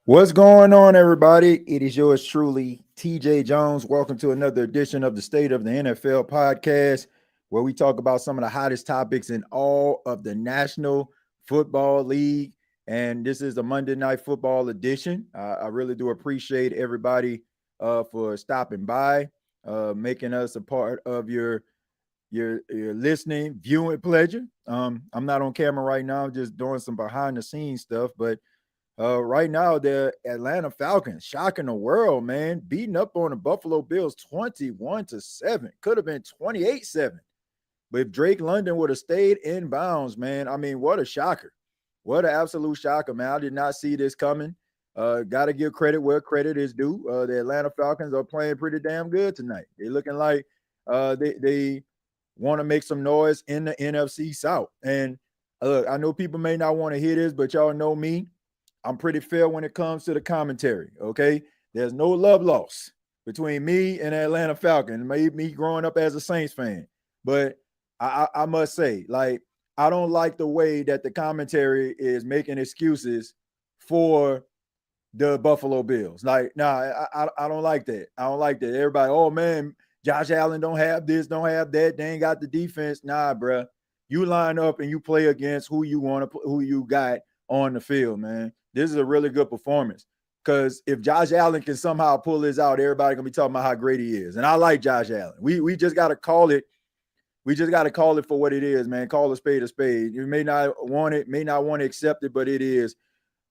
What's going on, everybody? It is yours truly, TJ Jones. Welcome to another edition of the State of the NFL podcast, where we talk about some of the hottest topics in all of the National Football League. And this is the Monday Night Football edition. I really do appreciate everybody for stopping by, making us a part of your listening, viewing pleasure. I'm not on camera right now, just doing some behind the scenes stuff, but right now, the Atlanta Falcons shocking the world, man, beating up on the Buffalo Bills 21-7. Could have been 28-7. But if Drake London would have stayed in bounds, man, I mean, what a shocker. What an absolute shocker, man. I did not see this coming. Got to give credit where credit is due. The Atlanta Falcons are playing pretty damn good tonight. They're looking like they want to make some noise in the NFC South. And look, I know people may not want to hear this, but y'all know me. I'm pretty fair when it comes to the commentary, okay? There's no love lost between me and the Atlanta Falcons, me growing up as a Saints fan. But I must say, like, I don't like the way that the commentary is making excuses for the Buffalo Bills. Like, I don't like that. I don't like that. Everybody, oh, man, Josh Allen don't have this, don't have that. They ain't got the defense. Nah, bruh. You line up and you play against who you want to, who you got on the field, man. This is a really good performance because if Josh Allen can somehow pull this out, everybody gonna be talking about how great he is. And I like Josh Allen. We just got to call it. We just got to call it for what it is, man. Call a spade a spade. You may not want it, may not want to accept it, but it is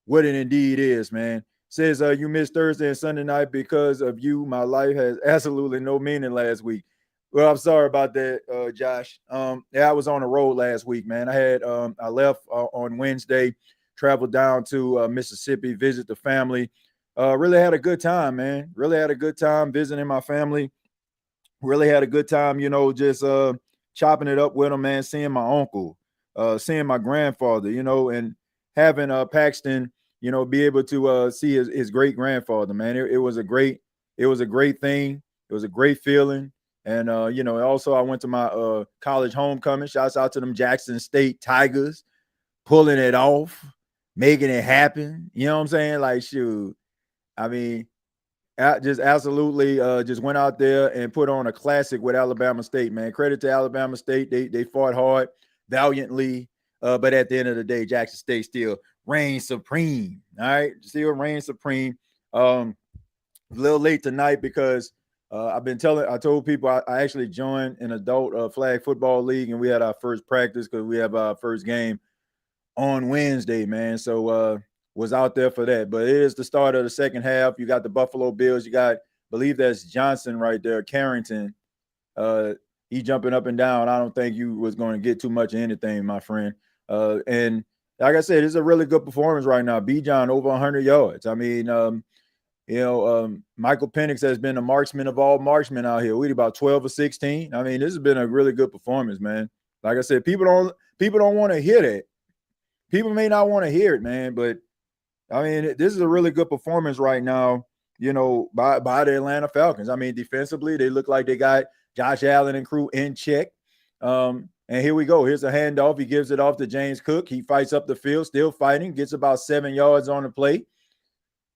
what it indeed is, man. Says you missed Thursday and Sunday night because of you. My life has absolutely no meaning last week. Well, I'm sorry about that, Josh. Yeah, I was on the road last week, man. I left on Wednesday. Traveled down to Mississippi, visit the family. Really had a good time, man. Really had a good time visiting my family. Really had a good time, just chopping it up with them, man. Seeing my uncle, seeing my grandfather, and having Paxton, be able to see his great grandfather, man. It was a great thing. It was a great feeling. And also I went to my college homecoming. Shouts out to them Jackson State Tigers, pulling it off, making it happen. You know what I'm saying? Like, shoot. I mean, just absolutely just went out there and put on a classic with Alabama State, man. Credit to Alabama State. They fought hard, valiantly. But at the end of the day, Jackson State still reigns supreme. All right. Still reigns supreme. A little late tonight because I told people I actually joined an adult flag football league, and we had our first practice because we have our first game on Wednesday, man. So was out there for that. But it is the start of the second half. You got the Buffalo Bills. You got, I believe that's Johnson right there, Carrington. He jumping up and down. I don't think you was going to get too much of anything, my friend. And like I said, it's a really good performance right now. Bijan over 100 yards. I mean, Michael Penix has been a marksman of all marksmen out here. We about 12 or 16. I mean, this has been a really good performance, man. Like I said, people don't want to hear that. People may not want to hear it, man, but I mean, this is a really good performance right now, by the Atlanta Falcons. I mean, defensively, they look like they got Josh Allen and crew in check. And here we go. Here's a handoff. He gives it off to James Cook. He fights up the field, still fighting, gets about 7 yards on the play.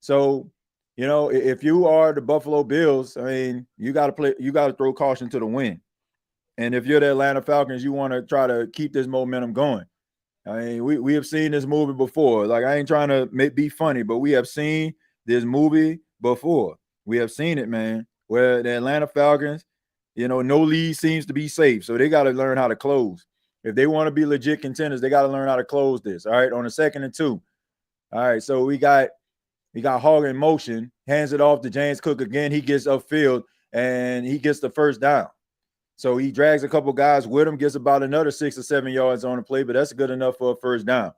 So, if you are the Buffalo Bills, I mean, you got to throw caution to the wind. And if you're the Atlanta Falcons, you want to try to keep this momentum going. I mean, we have seen this movie before. Like, I ain't trying to be funny, but we have seen this movie before. We have seen it, man, where the Atlanta Falcons, no lead seems to be safe. So they got to learn how to close. If they want to be legit contenders, they got to learn how to close this. All right, on a 2nd and 2. All right, so we got Hogg in motion, hands it off to James Cook again. He gets upfield, and he gets the first down. So he drags a couple guys with him, gets about another 6 or 7 yards on the play, but that's good enough for a first down.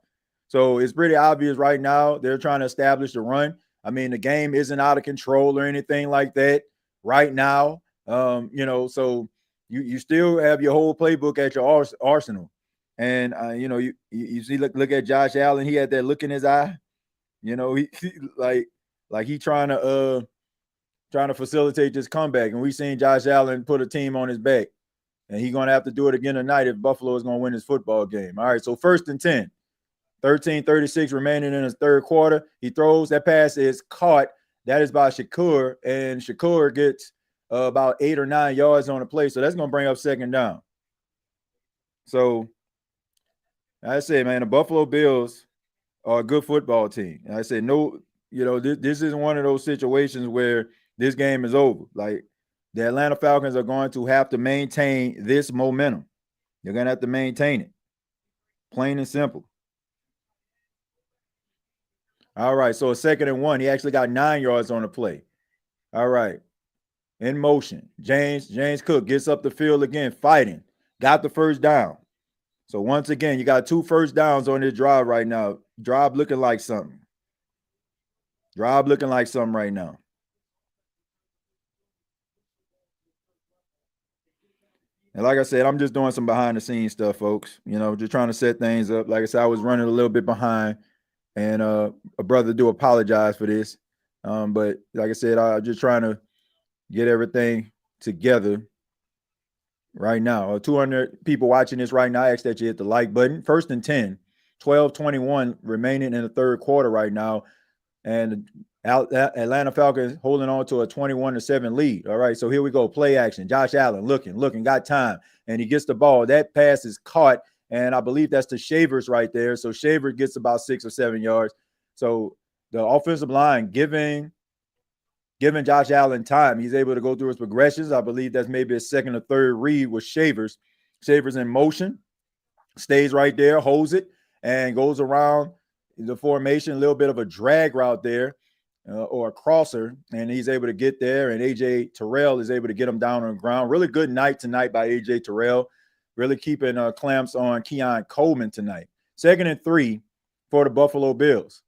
So it's pretty obvious right now they're trying to establish the run. I mean, the game isn't out of control or anything like that right now. So you still have your whole playbook at your arsenal. And, you see, look at Josh Allen. He had that look in his eye. He like he trying to facilitate this comeback. And we've seen Josh Allen put a team on his back. And he's going to have to do it again tonight if Buffalo is going to win this football game. All right, so 1st and 10. 13:36 remaining in the third quarter. He throws. That pass is caught. That is by Shakur, and Shakur gets about 8 or 9 yards on the play. So that's going to bring up second down. So I said, man, the Buffalo Bills are a good football team. And I said, no, this isn't one of those situations where this game is over. Like, the Atlanta Falcons are going to have to maintain this momentum. They're going to have to maintain it. Plain and simple. All right, so a 2nd and 1. He actually got 9 yards on the play. All right. In motion. James Cook gets up the field again, fighting. Got the first down. So once again, you got 2 first downs on this drive right now. Drive looking like something. Drive looking like something right now. And like I said, I'm just doing some behind the scenes stuff, folks. Just trying to set things up. Like I said, I was running a little bit behind, and a brother do apologize for this. But like I said, I'm just trying to get everything together right now. 200 people watching this right now. I ask that you hit the like button. 1st and 10, 12:21 remaining in the third quarter right now. And Atlanta Falcons holding on to a 21-7 lead. All right, so here we go. Play action. Josh Allen looking, got time, and he gets the ball. That pass is caught, and I believe that's to Shavers right there. So Shavers gets about 6 or 7 yards. So the offensive line giving Josh Allen time. He's able to go through his progressions. I believe that's maybe a 2nd or 3rd read with Shavers. Shavers in motion, stays right there, holds it, and goes around the formation, a little bit of a drag route there or a crosser, and he's able to get there, and A.J. Terrell is able to get him down on the ground. Really good night tonight by A.J. Terrell, really keeping clamps on Keon Coleman tonight. 2nd and 3 for the Buffalo Bills.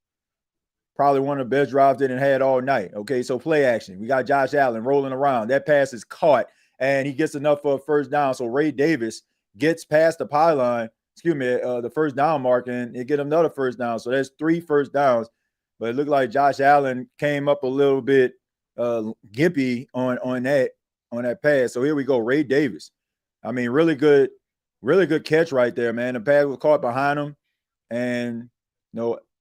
Probably one of the best drives they had all night. Okay, so play action. We got Josh Allen rolling around. That pass is caught, and he gets enough for a first down. So Ray Davis gets past the pylon, the first down mark, and it get another first down. So that's 3 first downs. But it looked like Josh Allen came up a little bit gimpy on that pass. So here we go, Ray Davis. I mean, really good catch right there, man. The pass was caught behind him, and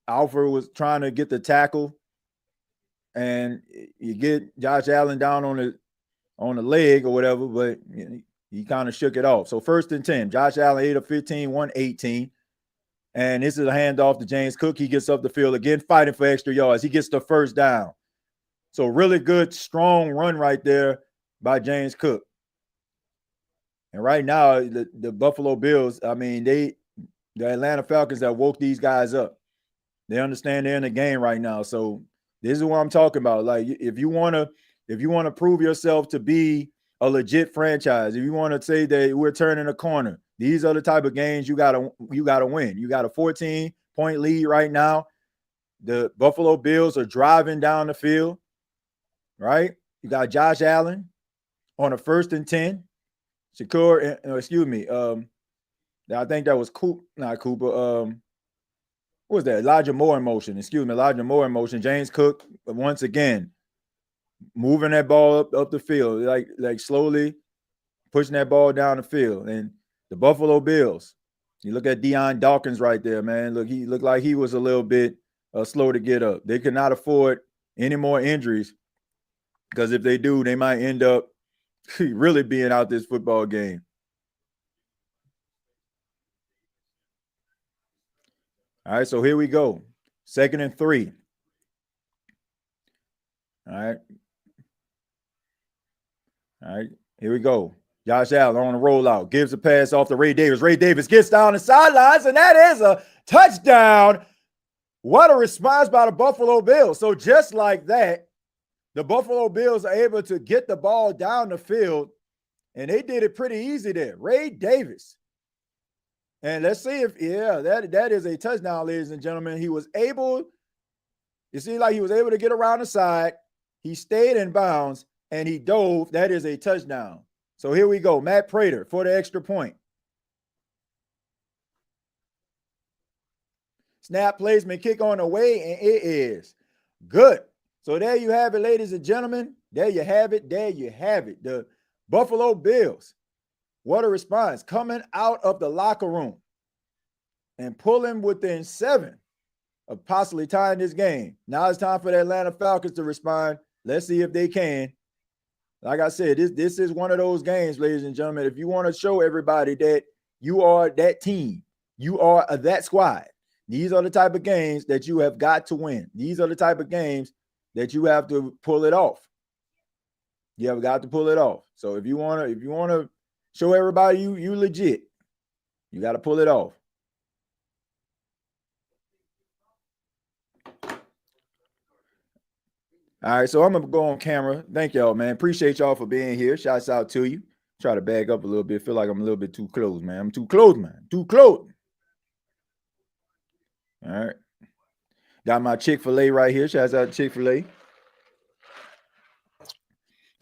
Alford was trying to get the tackle, and you get Josh Allen down on the leg or whatever, but he kind of shook it off. So 1st and 10, Josh Allen 8 of 15, 118. And this is a handoff to James Cook. He gets up the field again, fighting for extra yards. He gets the first down. So really good, strong run right there by James Cook. And right now, the Buffalo Bills, I mean, the Atlanta Falcons have woke these guys up. They understand they're in the game right now. So this is what I'm talking about. Like, if you want to prove yourself to be a legit franchise, if you want to say that we're turning a corner, these are the type of games you gotta win. You got a 14-point lead right now. The Buffalo Bills are driving down the field, right? You got Josh Allen on a 1st and 10. Shakur, I think that was not Cooper. What was that? Elijah Moore in motion. Elijah Moore in motion. James Cook, once again, moving that ball up the field, like slowly pushing that ball down the field. And the Buffalo Bills, you look at Deion Dawkins right there, man. Look, he looked like he was a little bit slow to get up. They could not afford any more injuries, because if they do, they might end up really being out this football game. All right, so here we go. 2nd and 3. All right, here we go. Josh Allen on the rollout, gives a pass off to Ray Davis. Ray Davis gets down the sidelines, and that is a touchdown. What a response by the Buffalo Bills. So just like that, the Buffalo Bills are able to get the ball down the field, and they did it pretty easy there. Ray Davis. And let's see if, that is a touchdown, ladies and gentlemen. He was able, it seemed like he was able to get around the side. He stayed in bounds, and he dove. That is a touchdown. So here we go. Matt Prater for the extra point. Snap placement, kick on the way, and it is good. So there you have it, ladies and gentlemen. There you have it. The Buffalo Bills. What a response coming out of the locker room. and pull him within 7 of possibly tying this game. Now it's time for the Atlanta Falcons to respond. Let's see if they can. Like I said, this is one of those games, ladies and gentlemen. If you want to show everybody that you are that team, you are that squad, these are the type of games that you have got to win. These are the type of games that you have to pull it off. You have got to pull it off. So if you want to show everybody you legit, you got to pull it off. All right, so I'm gonna go on camera. Thank y'all, man. Appreciate y'all for being here. Shouts out to you. Try to bag up a little bit. Feel like I'm a little bit too close, man. I'm too close, man. Too close. All right. Got my Chick-fil-A right here. Shouts out to Chick-fil-A.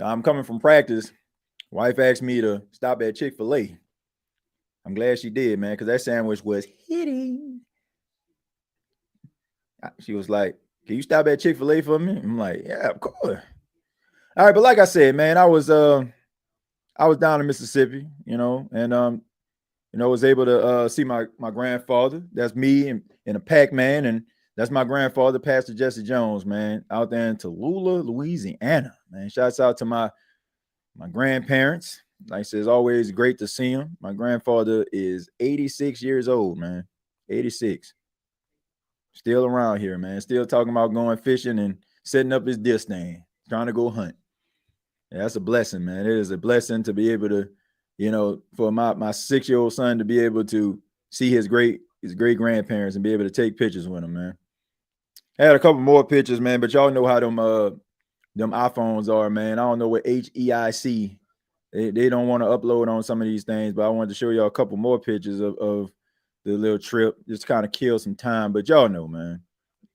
I'm coming from practice. Wife asked me to stop at Chick-fil-A. I'm glad she did, man, because that sandwich was hitting. She was like, "Can you stop at Chick-fil-A for me?" I'm like, "Yeah, of course." All right, but like I said, man, I was down in Mississippi, and was able to see my grandfather. That's me and a Pac-Man, and that's my grandfather, Pastor Jesse Jones, man, out there in Tallulah, Louisiana, man. Shouts out to my grandparents. Like I said, it's always great to see him. My grandfather is 86 years old, man. 86. Still around here, man. Still talking about going fishing and setting up his deer stand, trying to go hunt. Yeah, that's a blessing, man. It is a blessing to be able to, for my 6-year-old son to be able to see his great grandparents and be able to take pictures with him, man. I had a couple more pictures, man, but y'all know how them iPhones are, man. I don't know what HEIC. They don't want to upload on some of these things, but I wanted to show y'all a couple more pictures of the little trip. Just kind of kill some time, but y'all know, man.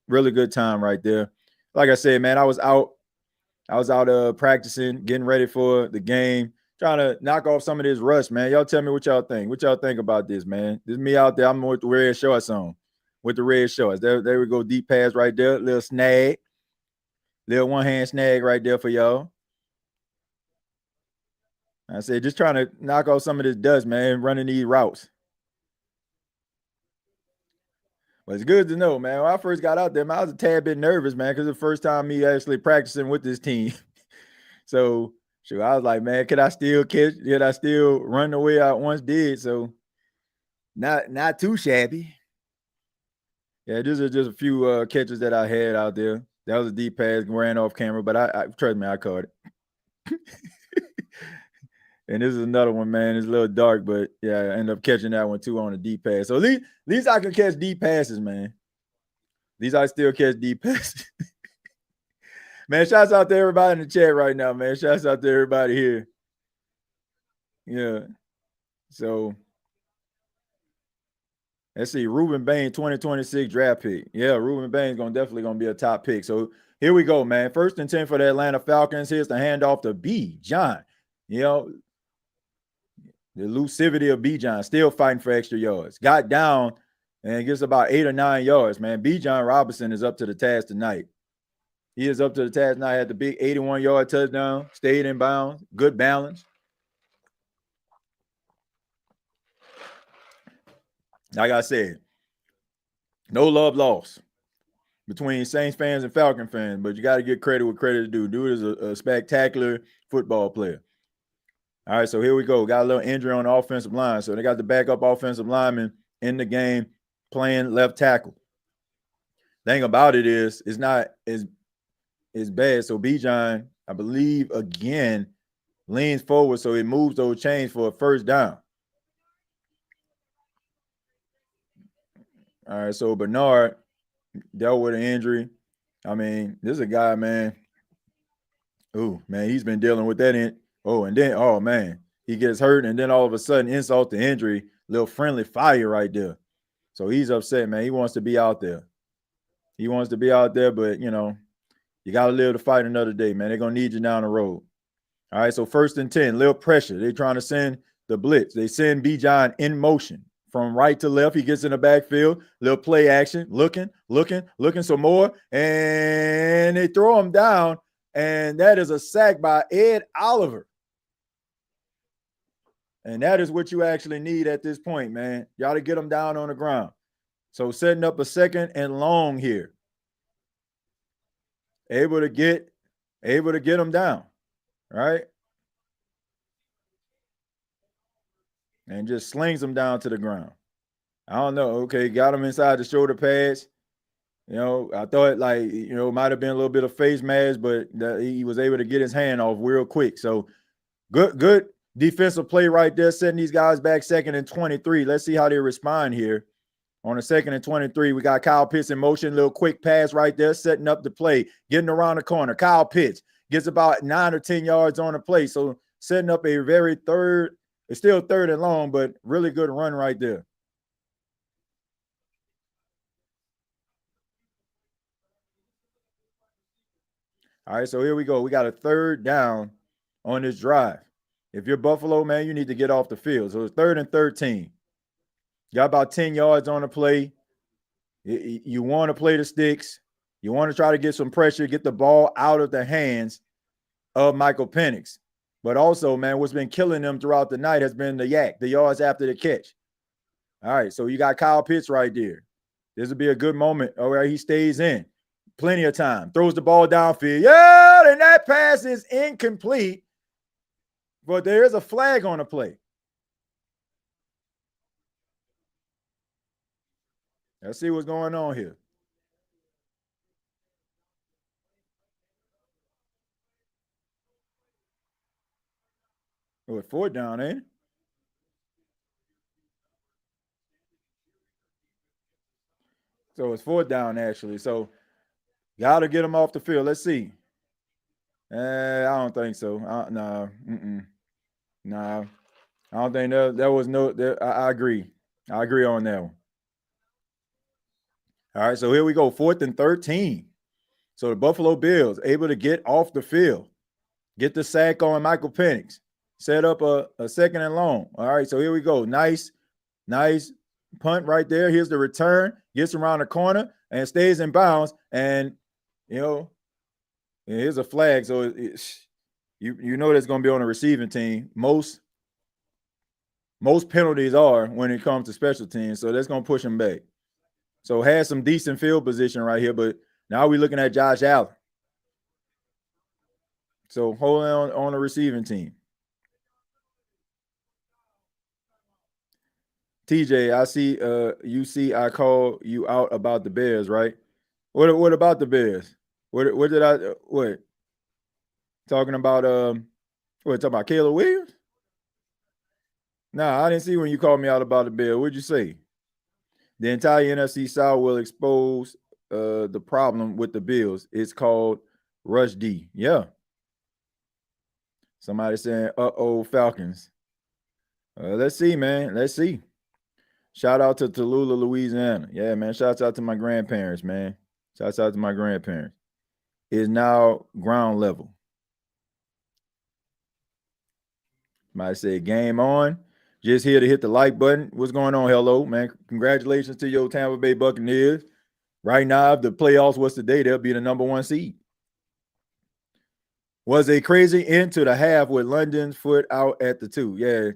Really good time right there. Like I said, man, I was out practicing, getting ready for the game, trying to knock off some of this rust, man. Y'all tell me what y'all think. What y'all think about this, man? This is me out there. I'm with the red shorts on. With the red shorts. There we go. Deep pass right there. Little snag. Little one-hand snag right there for y'all. I said, just trying to knock off some of this dust, man, running these routes. But it's good to know, man. When I first got out there, man, I was a tad bit nervous, man, because the first time me actually practicing with this team. So, sure, I was like, man, could I still catch? Did I still run the way I once did? So, not too shabby. Yeah, these are just a few catches that I had out there. That was a deep pass, ran off camera, but I trust me, I caught it. And this is another one, man. It's a little dark, but yeah, I ended up catching that one too on a deep pass. So at least I can catch deep passes, man. At least I still catch deep passes. Man, shouts out to everybody in the chat right now, man. Shouts out to everybody here. Yeah. So let's see. Ruben Bain, 2026 draft pick. Yeah, Ruben Bain's definitely gonna be a top pick. So here we go, man. 1st and 10 for the Atlanta Falcons. Here's the handoff to B. John. The elusivity of Bijan, still fighting for extra yards. Got down and gets about 8 or 9 yards, man. Bijan Robinson is up to the task tonight. He is up to the task tonight. Had the big 81-yard touchdown, stayed in bounds, good balance. Like I said, no love lost between Saints fans and Falcon fans, but you got to give credit what credit is due. Dude is a spectacular football player. All right, so here we go. Got a little injury on the offensive line. So they got the backup offensive lineman in the game playing left tackle. Thing about it is it's not as bad. So Bijan, I believe, again, leans forward, so it moves those chains for a first down. All right, so Bernard dealt with an injury. I mean, this is a guy, man. Ooh, man, he's been dealing with that man, he gets hurt, and then all of a sudden, insult to injury, little friendly fire right there. So he's upset, man. He wants to be out there. But, you got to live to fight another day, man. They're going to need you down the road. All right, so 1st and 10, little pressure. They're trying to send the blitz. They send Bijan in motion from right to left. He gets in the backfield, little play action, looking some more, and they throw him down, and that is a sack by Ed Oliver. And that is what you actually need at this point, man. Y'all to get him down on the ground. So setting up a second and long here. Able to get them down, right? And just slings them down to the ground. I don't know. Okay, got him inside the shoulder pads. I thought might have been a little bit of face mask, but he was able to get his hand off real quick. So good defensive play right there, setting these guys back 2nd and 23. Let's see how they respond here. On a 2nd and 23, we got Kyle Pitts in motion. Little quick pass right there, setting up the play, getting around the corner. Kyle Pitts gets about 9 or 10 yards on the play. So setting up a very it's still 3rd and long, but really good run right there. All right, so here we go. We got a 3rd down on this drive. If you're Buffalo, man, you need to get off the field. So it's 3rd and 13. Got about 10 yards on the play. You want to play the sticks. You want to try to get some pressure, get the ball out of the hands of Michael Penix. But also, man, what's been killing them throughout the night has been the yards after the catch. All right, so you got Kyle Pitts right there. This would be a good moment where he stays in. Plenty of time. Throws the ball downfield. Yeah, and that pass is incomplete. But there is a flag on the play. Let's see what's going on here. Oh, it's 4th down, ain't it? So it's 4th down, actually. So got to get him off the field. Let's see. I don't think so. No. Nah. I don't think there was no. I agree. I agree on that one. All right, so here we go. 4th and 13. So the Buffalo Bills able to get off the field, get the sack on Michael Penix, set up a 2nd and long. All right, so here we go. Nice punt right there. Here's the return. Gets around the corner and stays in bounds. And here's a flag. So you know that's going to be on the receiving team. Most penalties are when it comes to special teams. So that's going to push them back. So has some decent field position right here, but now we're looking at Josh Allen. So holding on the receiving team. TJ, I see I call you out about the Bears, right? What about the Bears? What did I what? Talking about talking about Caleb Williams? Nah, I didn't see when you called me out about the Bears. What'd you say? The entire NFC South will expose the problem with the Bills. It's called Rush D. Yeah. Somebody saying, Falcons. Let's see, man. Let's see. Shout out to Tallulah, Louisiana. Yeah, man. Shouts out to my grandparents, man. Shouts out to my grandparents. Is now ground level. Somebody said, game on. Just here to hit the like button. What's going on? Hello, man. Congratulations to your Tampa Bay Buccaneers. Right now, if the playoffs was today, they'll be the number 1 seed. Was a crazy end to the half with London's foot out at the 2. Yeah.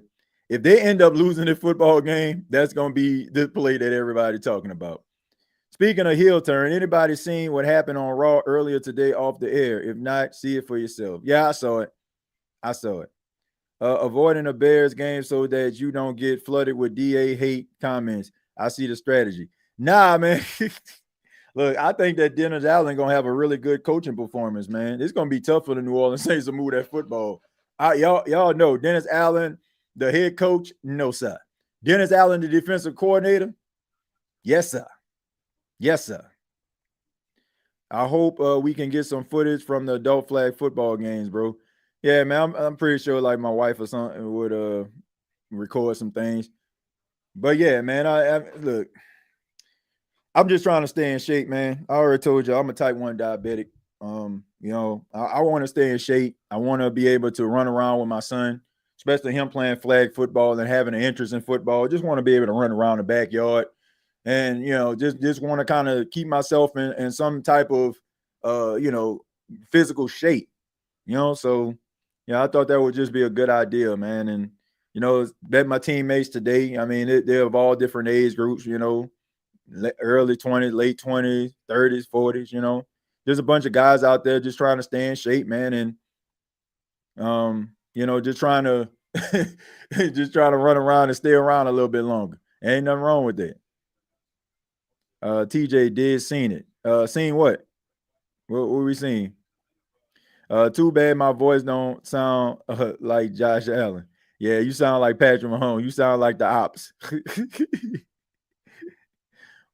If they end up losing the football game, that's going to be the play that everybody's talking about. Speaking of heel turn, anybody seen what happened on Raw earlier today off the air? If not, see it for yourself. Yeah, I saw it. Avoiding a Bears game so that you don't get flooded with DA hate comments. I see the strategy. Nah, man. Look, I think that Dennis Allen going to have a really good coaching performance, man. It's going to be tough for the New Orleans Saints to move that football. Y'all know Dennis Allen, the head coach, no, sir. Dennis Allen, the defensive coordinator, yes, sir. Yes, sir. I hope we can get some footage from the adult flag football games, bro. Yeah, man, I'm pretty sure like my wife or something would record some things. But yeah, man, I look, I'm just trying to stay in shape, man. I already told you I'm a type 1 diabetic. I want to stay in shape. I want to be able to run around with my son, especially him playing flag football and having an interest in football. Just want to be able to run around the backyard and, just want to kind of keep myself in some type of, physical shape, so, I thought that would just be a good idea, man. And, that my teammates today, I mean, they're of all different age groups, early 20s, late 20s, 30s, 40s, There's a bunch of guys out there just trying to stay in shape, man, and just trying to just trying to run around and stay around a little bit longer. Ain't nothing wrong with that. TJ did seen it. Seen what? What we seen? Too bad my voice don't sound like Josh Allen. Yeah, you sound like Patrick Mahomes. You sound like the ops.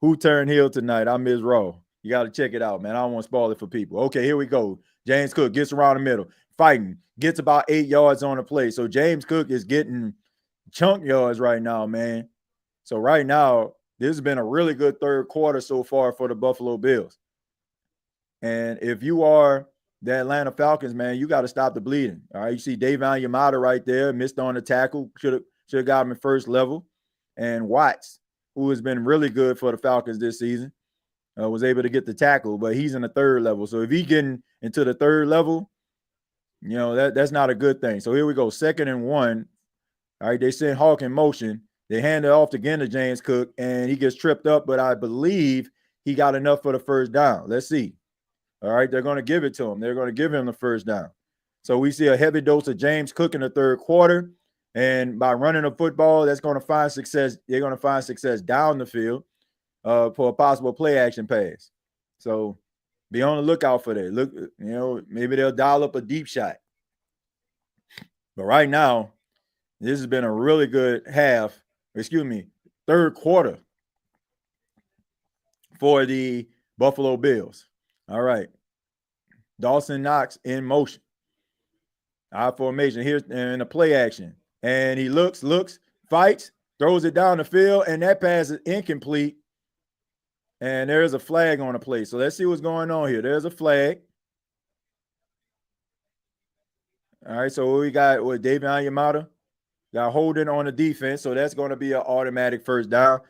Who turned heel tonight? I miss Raw. You got to check it out, man. I don't want to spoil it for people. Okay, here we go. James Cook gets around the middle, fighting, gets about 8 yards on the play. So James Cook is getting chunk yards right now, man. So right now, this has been a really good third quarter so far for the Buffalo Bills. And if you are the Atlanta Falcons, man, you got to stop the bleeding. All right, you see Davion Yamada right there, missed on the tackle, should have got him in first level. And Watts, who has been really good for the Falcons this season, was able to get the tackle, but he's in the third level. So if he's getting into the third level, that's not a good thing. So here we go, 2nd and 1. All right, they send Hawk in motion. They hand it off again to James Cook, and he gets tripped up, but I believe he got enough for the first down. Let's see. All right, they're going to give it to him. They're going to give him the first down. So we see a heavy dose of James Cook in the third quarter. And by running the football, that's going to find success. They're going to find success down the field for a possible play action pass. So be on the lookout for that. Look, maybe they'll dial up a deep shot. But right now, this has been a really good third quarter for the Buffalo Bills. All right. Dawson Knox in motion. I formation. Here's in a play action. And he looks, fights, throws it down the field, and that pass is incomplete. And there's a flag on the play. So let's see what's going on here. There's a flag. All right, so we got Davion Yamada. Got holding on the defense, so that's going to be an automatic first down.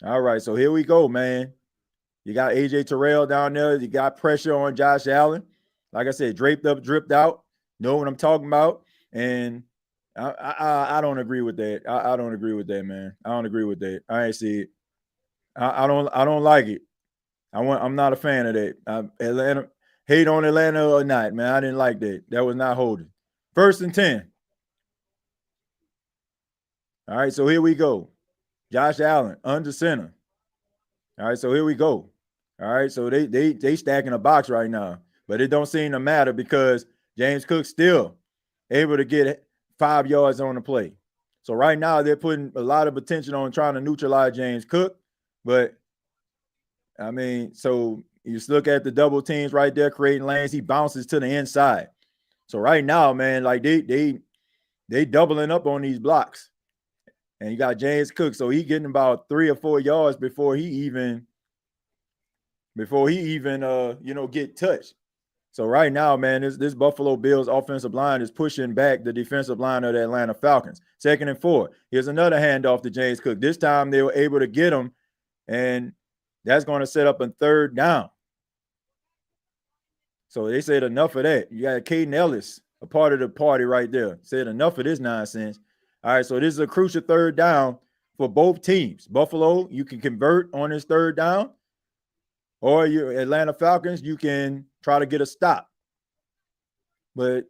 All right, so here we go, man. You got A.J. Terrell down there. You got pressure on Josh Allen. Like I said, draped up, dripped out. Know what I'm talking about. And I don't agree with that. I don't agree with that, man. I don't agree with that. I ain't see it. I don't like it. I'm not a fan of that. Atlanta, hate on Atlanta or not, man. I didn't like that. That was not holding. 1st and 10. All right, so here we go. Josh Allen under center. All right, so here we go. All right, so they stacking a box right now, but it don't seem to matter because James Cook still able to get 5 yards on the play. So right now they're putting a lot of attention on trying to neutralize James Cook, but I mean, so you just look at the double teams right there creating lanes. He bounces to the inside. So right now, man, like they doubling up on these blocks. And you got James Cook, so he getting about 3 or 4 yards before he even get touched. So right now, man, this Buffalo Bills offensive line is pushing back the defensive line of the Atlanta Falcons. 2nd and 4. Here's another handoff to James Cook. This time they were able to get him, and that's going to set up a 3rd down. So they said enough of that. You got Caden Ellis, a part of the party right there. Said enough of this nonsense. All right, so this is a crucial 3rd down for both teams. Buffalo, you can convert on this 3rd down, or you Atlanta Falcons, you can try to get a stop. But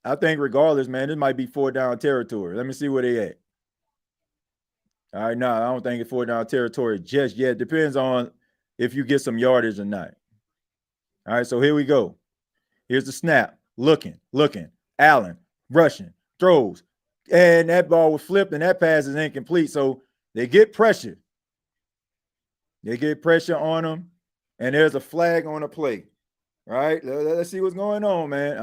I think regardless, man, this might be 4th down territory. Let me see where they at. All right, no, I don't think it's 4th down territory just yet. Depends on if you get some yardage or not. All right, so here we go. Here's the snap. Looking. Allen, rushing, throws. And that ball was flipped, and that pass is incomplete. So they get pressure. They get pressure on them, and there's a flag on the play. Right? Let's see what's going on, man.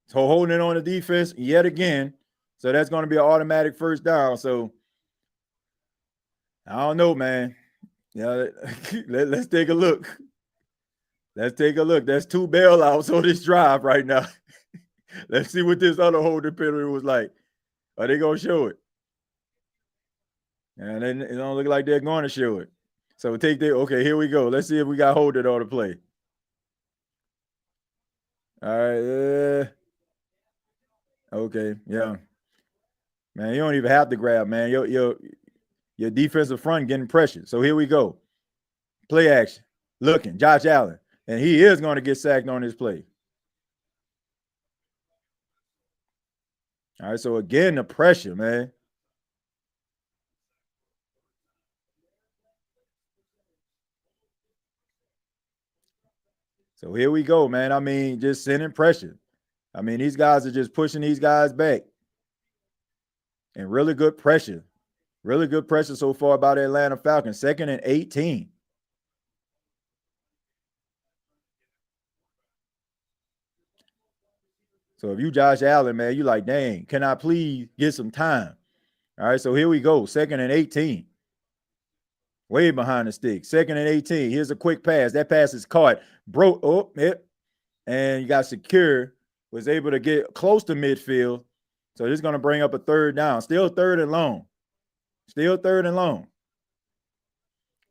So holding it on the defense yet again. So that's going to be an automatic first down. So I don't know, man. Yeah, let's take a look. Let's take a look. There's 2 bailouts on this drive right now. Let's see what this other holding penalty was like. Are they going to show it? And then it don't look like they're going to show it. So okay, here we go. Let's see if we got holding on the play. All right. Okay, yeah. Man, you don't even have to grab, man. Your defensive front getting pressure. So here we go. Play action. Looking, Josh Allen. And he is going to get sacked on this play. All right, so again, the pressure, man. So here we go, man. I mean, just sending pressure. I mean, these guys are just pushing these guys back. And really good pressure. Really good pressure so far by the Atlanta Falcons. 2nd and 18. So if you Josh Allen, man, you like, dang, can I please get some time? All right, so here we go. 2nd and 18. Way behind the stick. 2nd and 18. Here's a quick pass. That pass is caught. Broke. Oh, yep. And you got secure. Was able to get close to midfield. So this is going to bring up a 3rd down. Still 3rd and long. Still 3rd and long.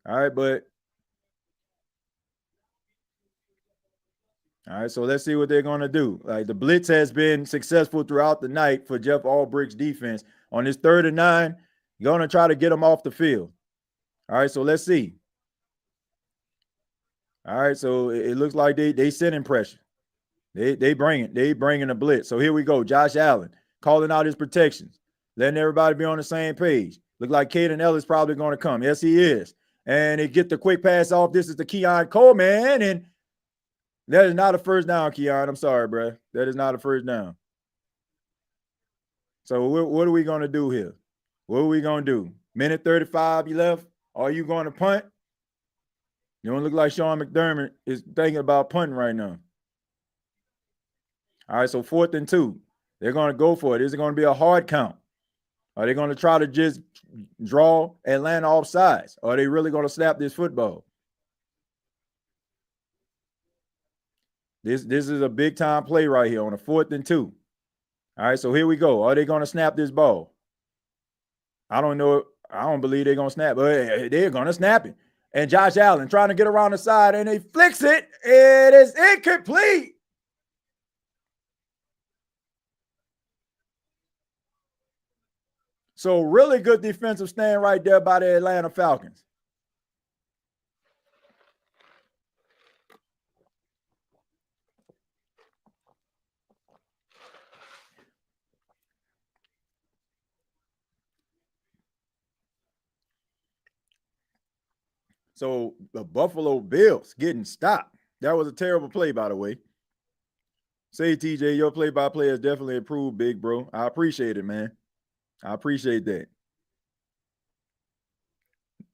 All right, but all right, so let's see what they're going to do. Like the blitz has been successful throughout the night for Jeff Albrecht's defense. On this 3rd and 9, you're going to try to get them off the field. All right, so let's see. All right, so it looks like they sending pressure. They bringing the blitz. So here we go. Josh Allen calling out his protections, letting everybody be on the same page. Look like Caden Ellis probably going to come. Yes, he is. And they get the quick pass off. This is the Keon Coleman, and that is not a first down, Keon. I'm sorry, bro. That is not a first down. So what are we going to do here? What are we going to do? Minute 35 you left. Are you going to punt? You don't look like Sean McDermott is thinking about punting right now. All right, so 4th and 2. They're going to go for it. Is it going to be a hard count? Are they going to try to just draw Atlanta off sides? Or are they really going to snap this football? This is a big time play right here on a 4th and 2. All right, so here we go. Are they going to snap this ball? I don't know. I don't believe they're going to snap, but they're going to snap it. And Josh Allen trying to get around the side, and he flicks it. It is incomplete. So really good defensive stand right there by the Atlanta Falcons. So the Buffalo Bills getting stopped. That was a terrible play, by the way. Say, TJ, your play-by-play has definitely improved, big bro. I appreciate it, man. I appreciate that.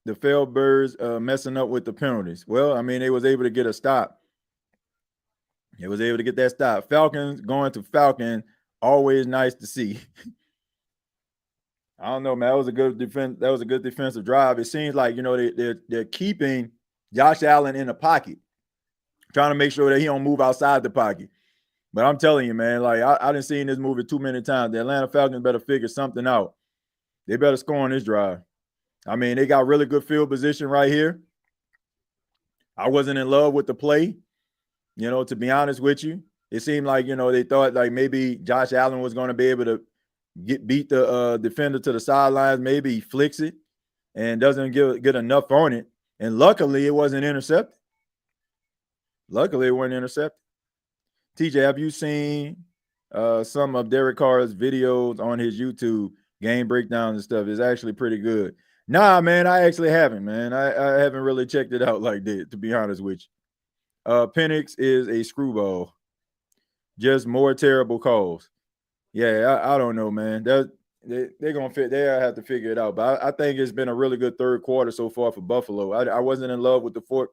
The failed birds messing up with the penalties. Well, I mean, they was able to get a stop. They was able to get that stop. Falcons going to Falcon, always nice to see. I don't know, man. That was a good defense. That was a good defensive drive. It seems like they're keeping Josh Allen in the pocket, trying to make sure that he don't move outside the pocket. But I'm telling you, man, like I didn't see this movie too many times. The Atlanta Falcons better figure something out. They better score on this drive. I mean, they got really good field position right here. I wasn't in love with the play, to be honest with you. It seemed like, they thought like maybe Josh Allen was going to be able to beat the defender to the sidelines. Maybe he flicks it and doesn't get enough on it. And luckily, it wasn't intercepted. Luckily, it wasn't intercepted. TJ, have you seen some of Derek Carr's videos on his YouTube, game breakdowns and stuff? It's actually pretty good. Nah, man, I actually haven't, man. I haven't really checked it out like that, to be honest with you. Penix is a screwball. Just more terrible calls. Yeah, I don't know, man. They're gonna fit. They have to figure it out. But I think it's been a really good third quarter so far for Buffalo. I wasn't in love with the fourth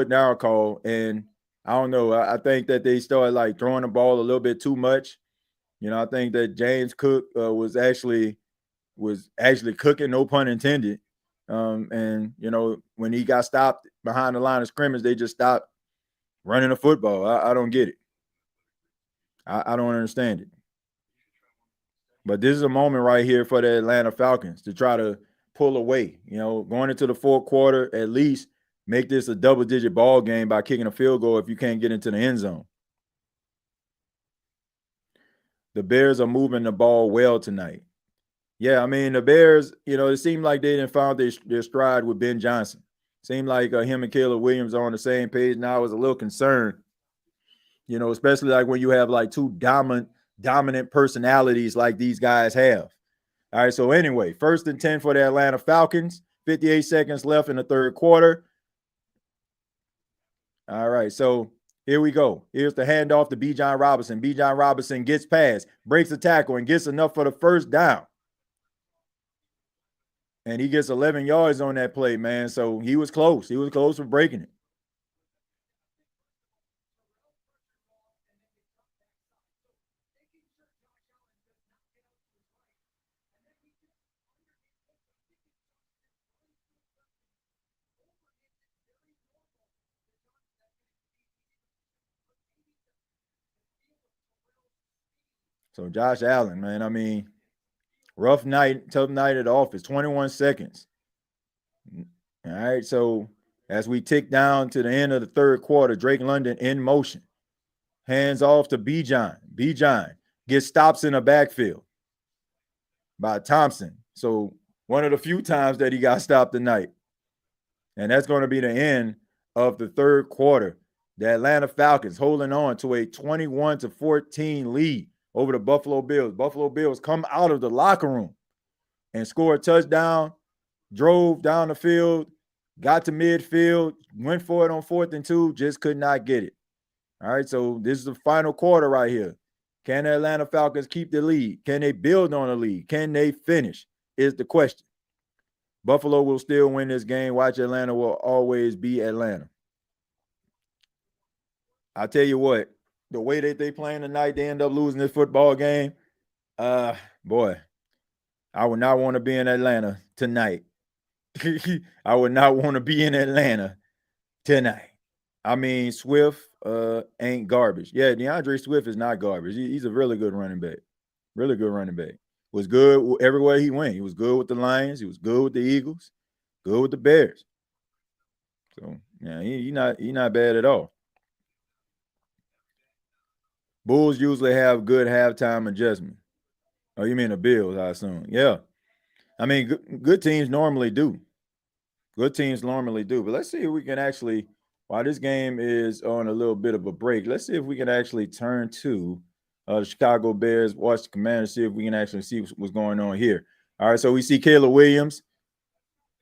down call, and I don't know. I think that they started like throwing the ball a little bit too much. I think that James Cook was actually cooking, no pun intended. And when he got stopped behind the line of scrimmage, they just stopped running the football. I don't get it. I don't understand it. But this is a moment right here for the Atlanta Falcons to try to pull away. Going into the fourth quarter, at least make this a double-digit ball game by kicking a field goal if you can't get into the end zone. the Bears are moving the ball well tonight. Yeah, I mean, the Bears, it seemed like they didn't found their stride with Ben Johnson. Seemed like him and Caleb Williams are on the same page now. I was a little concerned, especially like when you have like two dominant personalities like these guys have. All right, so anyway, 1st and 10 for the Atlanta Falcons. 58 seconds left in the third quarter. All right, so here we go. Here's the handoff to Bijan Robinson. Bijan Robinson gets past, breaks the tackle, and gets enough for the first down. And he gets 11 yards on that play, man. So he was close. He was close for breaking it. So Josh Allen, man, I mean, rough night, tough night at the office, 21 seconds. All right, so as we tick down to the end of the third quarter, Drake London in motion. Hands off to Bijan. Bijan gets stops in the backfield by Thompson. So one of the few times that he got stopped tonight. And that's going to be the end of the third quarter. The Atlanta Falcons holding on to a 21-14 lead over the Buffalo Bills. Buffalo Bills come out of the locker room and score a touchdown, drove down the field, got to midfield, went for it on 4th and 2, just could not get it. All right, so this is the final quarter right here. Can the Atlanta Falcons keep the lead? Can they build on the lead? Can they finish is the question. Buffalo will still win this game. Watch, Atlanta will always be Atlanta. I'll tell you what, the way that they playing tonight, they end up losing this football game. Boy, I would not want to be in Atlanta tonight. I would not want to be in Atlanta tonight. I mean, Swift ain't garbage. Yeah, DeAndre Swift is not garbage. He's a really good running back. Really good running back. Was good everywhere he went. He was good with the Lions. He was good with the Eagles. Good with the Bears. So, yeah, he not bad at all. Bulls usually have good halftime adjustment. Oh, you mean the Bills, I assume. Yeah. I mean, good teams normally do. Good teams normally do. But let's see if we can actually, while this game is on a little bit of a break, let's see if we can actually turn to the Chicago Bears, watch the Commanders, see if we can actually see what's going on here. All right, so we see Caleb Williams,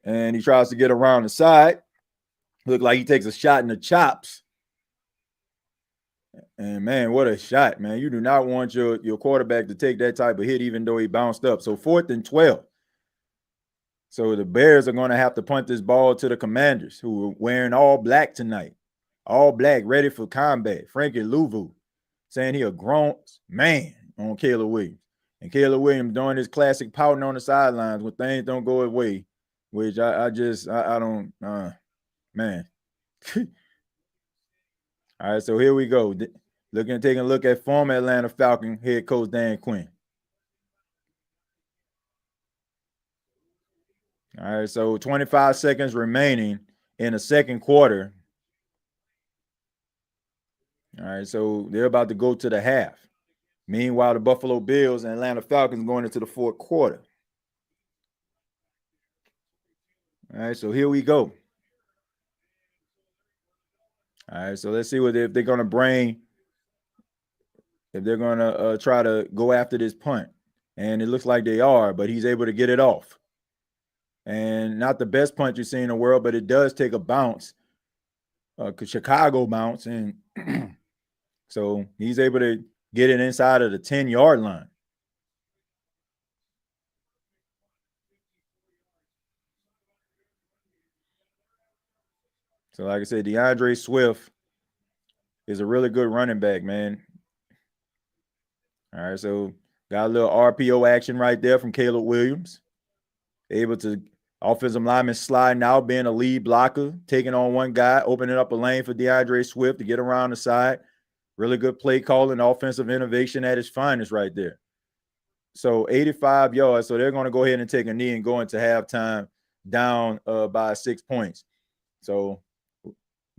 and he tries to get around the side. Look like he takes a shot in the chops. And, man, what a shot, man. You do not want your quarterback to take that type of hit, even though he bounced up. So 4th and 12. So the Bears are going to have to punt this ball to the Commanders, who are wearing all black tonight. All black, ready for combat. Frankie Louvu saying he a grown man on Caleb Williams. And Caleb Williams doing his classic pouting on the sidelines when things don't go his way, which I don't, man. All right, so here we go. Taking a look at former Atlanta Falcon head coach Dan Quinn. All right, so 25 seconds remaining in the second quarter. All right, so they're about to go to the half. Meanwhile, the Buffalo Bills and Atlanta Falcons going into the fourth quarter. All right, so here we go. All right, so let's see if they're going to try to go after this punt. And it looks like they are, but he's able to get it off. And not the best punt you see in the world, but it does take a bounce, Chicago bounce. And so he's able to get it inside of the 10-yard line. So like I said, DeAndre Swift is a really good running back, man. All right, so got a little RPO action right there from Caleb Williams. Able to offensive lineman sliding out, being a lead blocker, taking on one guy, opening up a lane for DeAndre Swift to get around the side. Really good play calling, offensive innovation at its finest right there. So 85 yards. So they're going to go ahead and take a knee and go into halftime down by 6 points. So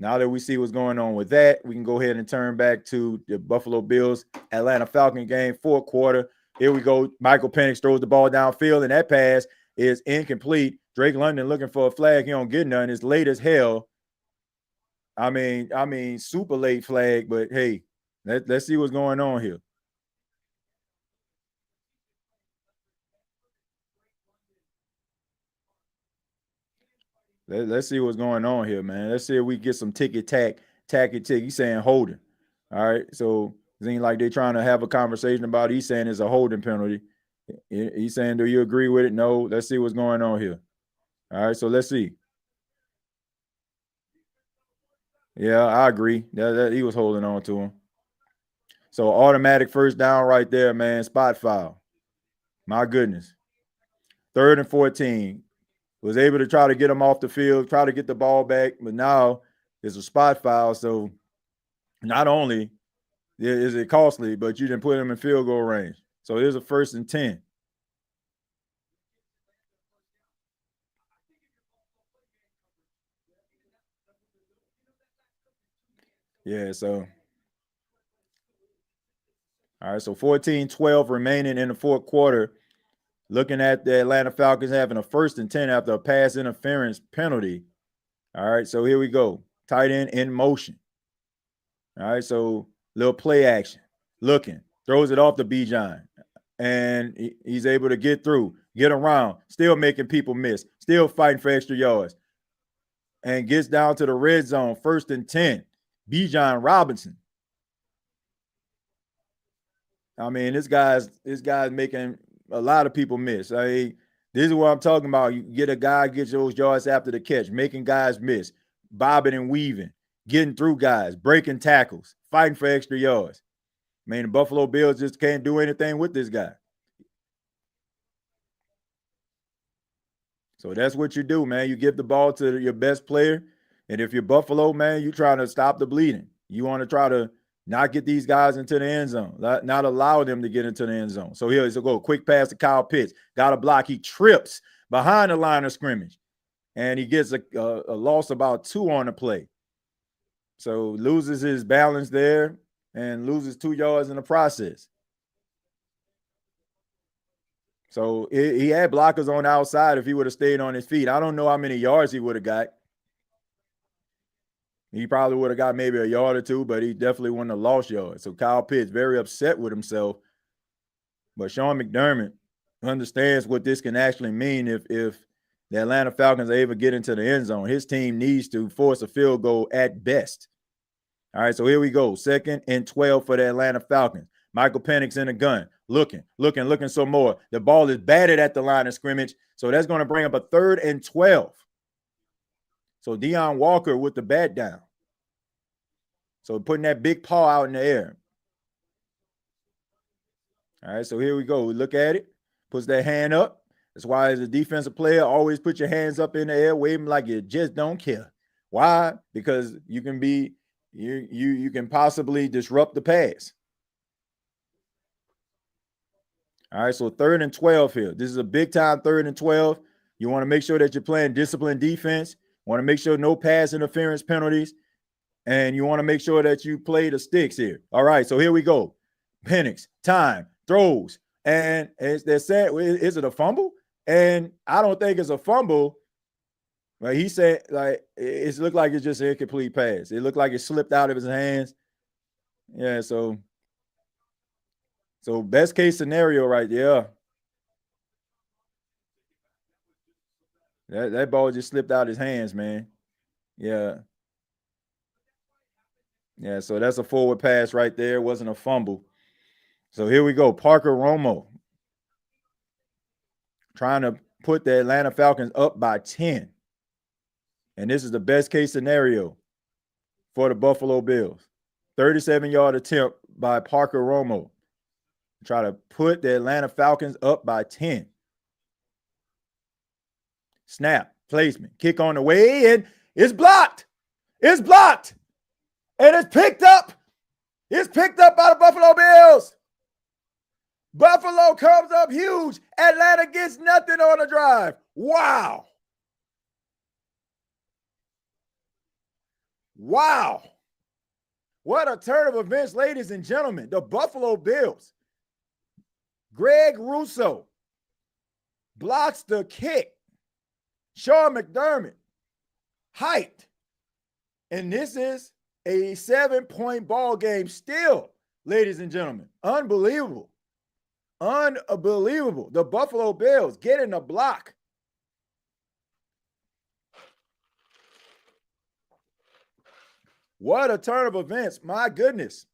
Now that we see what's going on with that, we can go ahead and turn back to the Buffalo Bills Atlanta Falcons game, fourth quarter. Here we go. Michael Penix throws the ball downfield, and that pass is incomplete. Drake London looking for a flag. He don't get none. It's late as hell. I mean, super late flag, but hey, let's see what's going on here. Let's see what's going on here, man. Let's see if we get some tacky. He's saying holding. All right, so it ain't like they're trying to have a conversation about it. He's saying it's a holding penalty. He's saying, do you agree with it? No. Let's see what's going on here. All right, so let's see. Yeah, I agree. That he was holding on to him. So automatic first down right there, man. Spot foul. My goodness. 3rd and 14. Was able to try to get him off the field, try to get the ball back, but now it's a spot foul. So not only is it costly, but you didn't put him in field goal range. So here's a 1st and 10. Yeah, so all right, so 14-12 remaining in the fourth quarter. Looking at the Atlanta Falcons having a 1st and 10 after a pass interference penalty. All right, so here we go. Tight end in motion. All right, so little play action. Looking, throws it off to Bijan. And he's able to get through, get around, still making people miss, still fighting for extra yards. And gets down to the red zone, 1st and 10. Bijan Robinson. I mean, this guy's making a lot of people miss. I mean, this is what I'm talking about. You get a guy, get those yards after the catch, making guys miss, bobbing and weaving, getting through guys, breaking tackles, fighting for extra yards. I mean, the Buffalo Bills just can't do anything with this guy. So that's what you do, man. You give the ball to your best player. And if you're Buffalo, man, you're trying to stop the bleeding. You want to try to not get these guys into the end zone, not allow them to get into the end zone. So here's a go. Quick pass to Kyle Pitts. Got a block. He trips behind the line of scrimmage. And he gets a loss about 2 on the play. So loses his balance there and loses 2 yards in the process. So he had blockers on the outside if he would have stayed on his feet. I don't know how many yards he would have got. He probably would have got maybe a yard or 2, but he definitely wouldn't have lost yards. So Kyle Pitts very upset with himself. But Sean McDermott understands what this can actually mean if the Atlanta Falcons are able to get into the end zone. His team needs to force a field goal at best. All right, so here we go. 2nd and 12 for the Atlanta Falcons. Michael Penix in the gun. Looking some more. The ball is batted at the line of scrimmage. So that's going to bring up a 3rd and 12. So Deion Walker with the bat down. So putting that big paw out in the air. All right, so here we go. We look at it. Puts that hand up. That's why as a defensive player, always put your hands up in the air, waving like you just don't care. Why? Because you can be you can possibly disrupt the pass. All right, so 3rd and 12 here. This is a big time 3rd and 12. You want to make sure that you're playing disciplined defense. Want to make sure no pass interference penalties. And you want to make sure that you play the sticks here. All right, so here we go. Penix, time, throws. And they're saying, is it a fumble? And I don't think it's a fumble. But he said, like, it looked like it's just an incomplete pass. It looked like it slipped out of his hands. Yeah, so best case scenario right there. That ball just slipped out of his hands, man. Yeah. Yeah, so that's a forward pass right there. It wasn't a fumble. So here we go. Parker Romo trying to put the Atlanta Falcons up by 10. And this is the best case scenario for the Buffalo Bills. 37-yard attempt by Parker Romo. Try to put the Atlanta Falcons up by 10. Snap, placement, kick on the way, and it's blocked. It's blocked. And it's picked up. It's picked up by the Buffalo Bills. Buffalo comes up huge. Atlanta gets nothing on the drive. Wow. Wow. What a turn of events, ladies and gentlemen. The Buffalo Bills. Greg Rousseau blocks the kick. Sean McDermott hyped. And this is a 7-point ball game still, ladies and gentlemen. Unbelievable. Unbelievable. The Buffalo Bills getting a block. What a turn of events. My goodness.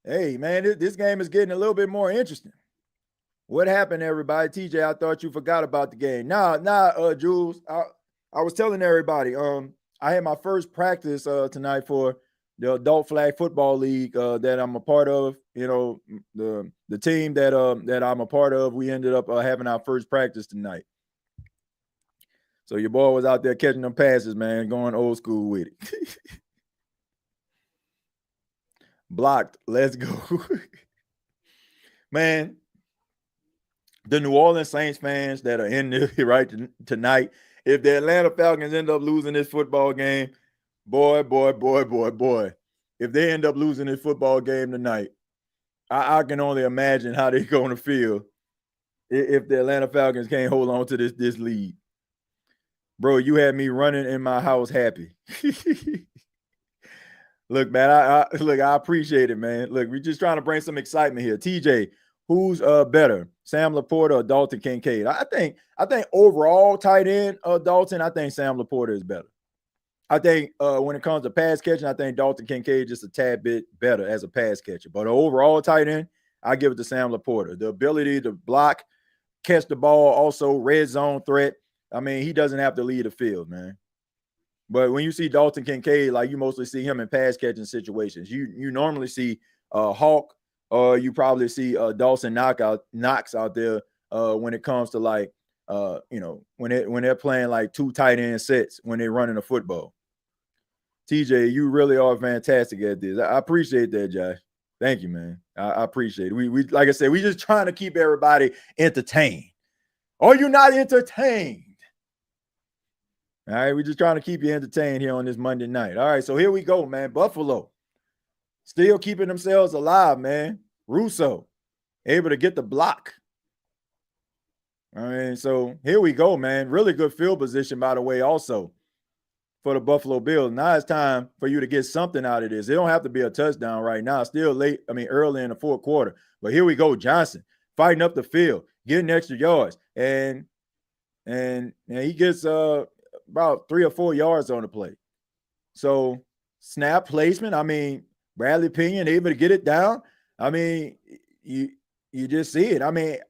Hey, man, this game is getting a little bit more interesting. What happened, everybody? TJ, I thought you forgot about the game. Jules. I was telling everybody, I had my first practice tonight for the Adult Flag Football League that I'm a part of. You know, the team that I'm a part of, we ended up having our first practice tonight. So your boy was out there catching them passes, man, going old school with it. Blocked. Let's go. Man, the New Orleans Saints fans that are in there right tonight, if the Atlanta Falcons end up losing this football game, boy, if they end up losing this football game tonight, I can only imagine how they're going to feel if the Atlanta Falcons can't hold on to this lead. Bro, you had me running in my house happy. Look, man, I appreciate it, man. Look, we're just trying to bring some excitement here. TJ, who's better, Sam Laporta or Dalton Kincaid? I think overall tight end Dalton, I think Sam Laporta is better. I think when it comes to pass catching, I think Dalton Kincaid just a tad bit better as a pass catcher. But overall tight end, I give it to Sam Laporta. The ability to block, catch the ball, also red zone threat. I mean, he doesn't have to lead the field, man. But when you see Dalton Kincaid, like you mostly see him in pass catching situations. You normally see Hawk, or you probably see Dawson Knox out there when it comes to like when they're playing like two tight end sets when they're running a football. TJ, you really are fantastic at this. I appreciate that, Josh. Thank you, man. I appreciate it. We like I said, we just trying to keep everybody entertained. Are you not entertained? All right, we're just trying to keep you entertained here on this Monday night. All right, so here we go, man. Buffalo still keeping themselves alive, man. Rousseau able to get the block. All right, so here we go, man. Really good field position, by the way, also for the Buffalo Bills. Now it's time for you to get something out of this. It don't have to be a touchdown right now. Still late, early in the fourth quarter. But here we go, Johnson fighting up the field, getting extra yards, and he gets about 3 or 4 yards on the play. So snap placement, Bradley Pinion able to get it down. You just see it. It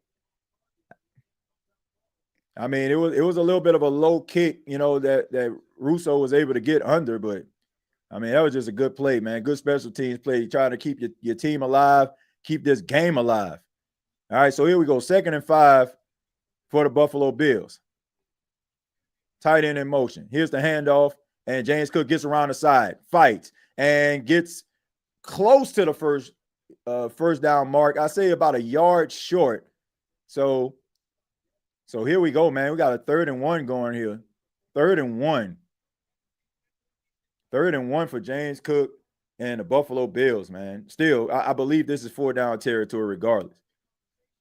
was a little bit of a low kick, that Rousseau was able to get under, but that was just a good play, man. Good special teams play, trying to keep your team alive, keep this game alive. All right, so here we go. 2nd and 5 for the Buffalo Bills. Tight end in motion. Here's the handoff, and James Cook gets around the side, fights, and gets close to the first down mark. I say about a yard short. So here we go, man. We got a 3rd and 1 going here. 3rd and 1. 3rd and 1 for James Cook and the Buffalo Bills, man. Still, I believe this is 4-down territory regardless.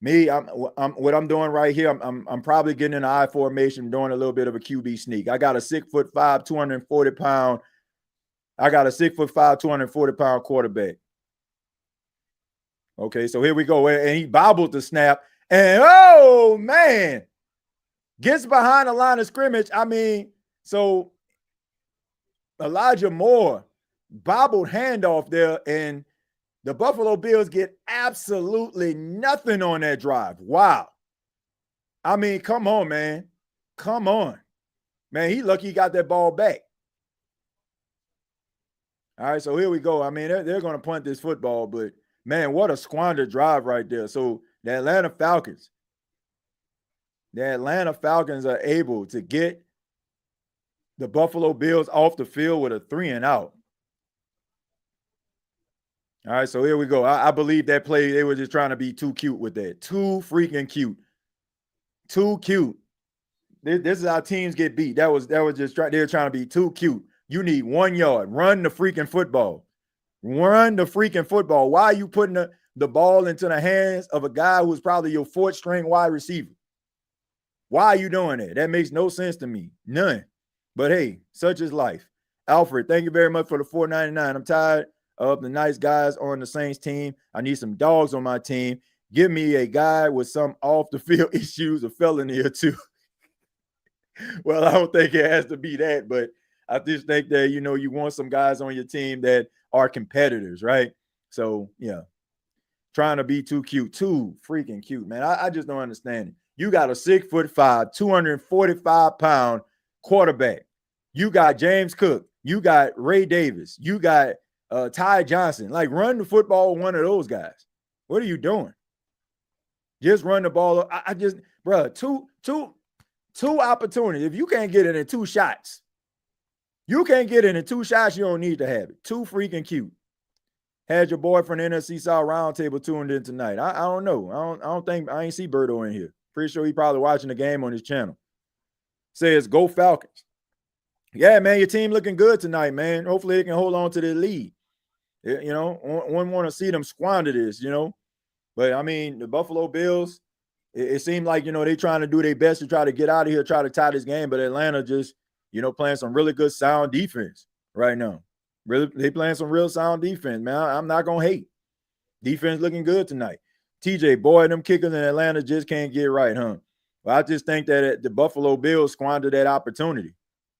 Me, what I'm doing right here, I'm probably getting in the I formation, doing a little bit of a QB sneak. I got a 6'5", 240-pound. I got a 6'5", 240-pound quarterback. Okay, so here we go. And he bobbled the snap. And oh man, gets behind the line of scrimmage. So Elijah Moore bobbled handoff there, and the Buffalo Bills get absolutely nothing on that drive. Wow. Come on, man. Come on. Man, he lucky he got that ball back. All right, so here we go. They're going to punt this football, but, man, what a squandered drive right there. So the Atlanta Falcons are able to get the Buffalo Bills off the field with a 3-and-out. All right, so here we go. I believe that play, they were just trying to be too cute with that. Too freaking cute. Too cute. This is how teams get beat. That was just they were trying to be too cute. You need 1 yard. Run the freaking football. Run the freaking football. Why are you putting the ball into the hands of a guy who's probably your 4th string wide receiver? Why are you doing that? That makes no sense to me. None. But hey, such is life. Alfred, thank you very much for the $4.99. I'm tired of the nice guys on the Saints team. I need some dogs on my team. Give me a guy with some off the field issues, a felony or two. Well, I don't think it has to be that, but I just think that, you want some guys on your team that are competitors, right? So, yeah, trying to be too freaking cute, man. I just don't understand it. You got a 6'5", 245-pound quarterback. You got James Cook. You got Ray Davis. You got Ty Johnson. Like, run the football with one of those guys. What are you doing? Just run the ball. I just, bro, two opportunities. If you can't get it in 2 shots, you can't get it in 2 shots, you don't need to have it. Too freaking cute. Had your boy from the NFC South Roundtable tuned in tonight. I don't know. I don't think I ain't see Birdo in here. Pretty sure he probably watching the game on his channel. Says, go Falcons. Yeah, man, your team looking good tonight, man. Hopefully they can hold on to the lead. One want to see them squander this, But, I mean, the Buffalo Bills, it seemed like, they trying to do their best to try to get out of here, try to tie this game. But Atlanta just, playing some really good sound defense right now. Really, they playing some real sound defense, man. I'm not going to hate. Defense looking good tonight. TJ, boy, them kickers in Atlanta just can't get right, huh? Well, I just think that the Buffalo Bills squandered that opportunity.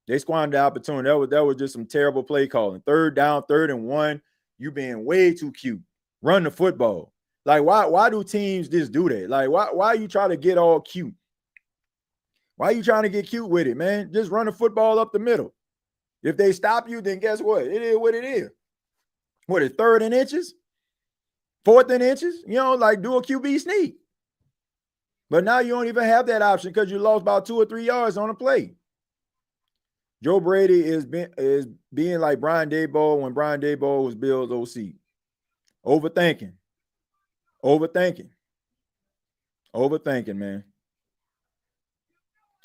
They squandered the opportunity. That was just some terrible play calling. 3rd down, 3rd and 1. You being way too cute. Run the football. Like, why do teams just do that? Like, why you try to get all cute? Why are you trying to get cute with it, man? Just run the football up the middle. If they stop you, then guess what? It is what it is. What is 3rd and inches? 4th and inches? Like do a QB sneak. But now you don't even have that option because you lost about 2 or 3 yards on a play. Joe Brady is being like Brian Daboll when Brian Daboll was Bill's OC. Overthinking, man.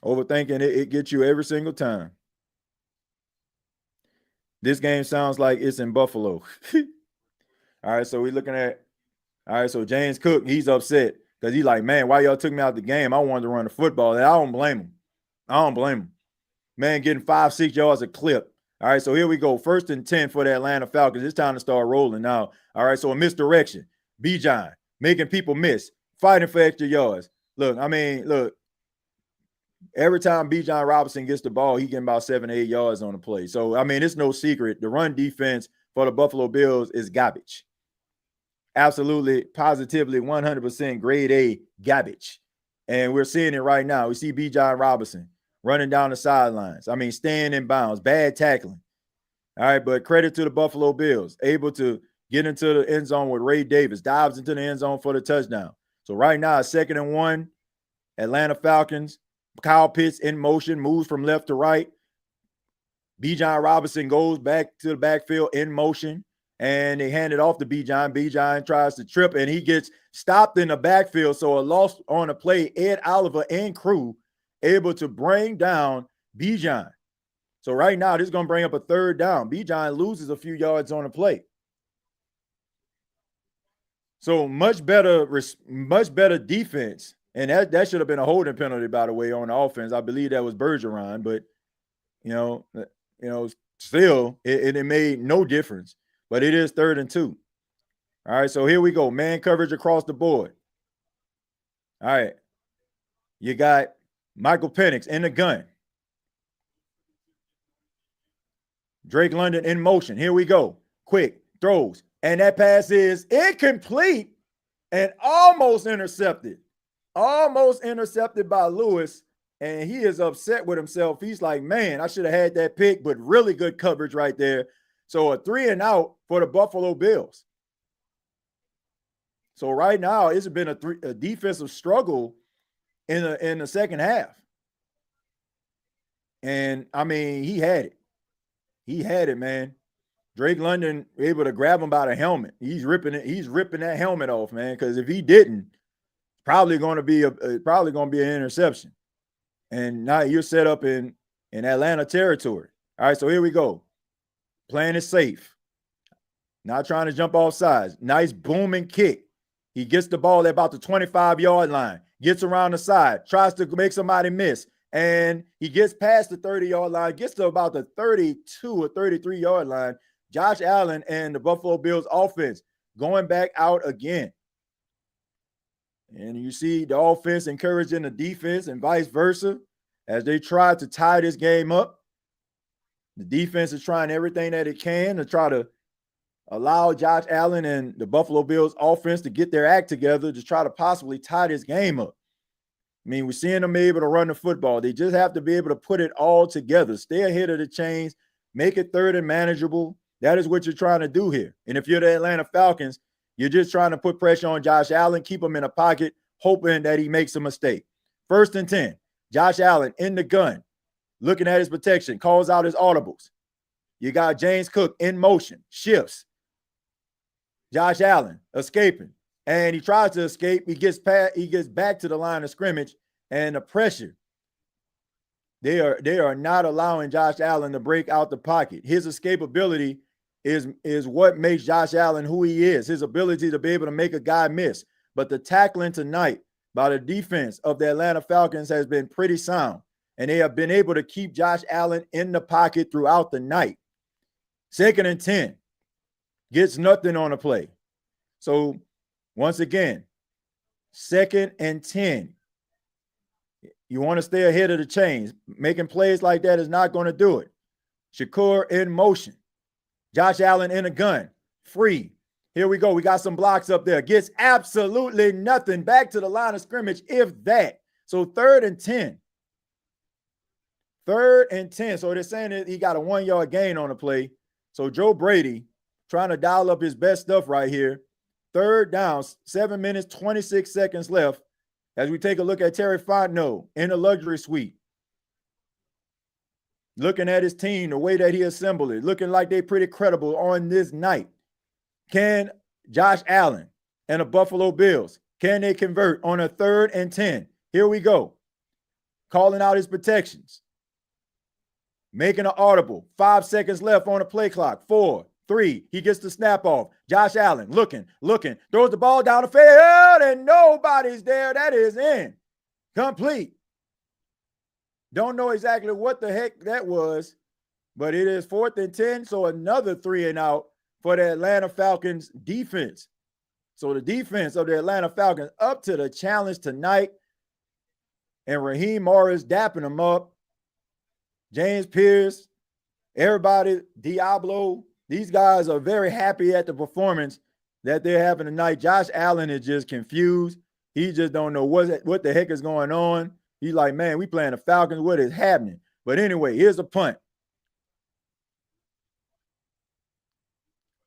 Overthinking, it gets you every single time. This game sounds like it's in Buffalo. All right, so we're looking at, so James Cook, he's upset because he's like, man, why y'all took me out the game? I wanted to run the football. And I don't blame him. Man, getting 5-6 yards a clip. All right, so here we go. 1st and 10 for the Atlanta Falcons. It's time to start rolling now. All right, so a misdirection. Bijan making people miss, fighting for extra yards. Look, every time Bijan Robinson gets the ball, he getting about 7 or 8 yards on the play. So, it's no secret. The run defense for the Buffalo Bills is garbage. Absolutely, positively, 100% grade A garbage. And we're seeing it right now. We see Bijan Robinson running down the sidelines. Staying in bounds, bad tackling. All right, but credit to the Buffalo Bills, able to get into the end zone with Ray Davis, dives into the end zone for the touchdown. So right now, 2nd and 1, Atlanta Falcons. Kyle Pitts in motion, moves from left to right. Bijan Robinson goes back to the backfield in motion, and they hand it off to Bijan. Bijan tries to trip, and he gets stopped in the backfield. So a loss on the play, Ed Oliver and crew able to bring down Bijan. So right now, this is going to bring up a 3rd down. Bijan loses a few yards on the play. So much better defense. And that should have been a holding penalty, by the way, on the offense. I believe that was Bergeron, but still it made no difference. But it is 3rd and 2. All right, so here we go. Man coverage across the board. All right. You got Michael Penix in the gun. Drake London in motion. Here we go. Quick throws. And that pass is incomplete and almost intercepted. Almost intercepted by Lewis, and he is upset with himself. He's like, man, I should have had that pick, but really good coverage right there. So a 3 and out for the Buffalo Bills. So right now, it's been a defensive struggle in the second half. And, he had it. He had it, man. Drake London able to grab him by the helmet. He's ripping that helmet off, man, because if he didn't, probably going to be an interception. And now you're set up in Atlanta territory. All right, so here we go. Playing it safe. Not trying to jump off sides. Nice booming kick. He gets the ball at about the 25-yard line, gets around the side, tries to make somebody miss, and he gets past the 30-yard line, gets to about the 32 or 33-yard line. Josh Allen and the Buffalo Bills offense going back out again. And you see the offense encouraging the defense and vice versa as they try to tie this game up. The defense is trying everything that it can to try to allow Josh Allen and the Buffalo Bills offense to get their act together to try to possibly tie this game up. I mean, we're seeing them able to run the football. They just have to be able to put it all together, stay ahead of the chains, make it third and manageable. That is what you're trying to do here. And if you're the Atlanta Falcons, you're just trying to put pressure on Josh Allen, keep him in a pocket, hoping that he makes a mistake. 1st and 10, Josh Allen in the gun, looking at his protection, calls out his audibles. You got James Cook in motion, shifts. Josh Allen escaping, and he tries to escape. He gets back to the line of scrimmage, and the pressure. They are not allowing Josh Allen to break out the pocket. His escapability is what makes Josh Allen who he is. His ability to be able to make a guy miss. But the tackling tonight by the defense of the Atlanta Falcons has been pretty sound, and they have been able to keep Josh Allen in the pocket throughout the night. 2nd and 10. Gets nothing on the play. So, once again, 2nd and 10. You want to stay ahead of the chains. Making plays like that is not going to do it. Shakur in motion. Josh Allen in a gun. Free. Here we go. We got some blocks up there. Gets absolutely nothing. Back to the line of scrimmage, if that. So, 3rd and 10. 3rd and 10. So, they're saying that he got a 1-yard gain on the play. So, Joe Brady trying to dial up his best stuff right here. 3rd down, 7 minutes, 26 seconds left as we take a look at Terry Fontenot in the luxury suite. Looking at his team, the way that he assembled it, looking like they're pretty credible on this night. Can Josh Allen and the Buffalo Bills, can they convert on a 3rd and 10? Here we go. Calling out his protections. Making an audible. 5 seconds left on the play clock. 4, 3. He gets the snap off. Josh Allen looking, throws the ball down the field, and nobody's there. That is in. Complete. Don't know exactly what the heck that was, but it is 4th and 10, so another 3 and out for the Atlanta Falcons defense. So the defense of the Atlanta Falcons up to the challenge tonight, and Raheem Morris dapping them up. James Pierce, everybody, Diablo, these guys are very happy at the performance that they're having tonight. Josh Allen is just confused. He just don't know what the heck is going on. He's like, man, we playing the Falcons. What is happening? But anyway, here's a punt.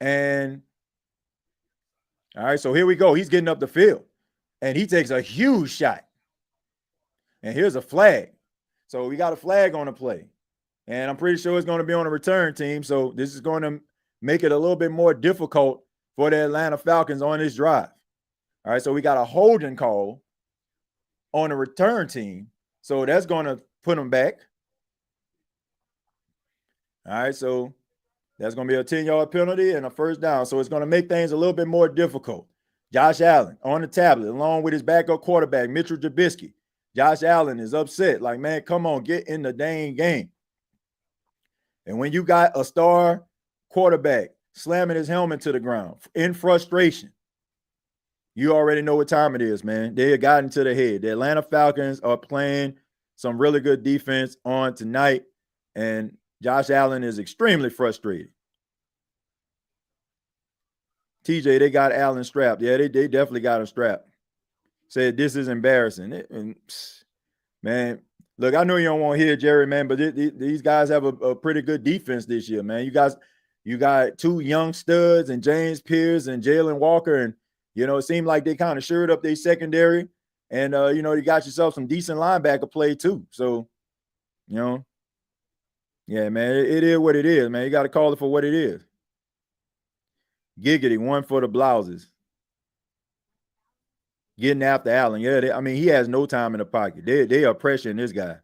And, all right, so here we go. He's getting up the field. And he takes a huge shot. And here's a flag. So we got a flag on the play. And I'm pretty sure it's going to be on a return team. So this is going to make it a little bit more difficult for the Atlanta Falcons on this drive. All right, so we got a holding call on the return team. So that's going to put them back. All right, so that's going to be a 10-yard penalty and a 1st down. So it's going to make things a little bit more difficult. Josh Allen on the tablet along with his backup quarterback, Mitchell Trubisky. Josh Allen is upset. Like, man, come on, get in the dang game. And when you got a star quarterback slamming his helmet to the ground in frustration, you already know what time it is, man. They have gotten to the head. The Atlanta Falcons are playing some really good defense on tonight, and Josh Allen is extremely frustrated. TJ, they got Allen strapped. Yeah, they definitely got him strapped. Said this is embarrassing. Man, look, I know you don't want to hear Jerry, man, but these guys have a pretty good defense this year, man. You got 2 young studs and James Pierce and Jalen Walker, and it seemed like they kind of shored up their secondary, and you got yourself some decent linebacker play too. So, yeah, man, it is what it is, man. You got to call it for what it is. Giggity, 1 for the blouses. Getting after Allen. Yeah, he has no time in the pocket. They are pressuring this guy.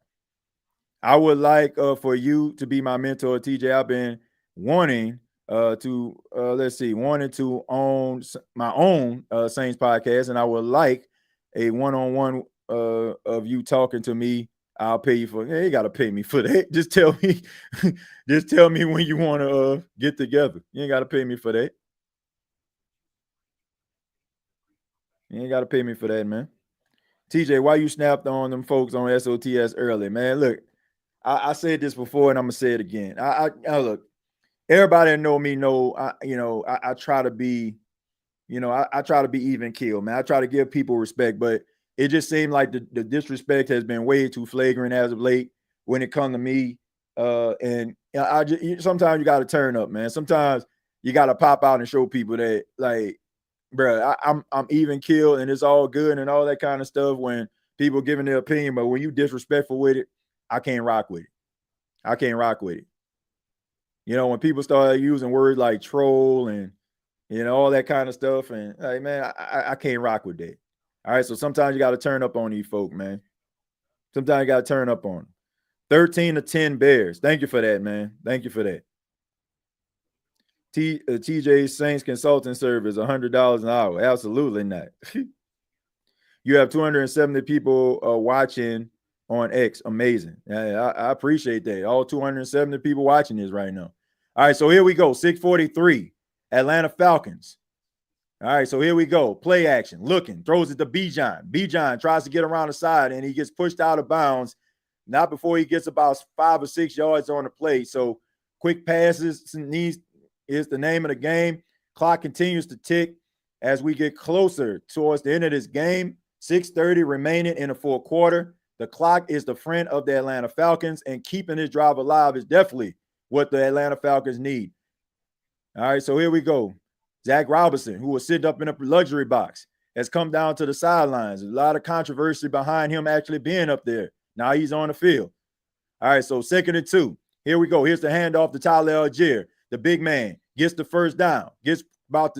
I would like for you to be my mentor, TJ. I've been wanting wanting to own my own Saints podcast, and I would like a one-on-one of you talking to me. I'll pay you for. Yeah, you gotta pay me for that. Just tell me, just tell me when you want to get together. You ain't gotta pay me for that. You ain't gotta pay me for that, man. TJ, why you snapped on them folks on SOTS early, man? Look, I said this before, and I'm gonna say it again. I look. Everybody that know me know. I try to be. I try to be even keel, man. I try to give people respect, but it just seemed like the disrespect has been way too flagrant as of late when it comes to me. And I just sometimes you got to turn up, man. Sometimes you got to pop out and show people that, like, bro, I'm even keel and it's all good and all that kind of stuff when people giving their opinion, but when you disrespectful with it, I can't rock with it. I can't rock with it. When people start using words like troll and all that kind of stuff. And like, man, I can't rock with that. All right. So sometimes you got to turn up on these folk, man. Sometimes you got to turn up on them. 13-10 Bears. Thank you for that, man. Thank you for that. TJ Saints consulting service, $100 an hour. Absolutely not. You have 270 people watching on X. Amazing. I appreciate that. All 270 people watching this right now. All right. So here we go. 643. Atlanta Falcons. All right, so here we go. Play action. Looking, throws it to Bijan. Bijan tries to get around the side, and he gets pushed out of bounds. Not before he gets about 5 or 6 yards on the play. So quick passes is the name of the game. Clock continues to tick as we get closer towards the end of this game. 6:30 remaining in the fourth quarter. The clock is the friend of the Atlanta Falcons, and keeping this drive alive is definitely what the Atlanta Falcons need. All right, so here we go. Zach Robinson, who was sitting up in a luxury box, has come down to the sidelines. There's a lot of controversy behind him actually being up there. Now he's on the field. All right, so 2nd and 2. Here we go. Here's the handoff to Tyler Algier. The big man gets the first down, gets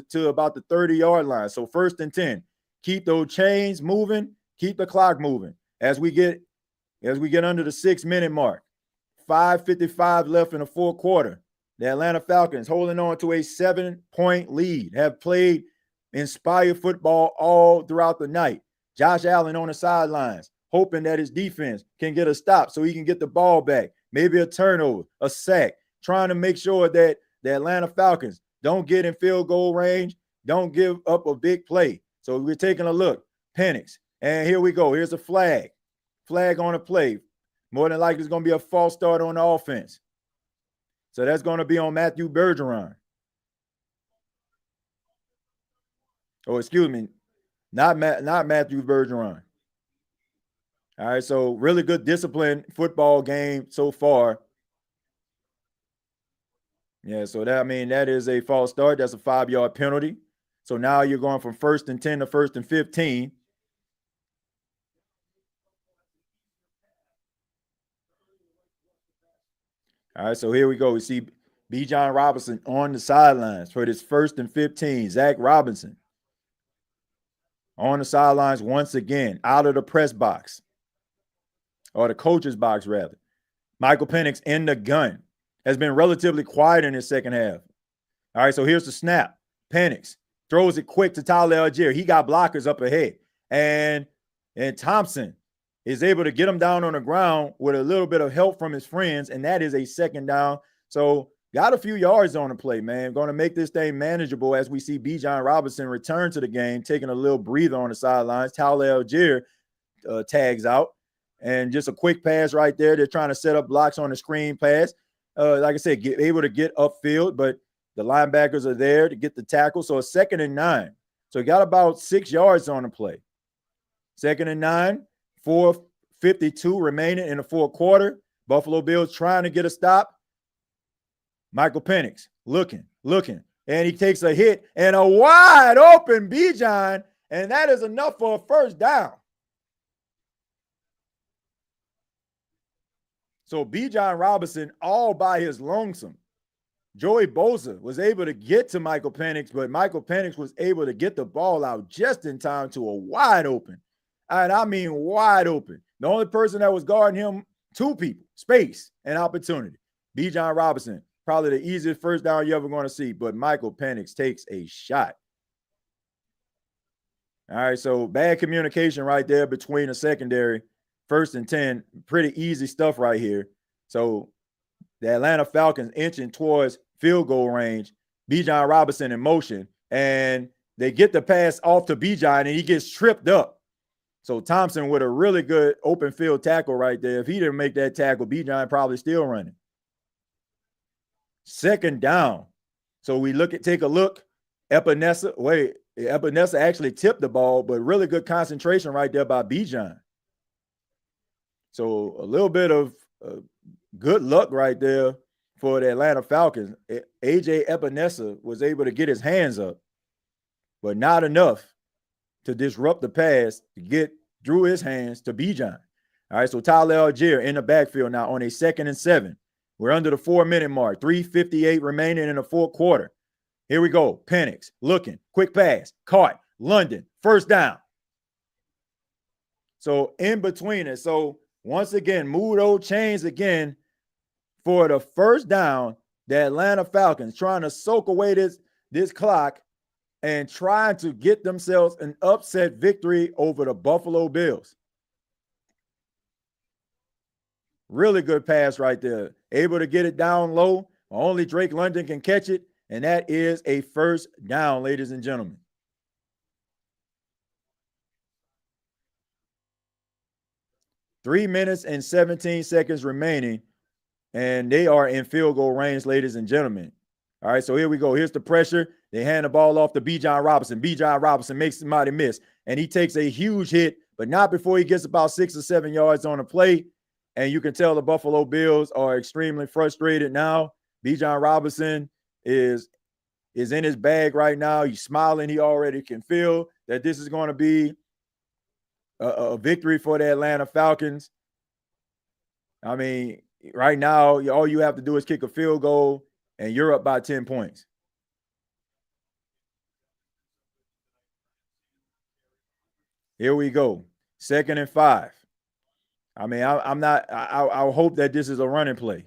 to about the 30-yard line. So 1st and 10. Keep those chains moving. Keep the clock moving. As we get under the 6-minute mark, 5:55 left in the fourth quarter. The Atlanta Falcons holding on to a 7-point lead, have played inspired football all throughout the night. Josh Allen on the sidelines, hoping that his defense can get a stop so he can get the ball back, maybe a turnover, a sack, trying to make sure that the Atlanta Falcons don't get in field goal range, don't give up a big play. So we're taking a look. Penix. And here we go. Here's a flag. Flag on the play. More than likely, it's going to be a false start on the offense. So that's going to be on Matthew Bergeron. Oh, excuse me. Not Matthew Bergeron. All right, so really good disciplined football game so far. Yeah, so that is a false start. That's a 5-yard penalty. So now you're going from 1st and 10 to 1st and 15. All right, so here we go. We see Bijan Robinson on the sidelines for this 1st and 15. Zach Robinson on the sidelines once again, out of the press box, or the coach's box, rather. Michael Penix in the gun. Has been relatively quiet in his second half. All right, so here's the snap. Penix throws it quick to Tyler Algier. He got blockers up ahead. And Thompson is able to get him down on the ground with a little bit of help from his friends, and that is a 2nd down. So got a few yards on the play, man. Going to make this thing manageable as we see Bijan Robinson return to the game, taking a little breather on the sidelines. Tyler Algier tags out. And just a quick pass right there. They're trying to set up blocks on the screen pass. Like I said, able to get upfield, but the linebackers are there to get the tackle. So a 2nd and 9. So got about 6 yards on the play. 2nd and 9, 4:52 remaining in the fourth quarter. Buffalo Bills trying to get a stop. Michael Penix looking, and he takes a hit and a wide open Bijan, and that is enough for a 1st down. So Bijan Robinson all by his lonesome. Joey Bosa was able to get to Michael Penix, but Michael Penix was able to get the ball out just in time to a wide open. And I mean wide open. The only person that was guarding him Two people, space and opportunity. Bijan Robinson, probably the easiest first down you're ever going to see, but Michael Penix takes a shot. All right, so bad communication right there between the secondary. 1st and 10, pretty easy stuff right here. So the Atlanta Falcons inching towards field goal range. Bijan Robinson in motion, and they get the pass off to Bijan, and he gets tripped up. So Thompson with a really good open field tackle right there. If he didn't make that tackle, Bijan probably still running. 2nd down. So we take a look. Epinesa actually tipped the ball, but really good concentration right there by Bijan. So a little bit of good luck right there for the Atlanta Falcons. A.J. Epinesa was able to get his hands up, but not enough to disrupt the pass to get through his hands to Bijan. All right, so Tyler Algier in the backfield now on a 2nd and 7. We're under the 4-minute mark, 3:58 remaining in the fourth quarter. Here we go. Penix looking, quick pass, caught. London, 1st down. So in between it. So once again, Mudo chains again for the 1st down. The Atlanta Falcons trying to soak away this clock and trying to get themselves an upset victory over the Buffalo Bills. Really good pass right there. Able to get it down low. Only Drake London can catch it. And that is a 1st down, ladies and gentlemen. Three minutes and 17 seconds remaining. And they are in field goal range, ladies and gentlemen. All right, so here we go. Here's the pressure. They hand the ball off to Bijan Robinson. Bijan Robinson makes somebody miss. And he takes a huge hit, but not before he gets about 6 or 7 yards on the play. And you can tell the Buffalo Bills are extremely frustrated now. Bijan Robinson is in his bag right now. He's smiling. He already can feel that this is going to be a victory for the Atlanta Falcons. I mean, right now, all you have to do is kick a field goal, and you're up by 10 points. Here we go. 2nd and 5. I mean, I hope that this is a running play.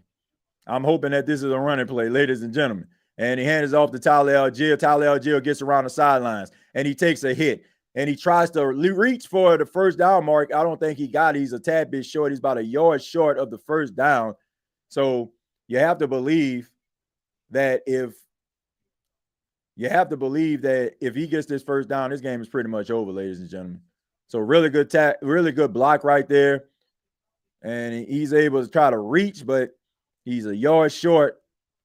I'm hoping that this is a running play, ladies and gentlemen. And he hands off to Tyler Algier. Tyler Algier gets around the sidelines, and he takes a hit. And he tries to reach for the 1st down mark. I don't think he got it. He's a tad bit short. He's about a yard short of the 1st down. So you have to believe that if he gets this 1st down, this game is pretty much over, ladies and gentlemen. So really good block right there. And he's able to try to reach, but he's a yard short.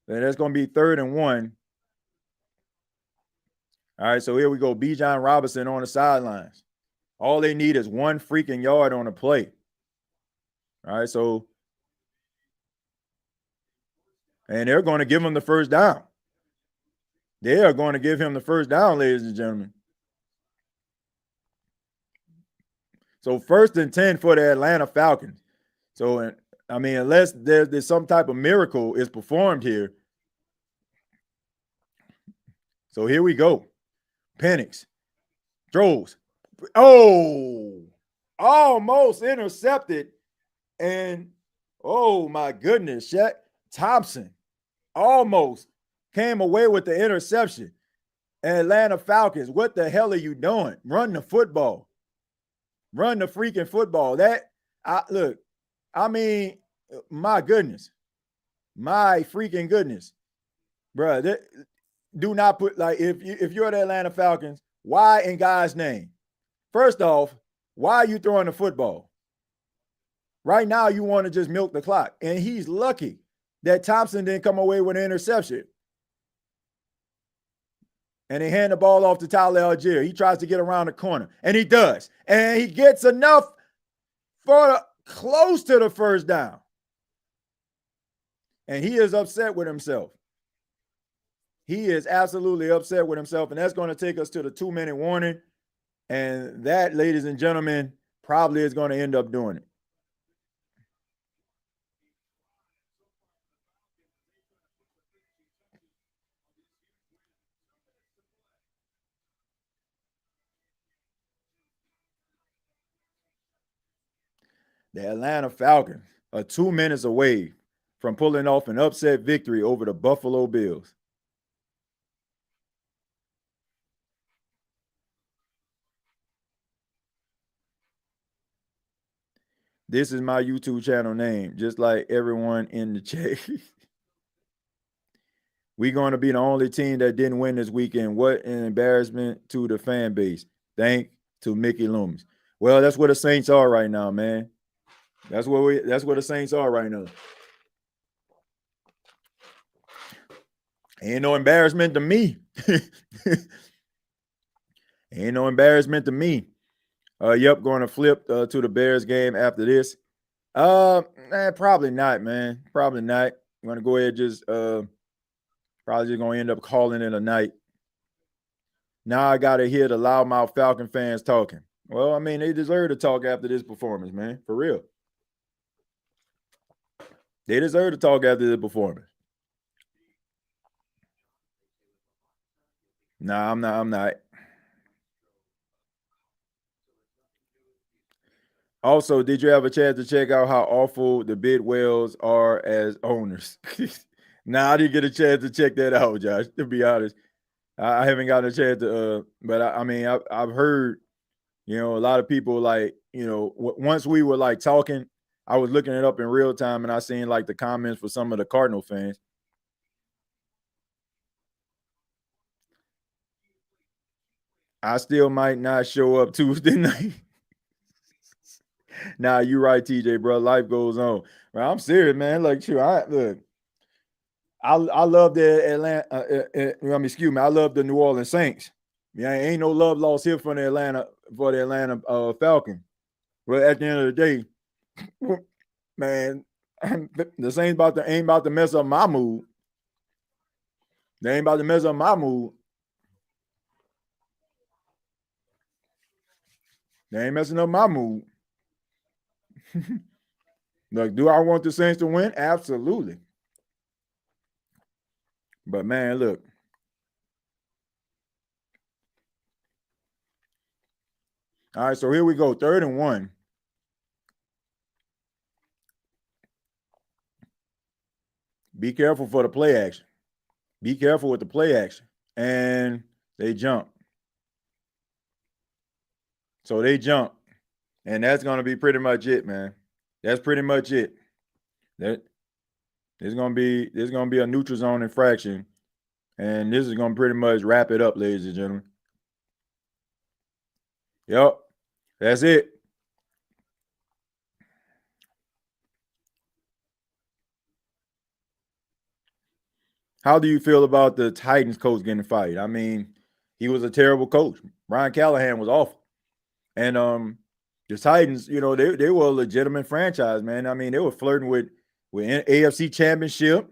And that's going to be 3rd and 1. All right, so here we go. Bijan Robinson on the sidelines. All they need is 1 freaking yard on the play. All right, so and they're going to give him the 1st down. They are going to give him the 1st down, ladies and gentlemen. So 1st and 10 for the Atlanta Falcons. So, I mean, unless there's some type of miracle is performed here. So here we go. Penix throws. Oh, almost intercepted. And, oh, my goodness, Shaq Thompson almost came away with the interception. Atlanta Falcons, what the hell are you doing? Run the football. Run the freaking football. Look, I mean, my goodness. My freaking goodness. Bruh, do not put, like, if you're the Atlanta Falcons, why in God's name? First off, why are you throwing the football? Right now, you want to just milk the clock. And he's lucky that Thompson didn't come away with an interception. And they hand the ball off to Tyler Algier. He tries to get around the corner, and he does. And he gets enough for close to the 1st down. And he is upset with himself. He is absolutely upset with himself, and that's going to take us to the 2-minute warning. And that, ladies and gentlemen, probably is going to end up doing it. The Atlanta Falcons are 2 minutes away from pulling off an upset victory over the Buffalo Bills. This is my YouTube channel name, just like everyone in the chat. We're going to be the only team that didn't win this weekend. What an embarrassment to the fan base. Thank to Mickey Loomis. Well, that's where the Saints are right now, man. That's where the Saints are right now. Ain't no embarrassment to me. Ain't no embarrassment to me. Yep, going to flip to the Bears game after this. Probably not, man. Probably not. I'm gonna go ahead and just probably just gonna end up calling it a night. Now I gotta hear the loudmouth Falcon fans talking. Well, I mean, they deserve to talk after this performance, man. For real. They deserve to talk after this performance. Nah, I'm not. Also, did you have a chance to check out how awful the Bidwells are as owners? Nah, I didn't get a chance to check that out, Josh, to be honest. I haven't gotten a chance to, but I mean, I've heard, a lot of people like, once we were like talking, I was looking it up in real time and I seen like the comments for some of the Cardinal fans. I still might not show up Tuesday night. Nah, you right, TJ, bro. Life goes on. Well, I'm serious, man. Like, sure, I love the Atlanta. Excuse me. I love the New Orleans Saints. Yeah, ain't no love lost here for the Atlanta Falcons. Well, at the end of the day, man, the Saints ain't about to mess up my mood. They ain't about to mess up my mood. They ain't messing up my mood. Like, do I want the Saints to win? Absolutely. But man, look. All right, so here we go. 3rd and 1. Be careful for the play action. Be careful with the play action. And they jump. So they jump. And that's going to be pretty much it, man. That's pretty much it. There's going to be a neutral zone infraction. And this is going to pretty much wrap it up, ladies and gentlemen. Yep. That's it. How do you feel about the Titans coach getting fired? I mean, he was a terrible coach. Brian Callahan was awful. And the Titans, they were a legitimate franchise, man. I mean, they were flirting with AFC Championship,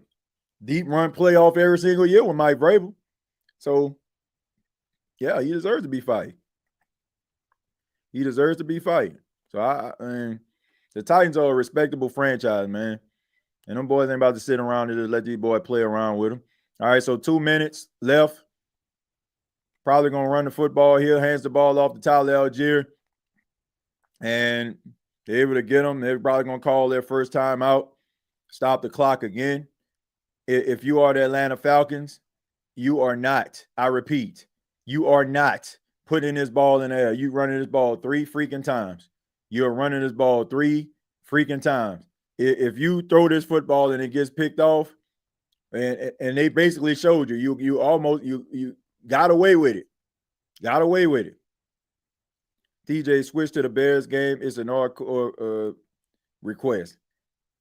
deep run playoff every single year with Mike Vrabel. So, yeah, he deserves to be fired. He deserves to be fired. So, the Titans are a respectable franchise, man. And them boys ain't about to sit around and just let these boys play around with them. All right, so 2 minutes left. Probably going to run the football here, hands the ball off to Tyler Algier. And they're able to get them. They're probably going to call their first time out, stop the clock again. If you are the Atlanta Falcons, you are not, I repeat, you are not putting this ball in the air. You running this ball 3 freaking times. You're running this ball 3 freaking times. If you throw this football and it gets picked off, and they basically showed you almost got away with it. Got away with it. TJ switched to the Bears game. It's an hardcore request.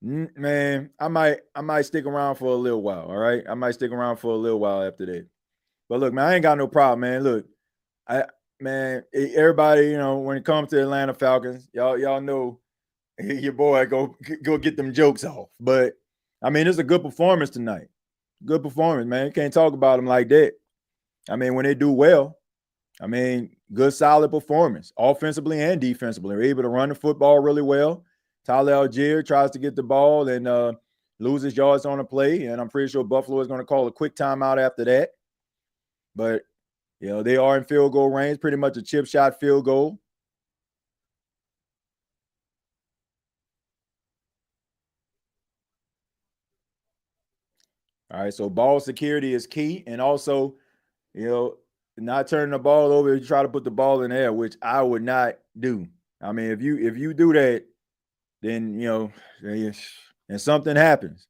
Man, I might stick around for a little while. All right, I might stick around for a little while after that. But look, man, I ain't got no problem, man. Look, everybody, when it comes to Atlanta Falcons, y'all know your boy go get them jokes off. But I mean, it's a good performance tonight. Good performance, man. You can't talk about them like that. I mean, when they do well, I mean, good solid performance, offensively and defensively. They're able to run the football really well. Tyler Algier tries to get the ball and loses yards on a play, and I'm pretty sure Buffalo is going to call a quick timeout after that. But they are in field goal range, pretty much a chip shot field goal. All right, so ball security is key, and also, not turning the ball over. You try to put the ball in the air, which I would not do. I mean, if you do that, then and something happens.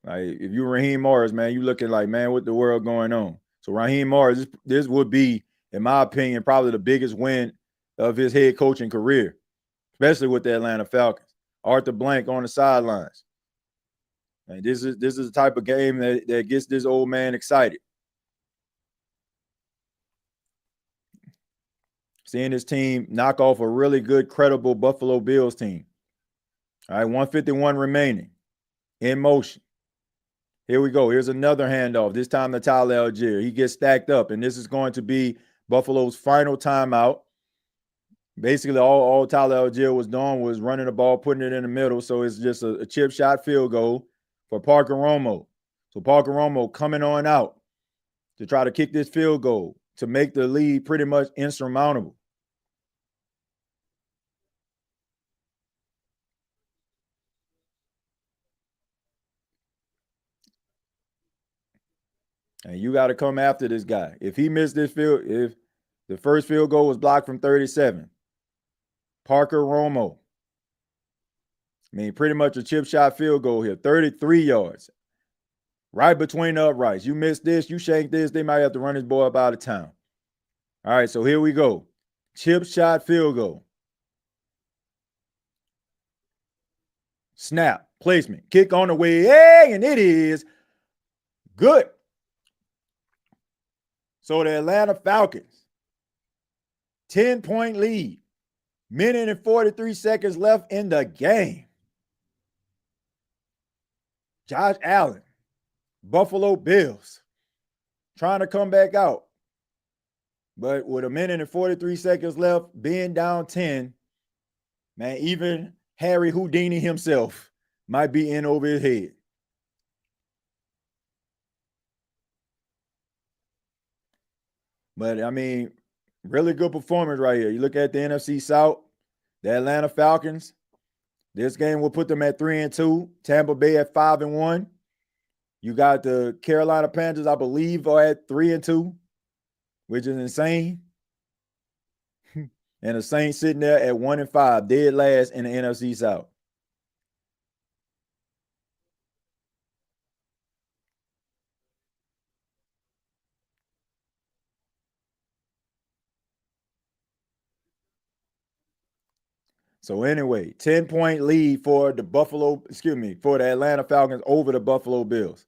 Like if you Raheem Morris, man, you looking like, man, what the world going on? So Raheem Morris, this would be, in my opinion, probably the biggest win of his head coaching career, especially with the Atlanta Falcons. Arthur Blank on the sidelines. And this is the type of game that gets this old man excited. Seeing his team knock off a really good, credible Buffalo Bills team. All right, 151 remaining. In motion. Here we go. Here's another handoff, this time to Tyler Algier. He gets stacked up, and this is going to be Buffalo's final timeout. Basically, all Tyler Algier was doing was running the ball, putting it in the middle, so it's just a chip shot field goal for Parker Romo. So Parker Romo coming on out to try to kick this field goal to make the lead pretty much insurmountable. And you got to come after this guy. If he missed this if the first field goal was blocked from 37, Parker Romo, I mean, pretty much a chip shot field goal here, 33 yards, right between the uprights. You miss this, you shank this, they might have to run this boy up out of town. All right, so here we go. Chip shot field goal. Snap, placement, kick on the way, hey, and it is good. So the Atlanta Falcons, 10-point lead, minute and 43 seconds left in the game. Josh Allen, Buffalo Bills, trying to come back out. But with a minute and 43 seconds left, being down 10, man, even Harry Houdini himself might be in over his head. But, I mean, really good performance right here. You look at the NFC South, the Atlanta Falcons. This game will put them at 3-2. Tampa Bay at 5-1. You got the Carolina Panthers, I believe, are at 3-2, which is insane. And the Saints sitting there at 1-5, dead last in the NFC South. So anyway, 10-point lead for the for the Atlanta Falcons over the Buffalo Bills.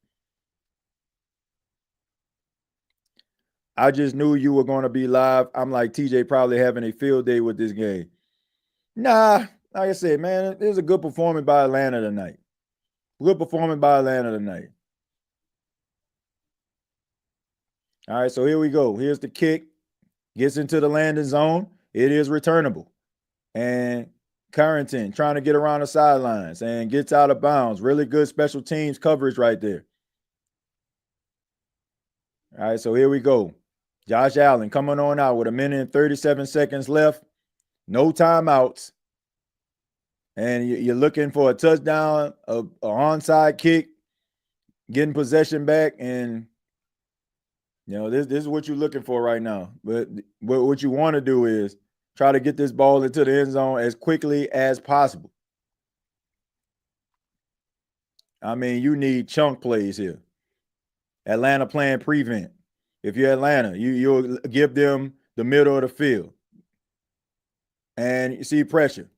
I just knew you were going to be live. I'm like, TJ probably having a field day with this game. Nah, like I said, man, there's a good performance by Atlanta tonight. Good performance by Atlanta tonight. All right, so here we go. Here's the kick. Gets into the landing zone. It is returnable. And Carrington trying to get around the sidelines and gets out of bounds. Really good special teams coverage right there. All right, so here we go. Josh Allen coming on out with a minute and 37 seconds left. No timeouts. And you're looking for a touchdown, a onside kick, getting possession back. And, this is what you're looking for right now. But what you want to do is try to get this ball into the end zone as quickly as possible. I mean, you need chunk plays here. Atlanta playing prevent. If you're Atlanta, you'll give them the middle of the field. And you see pressure.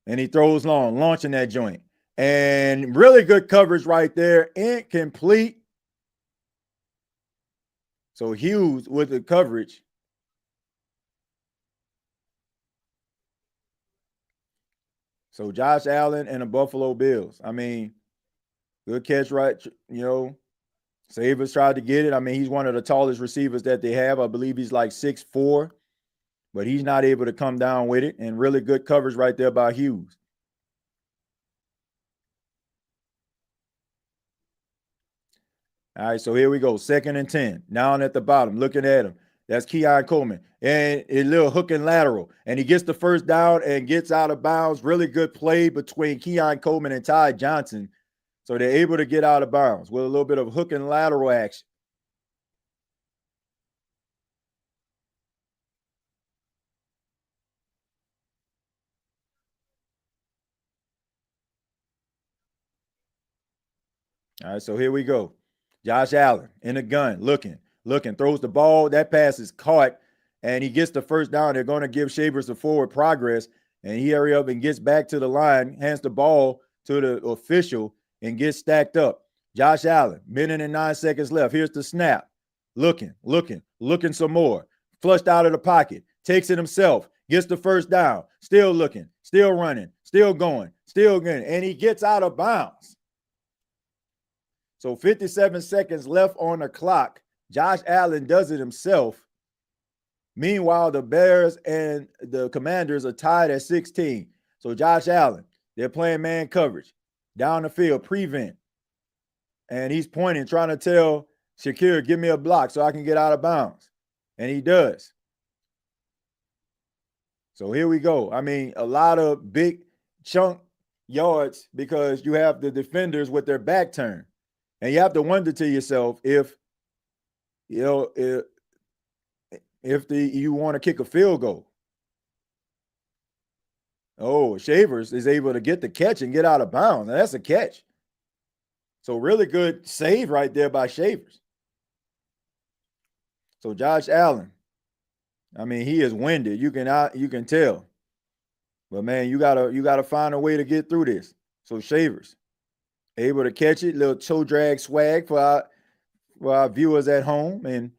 And he throws long, launching that joint. And really good coverage right there. Incomplete. So Hughes with the coverage. So Josh Allen and the Buffalo Bills. I mean, good catch, right? Savers tried to get it. I mean, he's one of the tallest receivers that they have. I believe he's like 6'4", but he's not able to come down with it. And really good coverage right there by Hughes. All right, so here we go. 2nd and 10. Down at the bottom, looking at him. That's Keon Coleman. And a little hook and lateral. And he gets the first down and gets out of bounds. Really good play between Keon Coleman and Ty Johnson. So they're able to get out of bounds with a little bit of hook and lateral action. All right, so here we go. Josh Allen in the gun, looking, throws the ball. That pass is caught, and he gets the first down. They're going to give Shavers the forward progress, and he hurry up and gets back to the line, hands the ball to the official, and gets stacked up. Josh Allen, minute and 9 seconds left. Here's the snap. Looking some more. Flushed out of the pocket, takes it himself, gets the first down, still looking, still running, still going, and he gets out of bounds. So 57 seconds left on the clock. Josh Allen does it himself. Meanwhile, the Bears and the Commanders are tied at 16. So Josh Allen, they're playing man coverage. Down the field, prevent. And he's pointing, trying to tell Shakir, give me a block so I can get out of bounds. And he does. So here we go. I mean, a lot of big chunk yards because you have the defenders with their back turned. And you have to wonder to yourself if you want to kick a field goal. Oh, Shavers is able to get the catch and get out of bounds. Now, that's a catch. So really good save right there by Shavers. So Josh Allen, I mean, he is winded. You can tell. But man, you gotta find a way to get through this. So Shavers able to catch it, little toe drag swag for our viewers at home. And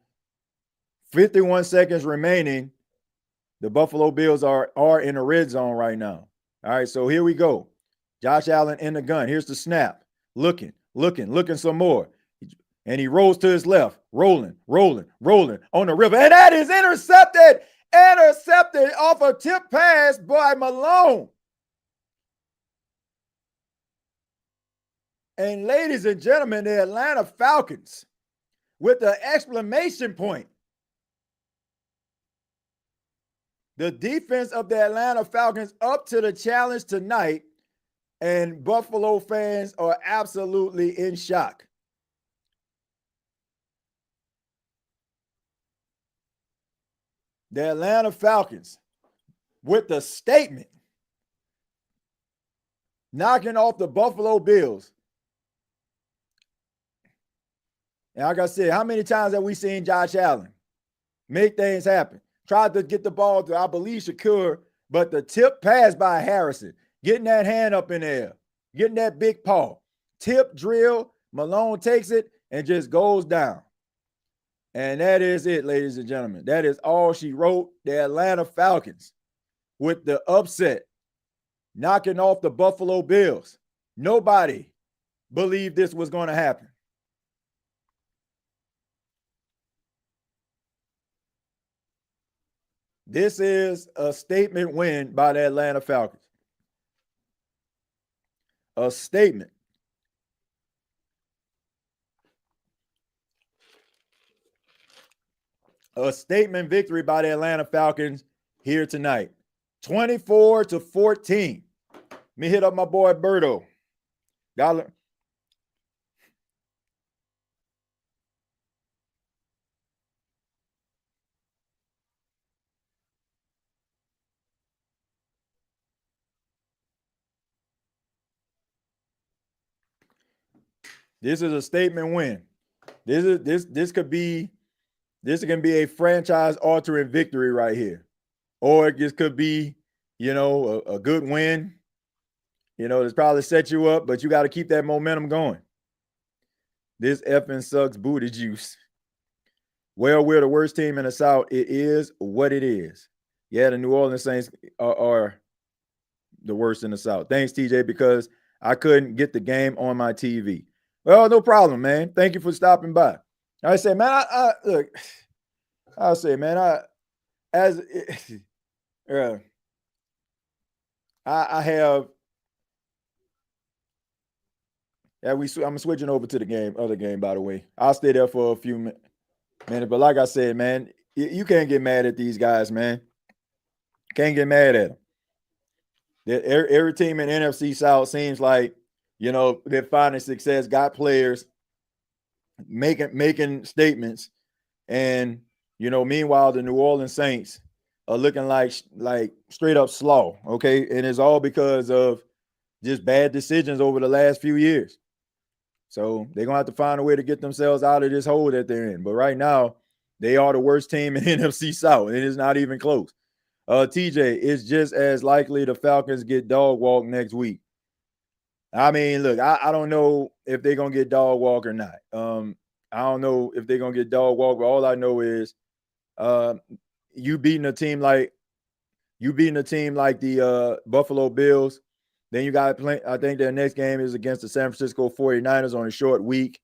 51 seconds remaining. The Buffalo Bills are in the red zone right now. All right, so here we go. Josh Allen in the gun. Here's the snap. Looking some more. And he rolls to his left, rolling on the river. And that is intercepted off a tip pass by Malone. And ladies and gentlemen, the Atlanta Falcons with the exclamation point. The defense of the Atlanta Falcons up to the challenge tonight, and Buffalo fans are absolutely in shock. The Atlanta Falcons with the statement, knocking off the Buffalo Bills. And like I said, how many times have we seen Josh Allen make things happen? Tried to get the ball to, I believe, Shakur, but the tip pass by Harrison, getting that hand up in there, getting that big paw. Tip drill, Malone takes it and just goes down. And that is it, ladies and gentlemen. That is all she wrote. The Atlanta Falcons with the upset, knocking off the Buffalo Bills. Nobody believed this was going to happen. This is a statement win by the Atlanta Falcons. A statement. A statement victory by the Atlanta Falcons here tonight. 24-14. Let me hit up my boy Berto. This is a statement win. This could be a franchise altering victory right here. Or it just could be, a good win. It's probably set you up, but you got to keep that momentum going. This effing sucks booty juice. Well, we're the worst team in the South. It is what it is. Yeah, the New Orleans Saints are the worst in the South. Thanks, TJ, because I couldn't get the game on my TV. Well, no problem, man. Thank you for stopping by. I say, man, I have. Yeah, I'm switching over to the other game, by the way. I'll stay there for a few minutes. But like I said, man, you can't get mad at these guys, man. Can't get mad at them. Every team in NFC South seems like they're finding success, got players making statements, and meanwhile the New Orleans Saints are looking like straight up slaw. Okay, and it's all because of just bad decisions over the last few years. So they're gonna have to find a way to get themselves out of this hole that they're in. But right now, they are the worst team in NFC South, and it's not even close. TJ, it's just as likely the Falcons get dog walked next week. I mean, look, I don't know if they're gonna get dog walk or not. I don't know if they're gonna get dog walk, but all I know is uh, you beating a team like the Buffalo Bills. Then you got to play. I think their next game is against the San Francisco 49ers on a short week.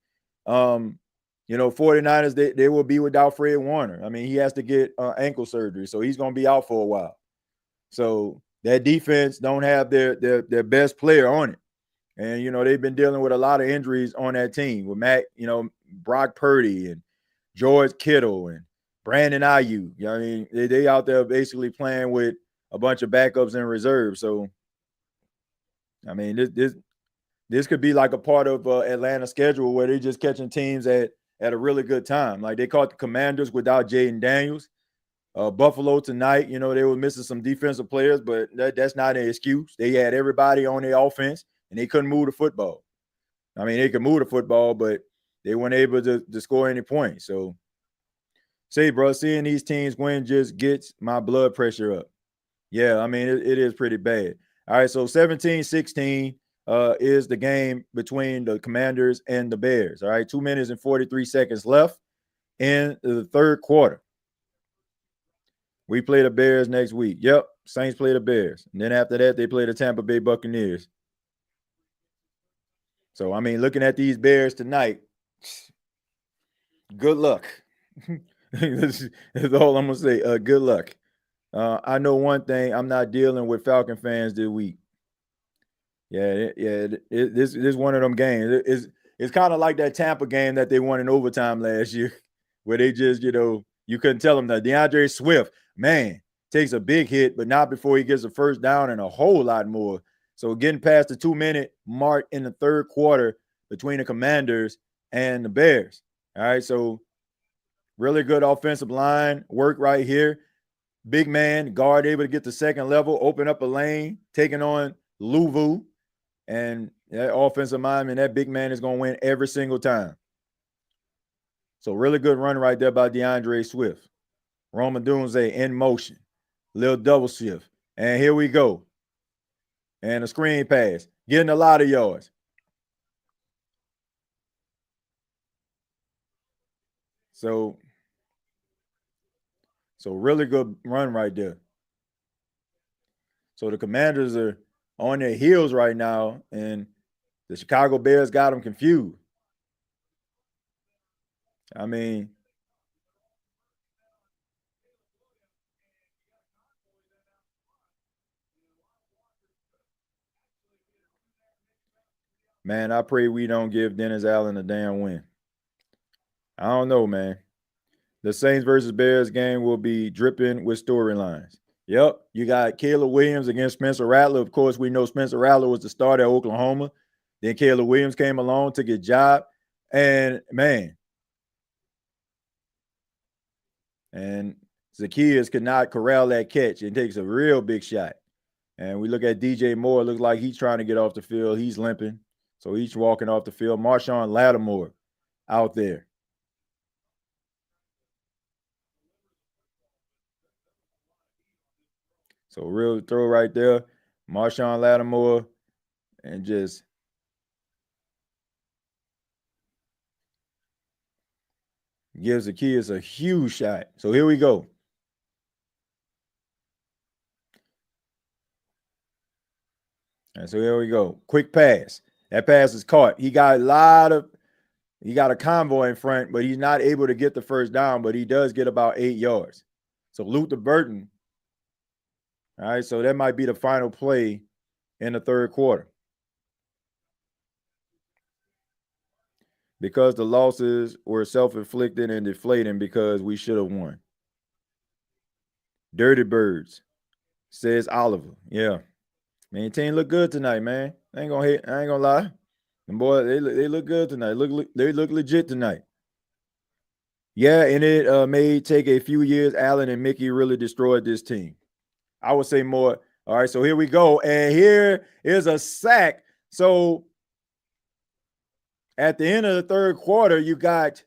49ers, they will be without Fred Warner. I mean, he has to get ankle surgery, so he's going to be out for a while. So that defense don't have their best player on it. And, they've been dealing with a lot of injuries on that team with Brock Purdy and George Kittle and Brandon Ayuk. I mean, they out there basically playing with a bunch of backups and reserves. So, I mean, this could be like a part of Atlanta's schedule where they're just catching teams at a really good time. Like they caught the Commanders without Jaden Daniels. Buffalo tonight, they were missing some defensive players, but that's not an excuse. They had everybody on their offense, and they couldn't move the football. I mean, they could move the football, but they weren't able to score any points. So, say, bro, seeing these teams win just gets my blood pressure up. Yeah, I mean, it is pretty bad. All right, so 17-16 is the game between the Commanders and the Bears. All right, 2 minutes and 43 seconds left in the third quarter. We play the Bears next week. Yep, Saints play the Bears. And then after that, they play the Tampa Bay Buccaneers. So, I mean, looking at these Bears tonight, good luck. That's all I'm going to say. Good luck. I know one thing. I'm not dealing with Falcon fans this week. This is one of them games. It's kind of like that Tampa game that they won in overtime last year, where they just, you couldn't tell them that DeAndre Swift, man, takes a big hit, but not before he gets a first down and a whole lot more. So getting past the 2-minute mark in the third quarter between the Commanders and the Bears. All right, so really good offensive line work right here. Big man, guard able to get the second level, open up a lane, taking on Louvu. And that offensive lineman, that big man is going to win every single time. So really good run right there by DeAndre Swift. Rome Odunze in motion. Little double shift. And here we go. And a screen pass. Getting a lot of yards. So really good run right there. So the Commanders are on their heels right now, and the Chicago Bears got them confused. I mean, man, I pray we don't give Dennis Allen a damn win. I don't know, man. The Saints versus Bears game will be dripping with storylines. Yep, you got Caleb Williams against Spencer Rattler. Of course, we know Spencer Rattler was the starter at Oklahoma. Then Caleb Williams came along, took his job, and man, and Zacchaeus could not corral that catch. It takes a real big shot. And we look at DJ Moore. It looks like he's trying to get off the field. He's limping, so he's walking off the field. Marshawn Lattimore out there. So real throw right there. Marshawn Lattimore and just gives Zacchaeus a huge shot. So here we go. And so here we go. Quick pass. That pass is caught. He got a convoy in front, but he's not able to get the first down, but he does get about 8 yards. So Luther Burton. All right, so that might be the final play in the third quarter. Because the losses were self-inflicted and deflating because we should have won. Dirty Birds, says Oliver. Yeah. Man, team look good tonight, man. I ain't gonna lie. And boy, they look good tonight. They look legit tonight. Yeah, and it may take a few years. Allen and Mickey really destroyed this team. I would say more. All right, so here we go. And here is a sack. So at the end of the third quarter, you got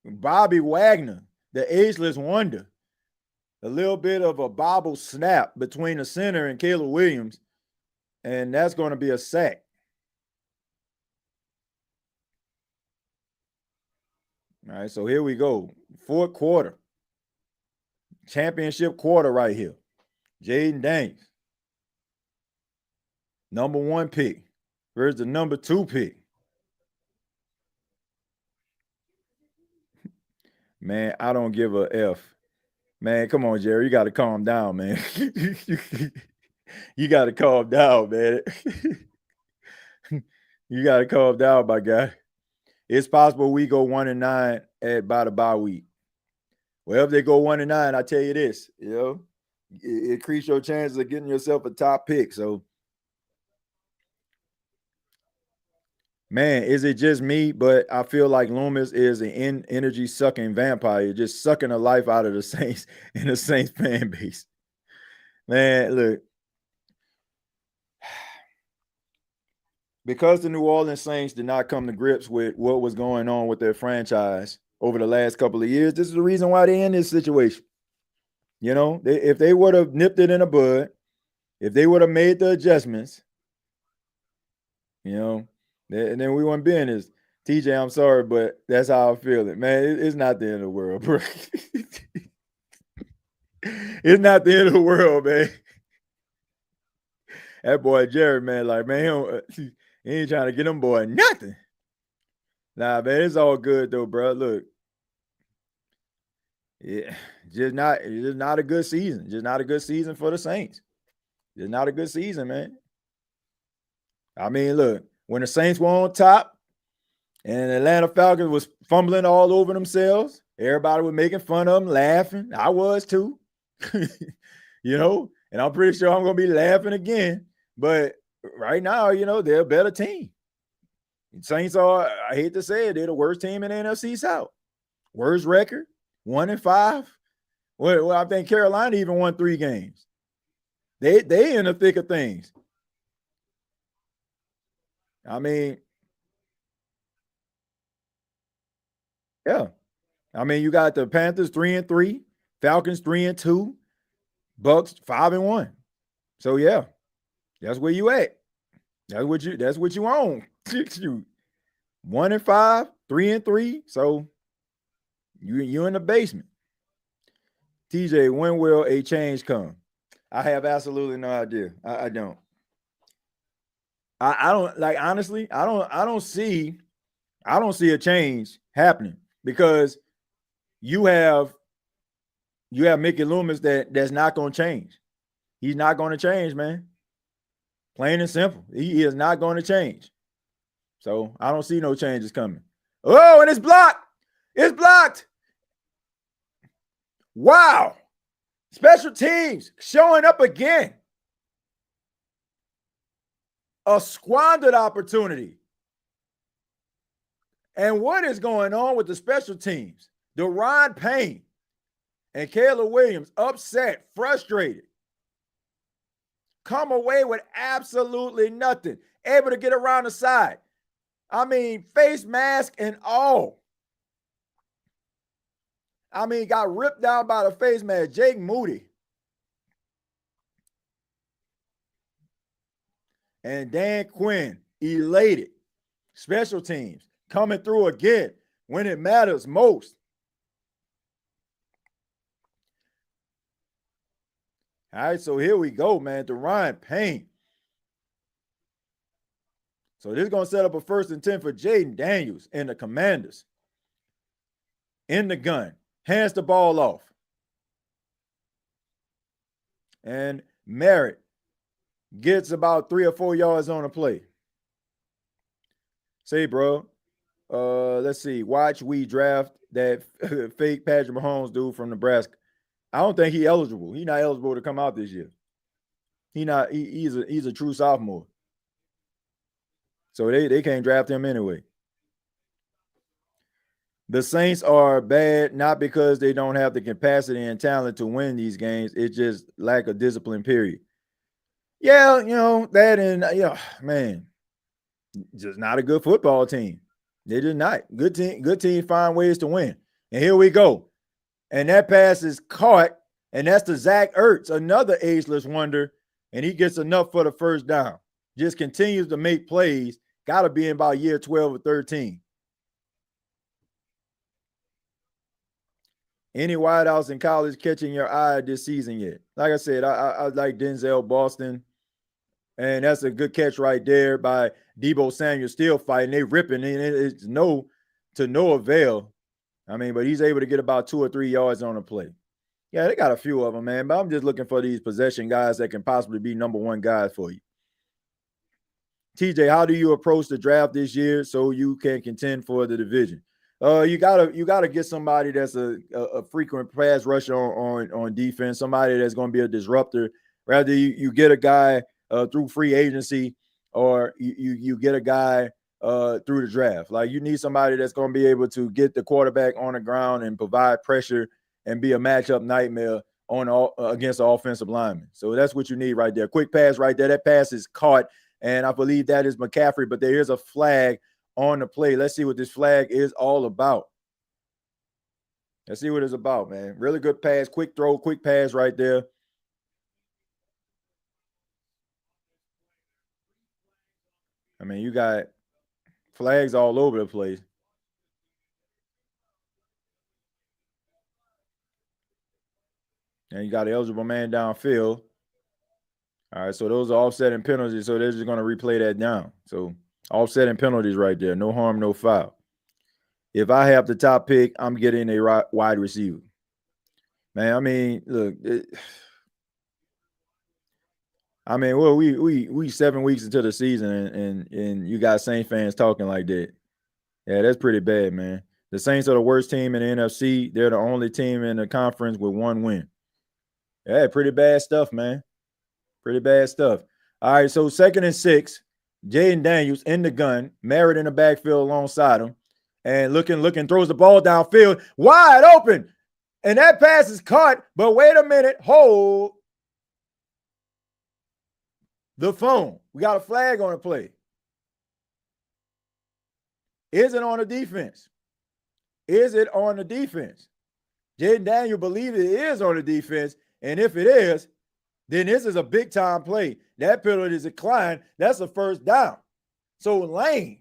Bobby Wagner, the ageless wonder. A little bit of a bobble snap between the center and Caleb Williams, and that's going to be a sack. All right, so here we go. Fourth quarter. Championship quarter right here. Jaden Daniels. Number 1 pick versus the number 2 pick. Man, I don't give a F. Man, come on, Jerry. You got to calm down, man. You got to calm down, man. You got to calm down, my guy. It's possible we go 1-9 by the bye week. Well, if they go 1-9, I tell you this, it increase your chances of getting yourself a top pick. So, man, is it just me? But I feel like Loomis is an energy sucking vampire, just sucking the life out of the Saints and the Saints fan base. Man, look. Because the New Orleans Saints did not come to grips with what was going on with their franchise over the last couple of years, this is the reason why they're in this situation. If they would have nipped it in the bud, if they would have made the adjustments, and then we wouldn't be in this. TJ, I'm sorry, but that's how I feel it. Man, it's not the end of the world, bro. It's not the end of the world, man. That boy Jerry, man, like, man, he ain't trying to get them boy nothing. Nah, man, it's all good though, bro. Look, yeah, just not a good season. Just not a good season for the Saints. Just not a good season, man. I mean, look, when the Saints were on top and the Atlanta Falcons was fumbling all over themselves, everybody was making fun of them, laughing. I was too. And I'm pretty sure I'm gonna be laughing again. But right now, they're a better team. Saints are, I hate to say it, they're the worst team in the NFC South. Worst record, 1-5. Well, I think Carolina even won 3 games. They in the thick of things. I mean, yeah. I mean, you got the Panthers 3-3, Falcons 3-2, Bucks 5-1. So yeah, that's where you at. That's what you own. 1-5, 3-3. So you in the basement. TJ, when will a change come? I have absolutely no idea. I don't. I don't, like, honestly, I don't see a change happening because you have Mickey Loomis that's not going to change. He's not going to change, man. Plain and simple. He is not going to change. So I don't see no changes coming. Oh, and it's blocked. It's blocked. Wow. Special teams showing up again. A squandered opportunity. And what is going on with the special teams? Deron Payne and Caleb Williams upset, frustrated. Come away with absolutely nothing. Able to get around the side. I mean, face mask and all. I mean, got ripped down by the face mask. Jake Moody. And Dan Quinn, elated. Special teams coming through again when it matters most. All right, so here we go, man. Deron Payne. So this is going to set up a 1st and 10 for Jaden Daniels and the Commanders. In the gun. Hands the ball off. And Merritt gets about 3 or 4 yards on the play. Say, bro, let's see. Watch we draft that fake Patrick Mahomes dude from Nebraska. I don't think he's eligible. He's not eligible to come out this year. He's a true sophomore. So they can't draft him anyway. The Saints are bad not because they don't have the capacity and talent to win these games. It's just lack of discipline, period. Yeah, that and man, just not a good football team. They're just not. Good team find ways to win. And here we go. And that pass is caught, and that's to Zach Ertz, another ageless wonder, and he gets enough for the first down. Just continues to make plays. Got to be in about year 12 or 13. Any wideouts in college catching your eye this season yet? Like I said, I like Denzel Boston, and that's a good catch right there by Deebo Samuel. Still fighting, they ripping, and it's no avail. I mean, but he's able to get about 2 or 3 yards on a play. Yeah, they got a few of them, man. But I'm just looking for these possession guys that can possibly be number one guys for you. TJ, how do you approach the draft this year so you can contend for the division? You gotta get somebody that's a frequent pass rusher on defense, somebody that's going to be a disruptor. Rather you get a guy through free agency, or you get a guy through the draft. Like, you need somebody that's going to be able to get the quarterback on the ground and provide pressure and be a matchup nightmare against the offensive lineman. So that's what you need right there. Quick pass right there. That pass is caught, and I believe that is McCaffrey, but there is a flag on the play. Let's see what this flag is all about. Let's see what it's about, man. Really good pass, quick throw, quick pass right there. I mean, you got flags all over the place. And you got an eligible man downfield. All right, so those are offsetting penalties, so they're just going to replay that down. So offsetting penalties right there. No harm, no foul. If I have the top pick, I'm getting a wide receiver. Man, I mean, look. We 7 weeks into the season, and you got Saints fans talking like that. Yeah, that's pretty bad, man. The Saints are the worst team in the NFC. They're the only team in the conference with 1 win. Yeah, pretty bad stuff, man. Pretty bad stuff. All right, so 2nd and 6. Jaden Daniels in the gun, Merritt in the backfield alongside him, and looking, throws the ball downfield, wide open. And that pass is caught, but wait a minute, hold the phone. We got a flag on the play. Is it on the defense? Is it on the defense? Jaden Daniels believes it is on the defense, and if it is, then this is a big-time play. That penalty is declined. That's a first down. So Lane.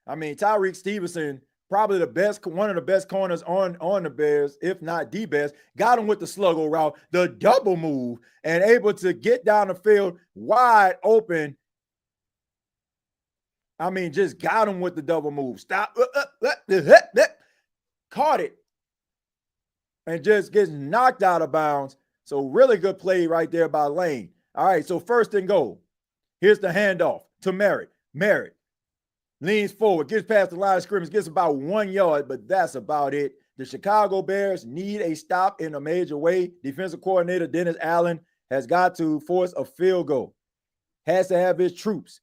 I mean, Tyreek Stevenson, probably one of the best corners on the Bears, if not the best, got him with the sluggo route, the double move, and able to get down the field wide open. I mean, just got him with the double move. Stop. Caught it. And just gets knocked out of bounds. So really good play right there by Lane. All right, so 1st and goal. Here's the handoff to Merritt. Merritt leans forward, gets past the line of scrimmage, gets about 1 yard, but that's about it. The Chicago Bears need a stop in a major way. Defensive coordinator Dennis Allen has got to force a field goal. Has to have his troops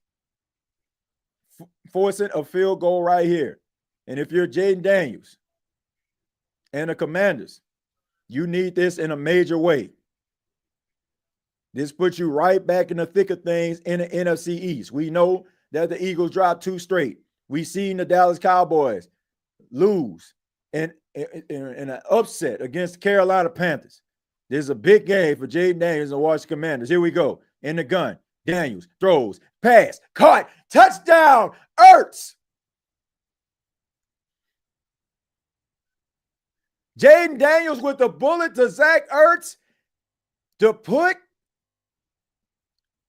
forcing a field goal right here. And if you're Jaden Daniels and the Commanders, you need this in a major way. This puts you right back in the thick of things in the NFC East. We know that the Eagles dropped 2 straight. We've seen the Dallas Cowboys lose in an upset against the Carolina Panthers. This is a big game for Jaden Daniels and the Washington Commanders. Here we go. In the gun. Daniels throws, pass, caught, touchdown, Ertz. Jaden Daniels with the bullet to Zach Ertz to put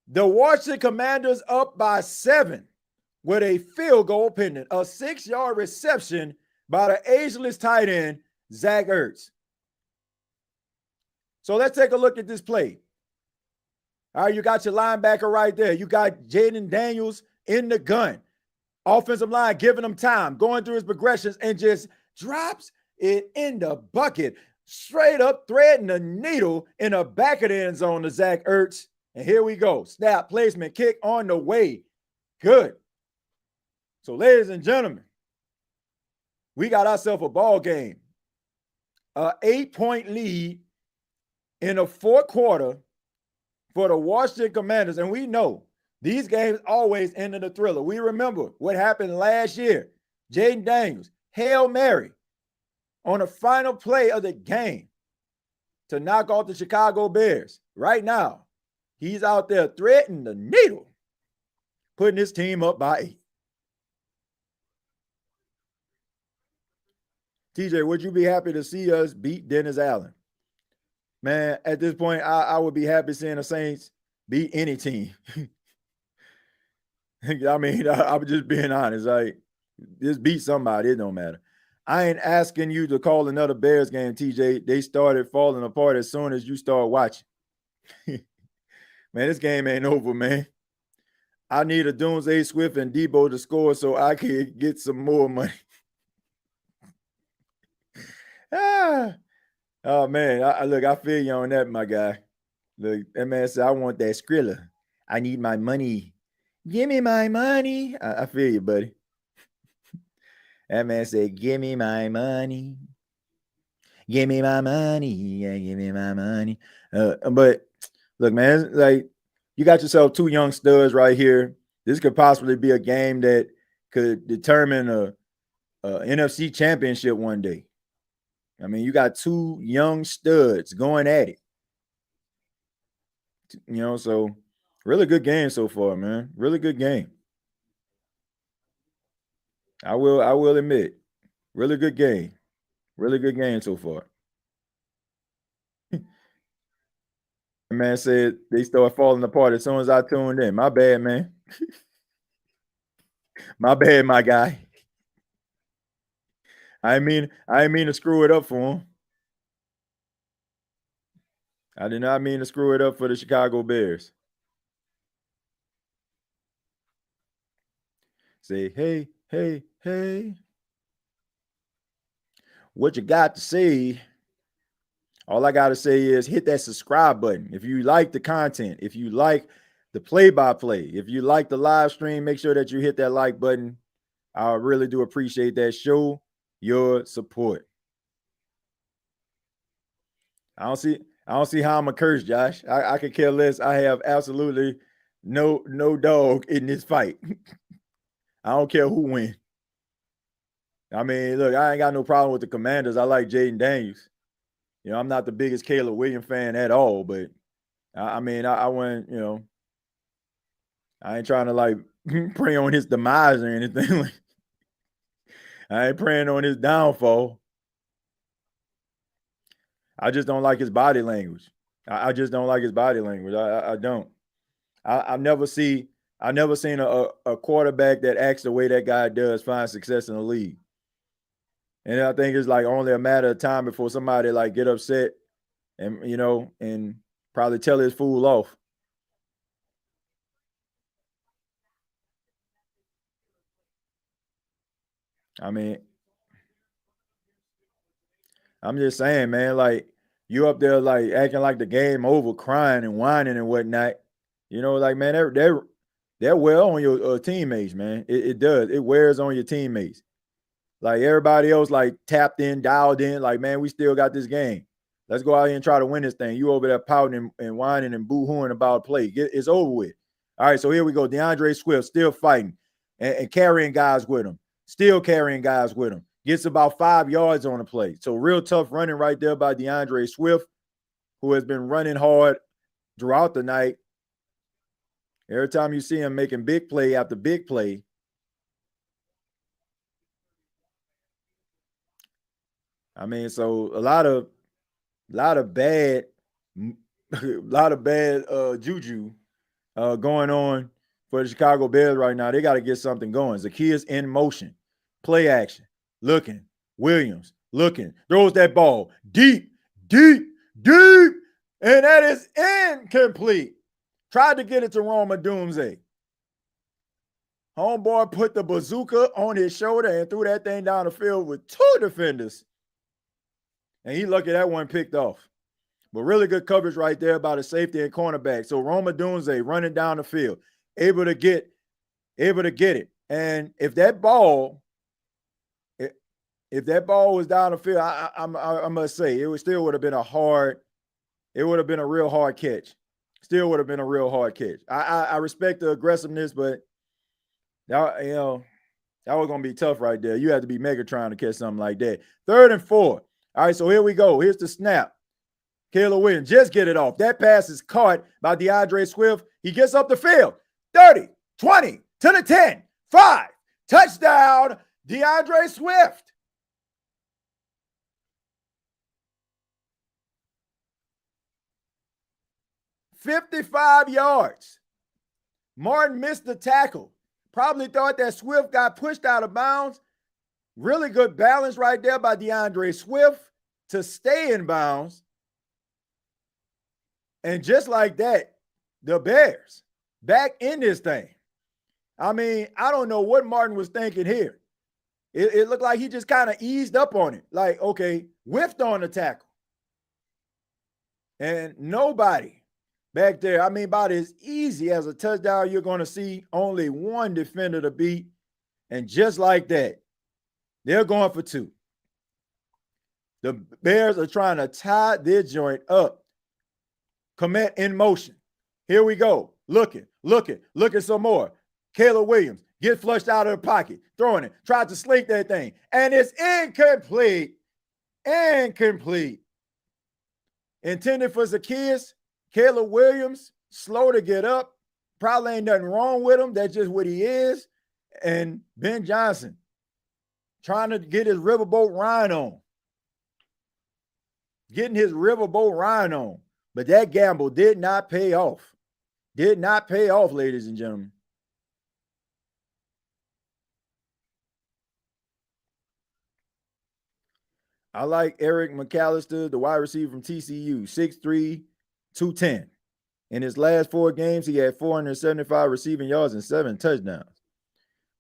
the Washington Commanders up by 7 with a field goal pending. A 6-yard reception by the ageless tight end, Zach Ertz. So let's take a look at this play. All right, you got your linebacker right there. You got Jaden Daniels in the gun. Offensive line giving him time, going through his progressions, and just drops it in the bucket. Straight up threading the needle in the back of the end zone to Zach Ertz. And here we go. Snap, placement, kick on the way. Good. So, ladies and gentlemen, we got ourselves a ball game. An 8-point lead in the fourth quarter for the Washington Commanders. And we know these games always end in a thriller. We remember what happened last year. Jaden Daniels, Hail Mary on the final play of the game to knock off the Chicago Bears. Right now, he's out there threading the needle, putting his team up by 8. TJ, would you be happy to see us beat Dennis Allen? Man, at this point, I would be happy seeing the Saints beat any team. I mean, I'm just being honest. Like, just beat somebody. It don't matter. I ain't asking you to call another Bears game, TJ. They started falling apart as soon as you start watching. Man, this game ain't over, man. I need a Doomsday Swift and Debo to score so I can get some more money. Oh, man. Look, I feel you on that, my guy. Look, that man said, I want that Skrilla. I need my money. Give me my money. I feel you, buddy. That man said, give me my money. Give me my money. Yeah, give me my money. But look, man, like, you got yourself 2 young studs right here. This could possibly be a game that could determine a NFC championship one day. I mean, you got 2 young studs going at it. You know, so really good game so far, man. Really good game. I will admit, really good game. Really good game so far. The man said they start falling apart as soon as I tuned in. My bad, man. My bad, my guy. I mean to screw it up for him. I did not mean to screw it up for the Chicago Bears. Say, hey, hey, hey. What you got to say? All I got to say is hit that subscribe button. If you like the content, if you like the play-by-play, if you like the live stream, make sure that you hit that like button. I really do appreciate that. Show your support. I don't see how I'm a curse, Josh. I could care less. I have absolutely no dog in this fight. I don't care who wins. I mean, look, I ain't got no problem with the Commanders. I like Jaden Daniels. You know, I'm not the biggest Caleb Williams fan at all, but I mean, I went, you know, I ain't trying to like pray on his demise or anything. I ain't praying on his downfall. I just don't like his body language. I just don't like his body language. I don't. I've never seen a quarterback that acts the way that guy does find success in the league. And I think it's like only a matter of time before somebody like get upset and, you know, and probably tell his fool off. I mean, I'm just saying, man, like you up there like acting like the game over, crying and whining and whatnot. You know, like, man, they're well on your teammates, man. It does. It wears on your teammates. Like everybody else, like tapped in, dialed in, like, man, we still got this game. Let's go out here and try to win this thing. You over there pouting and whining and boo-hooing about play. It's over with. All right, so here we go. DeAndre Swift still fighting and carrying guys with him. Still carrying guys with him. Gets about 5 yards on the play. So real tough running right there by DeAndre Swift, who has been running hard throughout the night. Every time you see him making big play after big play, I mean, so a lot of bad juju going on for the Chicago Bears right now. They got to get something going. Zacchaeus in motion, play action, looking. Williams looking, throws that ball deep, and that is incomplete. Tried to get it to Roma Doomsday. Homeboy put the bazooka on his shoulder and threw that thing down the field with 2 defenders. And he lucky that one picked off. But really good coverage right there by the safety and cornerback. So Roma Dunze running down the field, able to get it. And if that ball was down the field, I must say it would have been a real hard catch. Still would have been a real hard catch. I respect the aggressiveness, but that was gonna be tough right there. You had to be Megatron to catch something like that. 3rd and 4. All right, so here we go. Here's the snap. Caleb Williams just get it off. That pass is caught by DeAndre Swift. He gets up the field. 30, 20, to the 10, 5. Touchdown, DeAndre Swift. $55 yards. Martin missed the tackle. Probably thought that Swift got pushed out of bounds. Really good balance right there by DeAndre Swift to stay in bounds. And just like that, the Bears back in this thing. I mean, I don't know what Martin was thinking here. It looked like he just kind of eased up on it. Like, okay, whiffed on the tackle. And nobody back there, I mean, about as easy as a touchdown, you're going to see only one defender to beat. And just like that, they're going for 2. The Bears are trying to tie their joint up. Commit in motion. Here we go. Looking some more. Caleb Williams get flushed out of the pocket, throwing it, tried to slink that thing, and it's incomplete. Intended for Zacchaeus. Caleb Williams, slow to get up. Probably ain't nothing wrong with him. That's just what he is. And Ben Johnson trying to get his riverboat ride on. Getting his riverboat ride on. But that gamble did not pay off. Did not pay off, ladies and gentlemen. I like Eric McAllister, the wide receiver from TCU, 6'3", 210. In his last 4 games, he had 475 receiving yards and 7 touchdowns.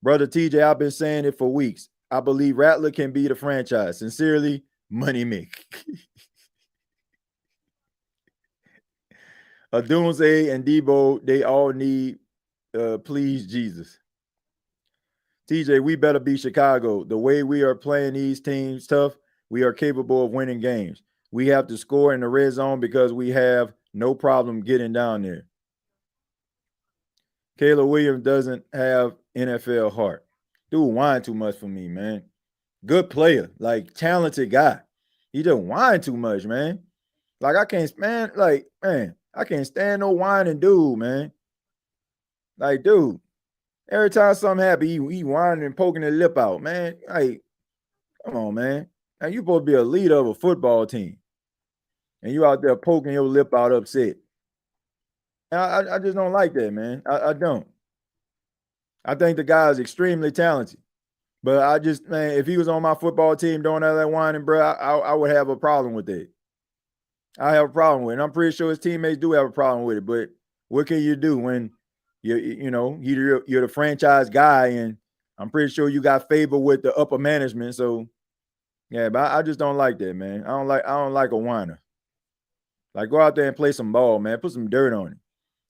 Brother TJ, I've been saying it for weeks. I believe Rattler can be the franchise. Sincerely, Money Mick. Adunze and Debo, they all need please Jesus. TJ, we better beat Chicago. The way we are playing these teams tough, we are capable of winning games. We have to score in the red zone because we have no problem getting down there. Caleb Williams doesn't have NFL heart. Dude whine too much for me, man. Good player, like talented guy. He just whine too much, man. Like I can't stand, I can't stand no whining dude, man. Like, dude, every time something happens, he whining and poking his lip out, man. Like, come on, man. Now you supposed to be a leader of a football team, and you out there poking your lip out upset. I just don't like that, man. I don't. I think the guy is extremely talented, but I just, man, if he was on my football team doing all that whining, bro, I would have a problem with that. I have a problem with it. And I'm pretty sure his teammates do have a problem with it, but what can you do when you're the franchise guy, and I'm pretty sure you got favor with the upper management. So yeah, but I just don't like that, man. I don't like a whiner. Like, go out there and play some ball, man. Put some dirt on it.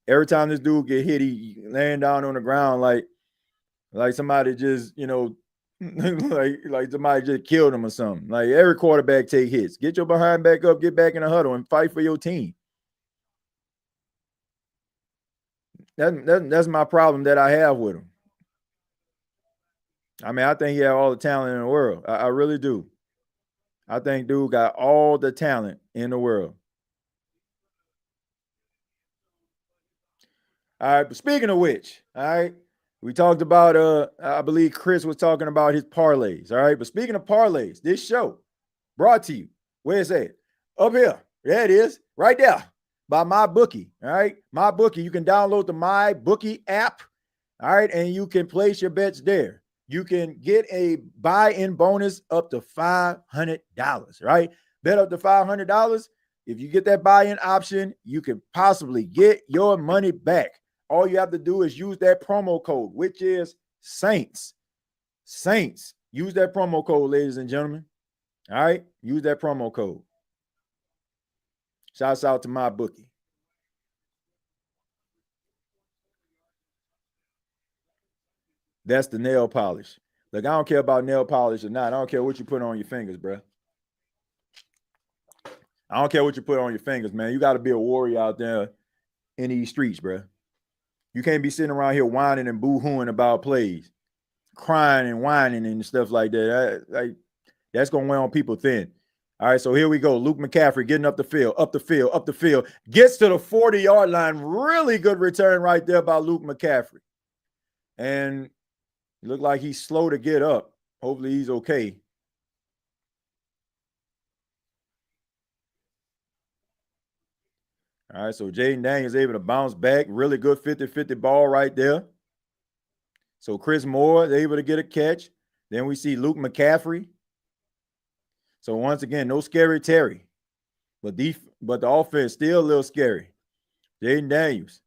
Every time this dude get hit, he laying down on the ground like somebody just, like somebody just killed him or something. Like, every quarterback take hits. Get your behind back up, get back in the huddle, and fight for your team. That's my problem that I have with him. I mean, I think he had all the talent in the world. I really do. I think dude got all the talent in the world. All right, but speaking of which, all right, we talked about I believe Chris was talking about his parlays. All right, but speaking of parlays, this show brought to you, where's that? Up here. There it is, right there, by MyBookie. All right, MyBookie. You can download the MyBookie app. All right, and you can place your bets there. You can get a buy-in bonus up to $500, right? Bet up to $500. If you get that buy-in option, you can possibly get your money back. All you have to do is use that promo code, which is Saints. Saints. Use that promo code, ladies and gentlemen. All right? Use that promo code. Shouts out to my bookie. That's the nail polish. Look, I don't care about nail polish or not. I don't care what you put on your fingers, bro. I don't care what you put on your fingers, man. You got to be a warrior out there in these streets, bro. You can't be sitting around here whining and boo-hooing about plays, crying and whining and stuff like that. That's going to weigh on people thin. All right, so here we go. Luke McCaffrey getting up the field, gets to the 40-yard line. Really good return right there by Luke McCaffrey. And it looked like he's slow to get up. Hopefully he's okay. All right, so Jaden Daniels able to bounce back. Really good 50-50 ball right there. So Chris Moore is able to get a catch. Then we see Luke McCaffrey. So once again, no scary Terry. But the offense still a little scary. Jaden Daniels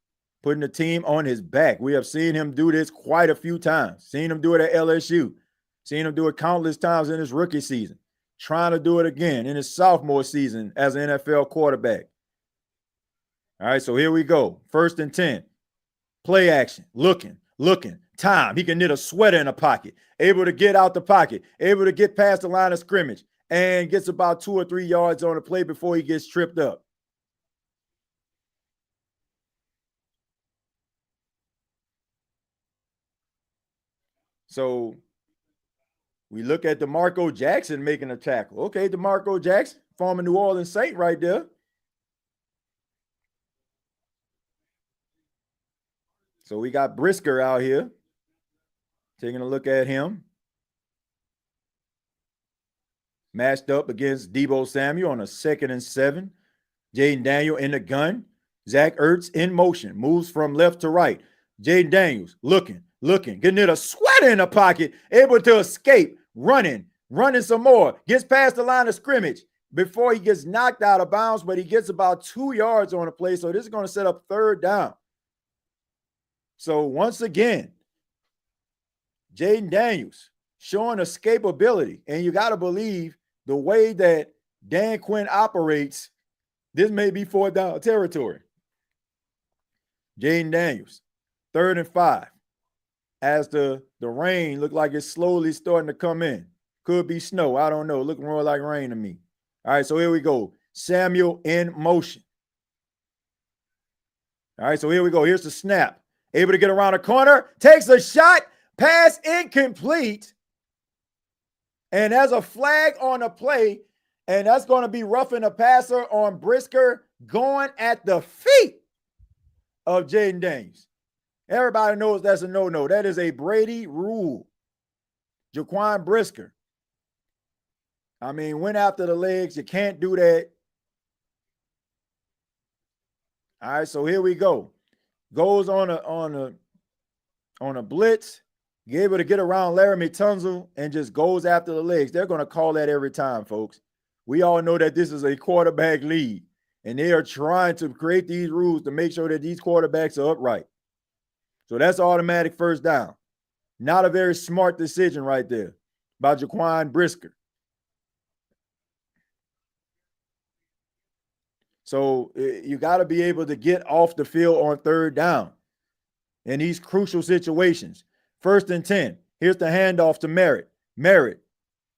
putting the team on his back. We have seen him do this quite a few times. Seen him do it at LSU. Seen him do it countless times in his rookie season. Trying to do it again in his sophomore season as an NFL quarterback. All right, so here we go. 1st and 10. Play action. Looking. Time. He can knit a sweater in a pocket. Able to get out the pocket. Able to get past the line of scrimmage. And gets about 2 or 3 yards on the play before he gets tripped up. So we look at DeMarco Jackson making a tackle. Okay, DeMarco Jackson, former New Orleans Saint right there. So we got Brisker out here. Taking a look at him. Matched up against Deebo Samuel on a 2nd and 7. Jaden Daniel in the gun. Zach Ertz in motion. Moves from left to right. Jaden Daniels looking. Getting it a sweater in the pocket. Able to escape. Running some more. Gets past the line of scrimmage before he gets knocked out of bounds, but he gets about 2 yards on the play. So this is going to set up 3rd down. So once again, Jaden Daniels showing escapability. And you got to believe the way that Dan Quinn operates, this may be 4th down territory. Jaden Daniels, 3rd and 5. As the rain looked like it's slowly starting to come in. Could be snow. I don't know. Looking more like rain to me. All right, so here we go. Samuel in motion. All right, so here we go. Here's the snap. Able to get around a corner. Takes a shot. Pass incomplete. And there's a flag on the play. And that's going to be roughing the passer on Brisker going at the feet of Jaden Daniels. Everybody knows that's a no-no. That is a Brady rule. Jaquan Brisker. I mean, went after the legs. You can't do that. All right, so here we go. Goes on a blitz. You're able to get around Laramie Tunzel and just goes after the legs. They're going to call that every time, folks. We all know that this is a quarterback league, and they are trying to create these rules to make sure that these quarterbacks are upright. So that's automatic 1st down. Not a very smart decision right there by Jaquan Brisker. So you got to be able to get off the field on 3rd down in these crucial situations. 1st and 10. Here's the handoff to Merritt. Merritt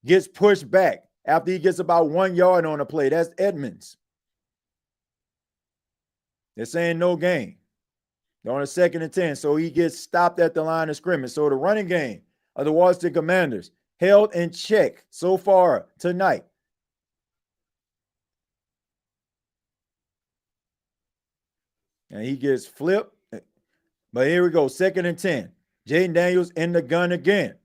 gets pushed back after he gets about 1 yard on the play. That's Edmonds. They're saying no gain. They're on a 2nd and 10, so he gets stopped at the line of scrimmage. So the running game of the Washington Commanders held in check so far tonight. And he gets flipped. But here we go, 2nd and 10. Jaden Daniels in the gun again.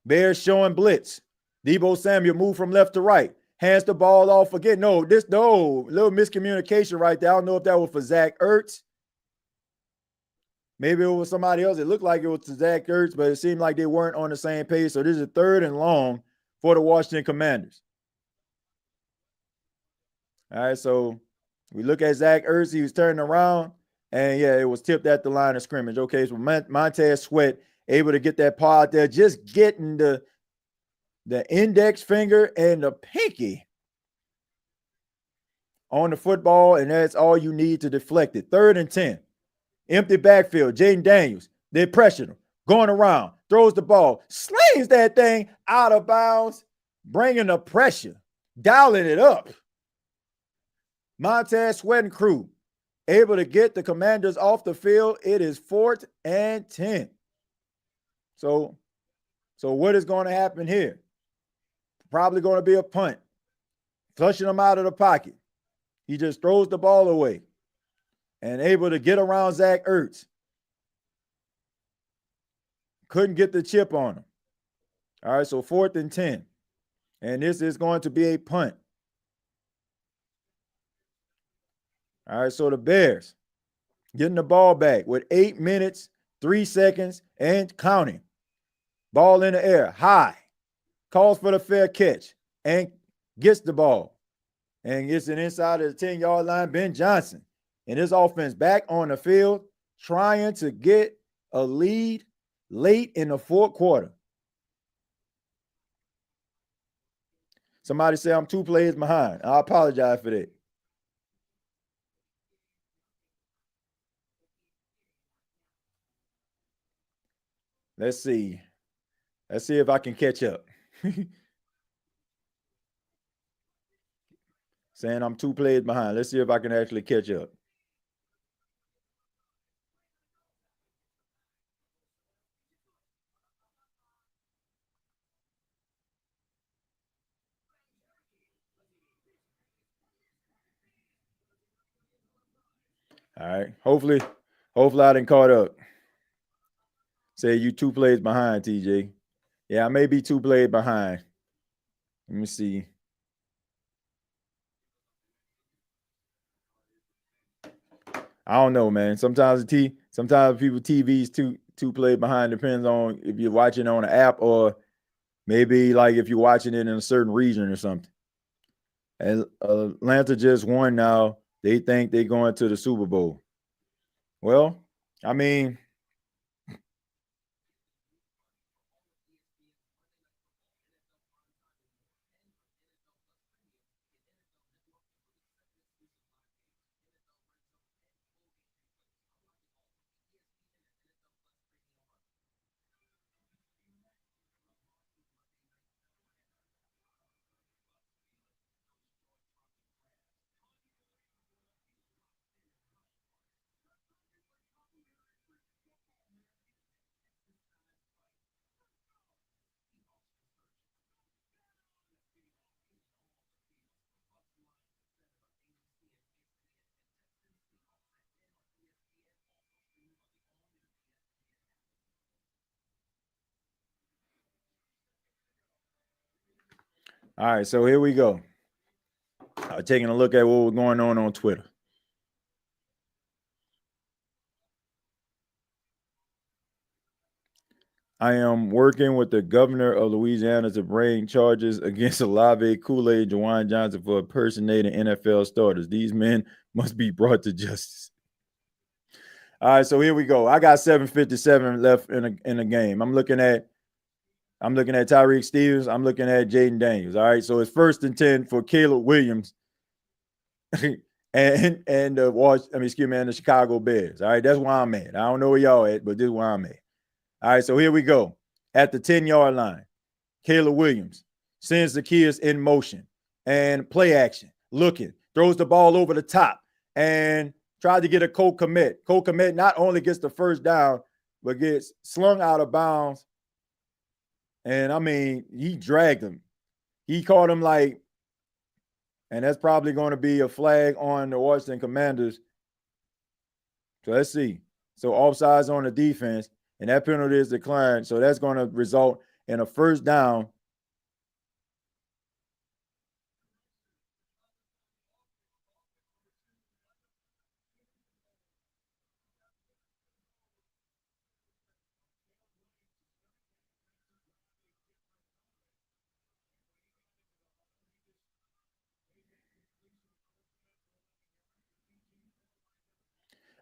Bears showing blitz. Deebo Samuel move from left to right. Hands the ball off again. No, little miscommunication right there. I don't know if that was for Zach Ertz. Maybe it was somebody else. It looked like it was to Zach Ertz, but it seemed like they weren't on the same page. So this is 3rd and long for the Washington Commanders. All right, so we look at Zach Ertz. He was turning around, and, yeah, it was tipped at the line of scrimmage. Okay, so Montez Sweat able to get that paw out there, just getting the index finger and the pinky on the football, and that's all you need to deflect it. 3rd and 10. Empty backfield. Jaden Daniels. They pressured him. Going around. Throws the ball. Slings that thing out of bounds. Bringing the pressure. Dialing it up. Montez Sweat and crew able to get the Commanders off the field. It is 4th and 10. So what is going to happen here? Probably going to be a punt. Flushing them out of the pocket. He just throws the ball away and able to get around Zach Ertz. Couldn't get the chip on him. All right, so 4th and 10. And this is going to be a punt. All right, so the Bears getting the ball back with 8 minutes, 3 seconds, and counting. Ball in the air, high. Calls for the fair catch and gets the ball. And gets it inside of the 10-yard line. Ben Johnson and his offense back on the field trying to get a lead late in the 4th quarter. Somebody say I'm 2 plays behind. I apologize for that. Let's see. Let's see if I can catch up. Saying I'm 2 plays behind. Let's see if I can actually catch up. All right. Hopefully I didn't caught up. Say you 2 plays behind, TJ. Yeah, I may be 2 plays behind. Let me see. I don't know, man. Sometimes people TV's two plays behind. Depends on if you're watching on an app or maybe like if you're watching it in a certain region or something. And Atlanta just won now. They think they're going to the Super Bowl. Well, I mean, all right, so here we go. Taking a look at what was going on Twitter. I am working with the governor of Louisiana to bring charges against Olave, Kool-Aid, Juwan Johnson for impersonating NFL starters. These men must be brought to justice. All right, so here we go. I got 7:57 left in the game. I'm looking at Tyreek Stevens. I'm looking at Jaden Daniels. All right, so it's 1st and 10 for Caleb Williams and the Chicago Bears. All right, that's where I'm at. I don't know where y'all at, but this is where I'm at. All right, so here we go. At the 10-yard line, Caleb Williams sends the kids in motion and play action, looking, throws the ball over the top and tried to get a Cole Kmet. Cole Kmet not only gets the 1st down, but gets slung out of bounds. And, I mean, he dragged him. He caught him and that's probably going to be a flag on the Washington Commanders. So let's see. So offsides on the defense. And that penalty is declined. So that's going to result in a 1st down.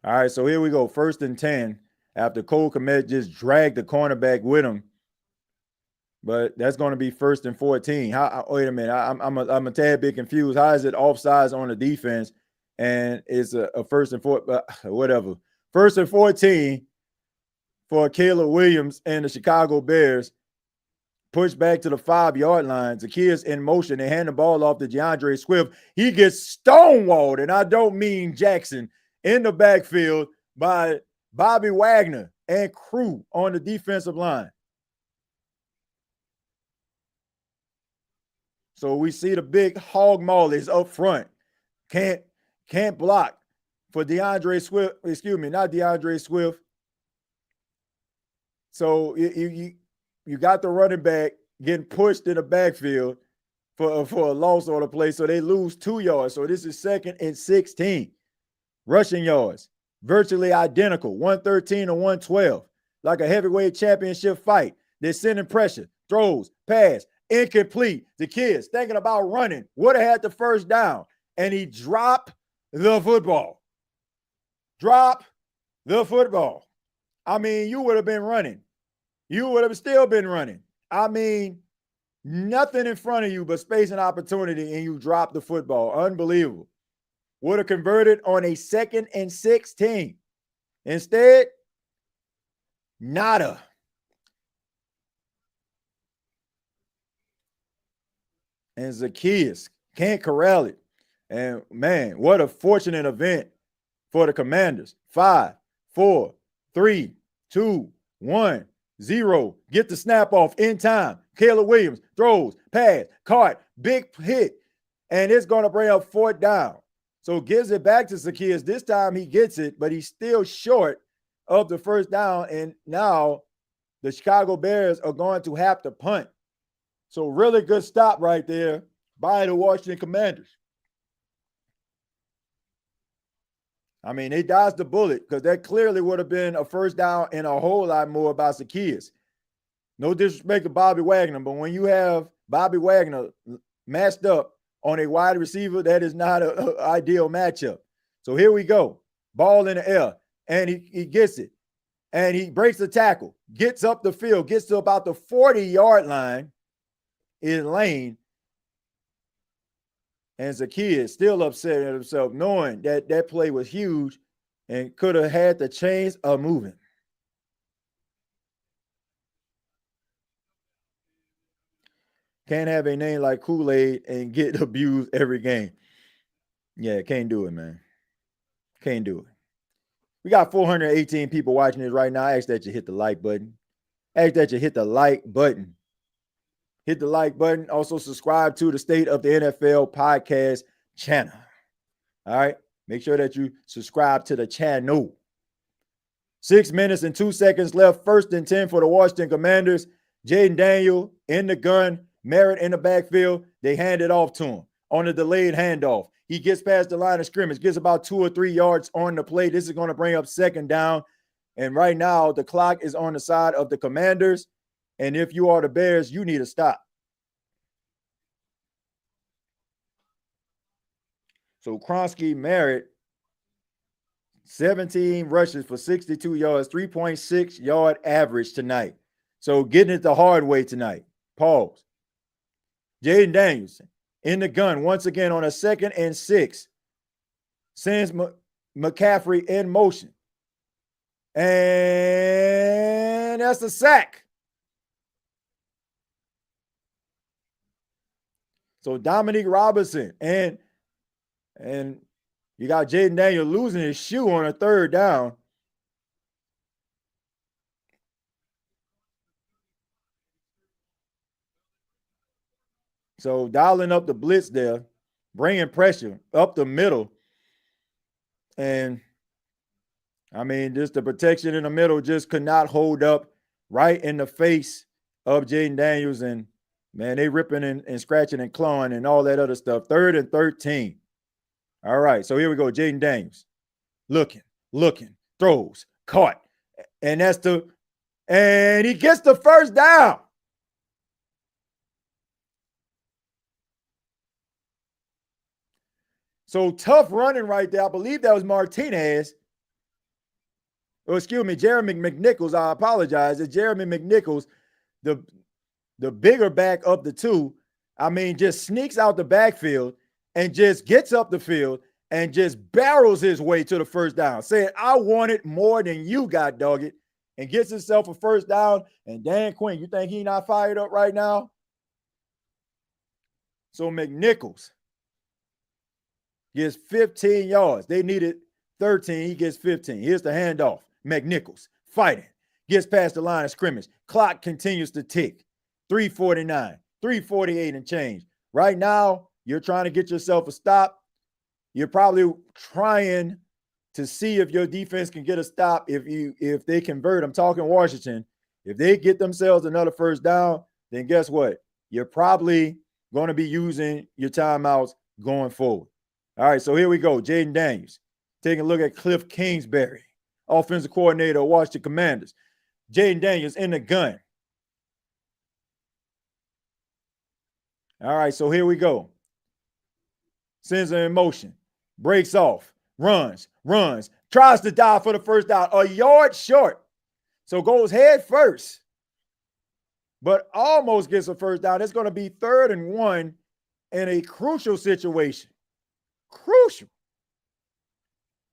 All right, so here we go. 1st and 10 after Cole Kmet just dragged the cornerback with him But that's going to be 1st and 14. Wait a minute. I'm a tad bit confused. How is it offsides on the defense and it's a 1st and 4, whatever. 1st and 14 for Caleb Williams and the Chicago Bears. Push back to the 5-yard line. Zacchaeus in motion. They hand the ball off to DeAndre Swift. He gets stonewalled, and I don't mean Jackson, in the backfield by Bobby Wagner and crew on the defensive line. So we see the big hog mollies up front. Can't block for DeAndre Swift. Excuse me, not DeAndre Swift. So you got the running back getting pushed in the backfield for a loss on the play. So they lose 2 yards. So this is 2nd and 16. Rushing yards, virtually identical, 113 to 112. Like a heavyweight championship fight. They're sending pressure, throws, pass, incomplete. The kids thinking about running, would have had the 1st down. And he dropped the football. Drop the football. I mean, you would have been running. You would have still been running. I mean, nothing in front of you but space and opportunity, and you drop the football. Unbelievable. Would have converted on a 2nd and 16. Instead, nada. And Zacchaeus can't corral it. And man, what a fortunate event for the Commanders. 5, 4, 3, 2, 1, 0. Get the snap off in time. Caleb Williams throws, pass, caught, big hit. And it's going to bring up 4th down. So gives it back to Zacchaeus. This time he gets it, but he's still short of the 1st down. And now the Chicago Bears are going to have to punt. So really good stop right there by the Washington Commanders. I mean, they dodged the bullet because that clearly would have been a 1st down and a whole lot more about Zacchaeus. No disrespect to Bobby Wagner, but when you have Bobby Wagner matched up on a wide receiver, that is not an ideal matchup. So here we go. Ball in the air, and he gets it. And he breaks the tackle, gets up the field, gets to about the 40-yard line in lane. And Zacchaeus still upset at himself, knowing that that play was huge and could have had the chains of moving. Can't have a name like Kool-Aid and get abused every game. Yeah, can't do it, man. Can't do it. We got 418 people watching this right now. I ask that you hit the like button. Ask that you hit the like button. Hit the like button. Also subscribe to the State of the NFL podcast channel. All right. Make sure that you subscribe to the channel. 6 minutes and 2 seconds left. 1st and 10 for the Washington Commanders. Jaden Daniel in the gun. Merritt in the backfield. They hand it off to him on a delayed handoff. He gets past the line of scrimmage, gets about 2 or 3 yards on the play. This is going to bring up 2nd down. And right now, the clock is on the side of the Commanders. And if you are the Bears, you need to stop. So Kronsky Merritt, 17 rushes for 62 yards, 3.6 yard average tonight. So getting it the hard way tonight. Pause. Jaden Danielson in the gun once again on a 2nd and 6. Sends McCaffrey in motion. And that's a sack. So Dominique Robinson and you got Jaden Daniel losing his shoe on a 3rd down. So dialing up the blitz there, bringing pressure up the middle. And, I mean, just the protection in the middle just could not hold up right in the face of Jaden Daniels. And, man, they ripping and scratching and clawing and all that other stuff. 3rd and 13. All right, so here we go. Jaden Daniels looking, throws, caught. And and he gets the 1st down. So tough running right there. I believe that was Martinez. Oh, excuse me, Jeremy McNichols. I apologize. It's Jeremy McNichols. the bigger back of the two, just sneaks out the backfield and just gets up the field and just barrels his way to the first down, saying, I want it more than you got, dog it, and gets himself a first down. And Dan Quinn, you think he not fired up right now? So McNichols gets 15 yards. They needed 13. He gets 15. Here's the handoff. McNichols fighting. Gets past the line of scrimmage. Clock continues to tick. 3:49, 3:48 and change. Right now, you're trying to get yourself a stop. You're probably trying to see if your defense can get a stop if they convert. I'm talking Washington. If they get themselves another first down, then guess what? You're probably going to be using your timeouts going forward. All right, so here we go. Jaden Daniels taking a look at Cliff Kingsbury, offensive coordinator of Washington Commanders. Jaden Daniels in the gun. All right, so here we go. Sends her in motion, breaks off, runs, tries to dive for the first down, a yard short. So goes head first, but almost gets a first down. It's going to be 3rd and 1 in a crucial situation. Crucial.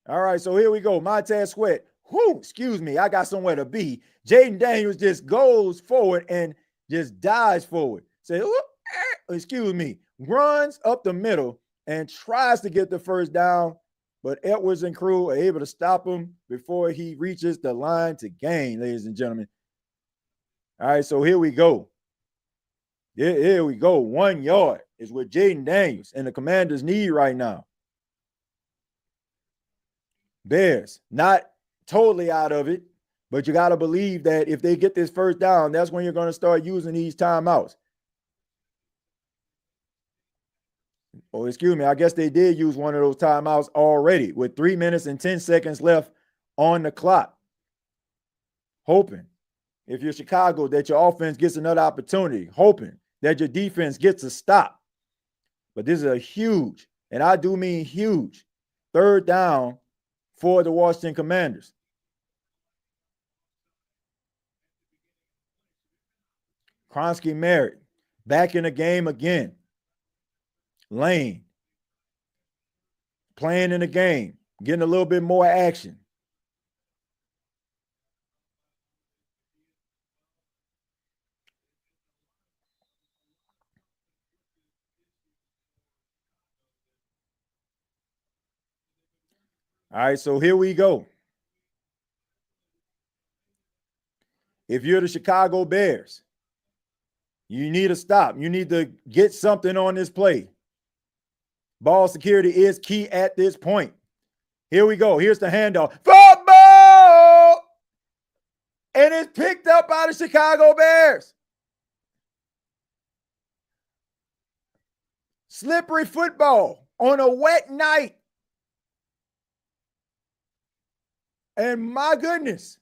All right, so here we go. Montez Sweat. Excuse me, I got somewhere to be. Jaden Daniels just goes forward and just dives forward. Say, excuse me, runs up the middle and tries to get the first down, but Edwards and crew are able to stop him before he reaches the line to gain, ladies and gentlemen. All right, so here we go. Here we go. 1 yard is what Jaden Daniels and the Commanders need right now. Bears, not totally out of it, but you got to believe that if they get this first down, that's when you're going to start using these timeouts. Oh, excuse me. I guess they did use one of those timeouts already with 3 minutes and 10 seconds left on the clock. Hoping, if you're Chicago, that your offense gets another opportunity. Hoping that your defense gets a stop. But this is a huge, and I do mean huge, 3rd down for the Washington Commanders. Kronsky Merritt back in the game again. Lane playing in the game, getting a little bit more action. All right, so here we go. If you're the Chicago Bears, you need a stop. You need to get something on this play. Ball security is key at this point. Here we go. Here's the handoff. Football! And it's picked up by the Chicago Bears. Slippery football on a wet night. And my goodness,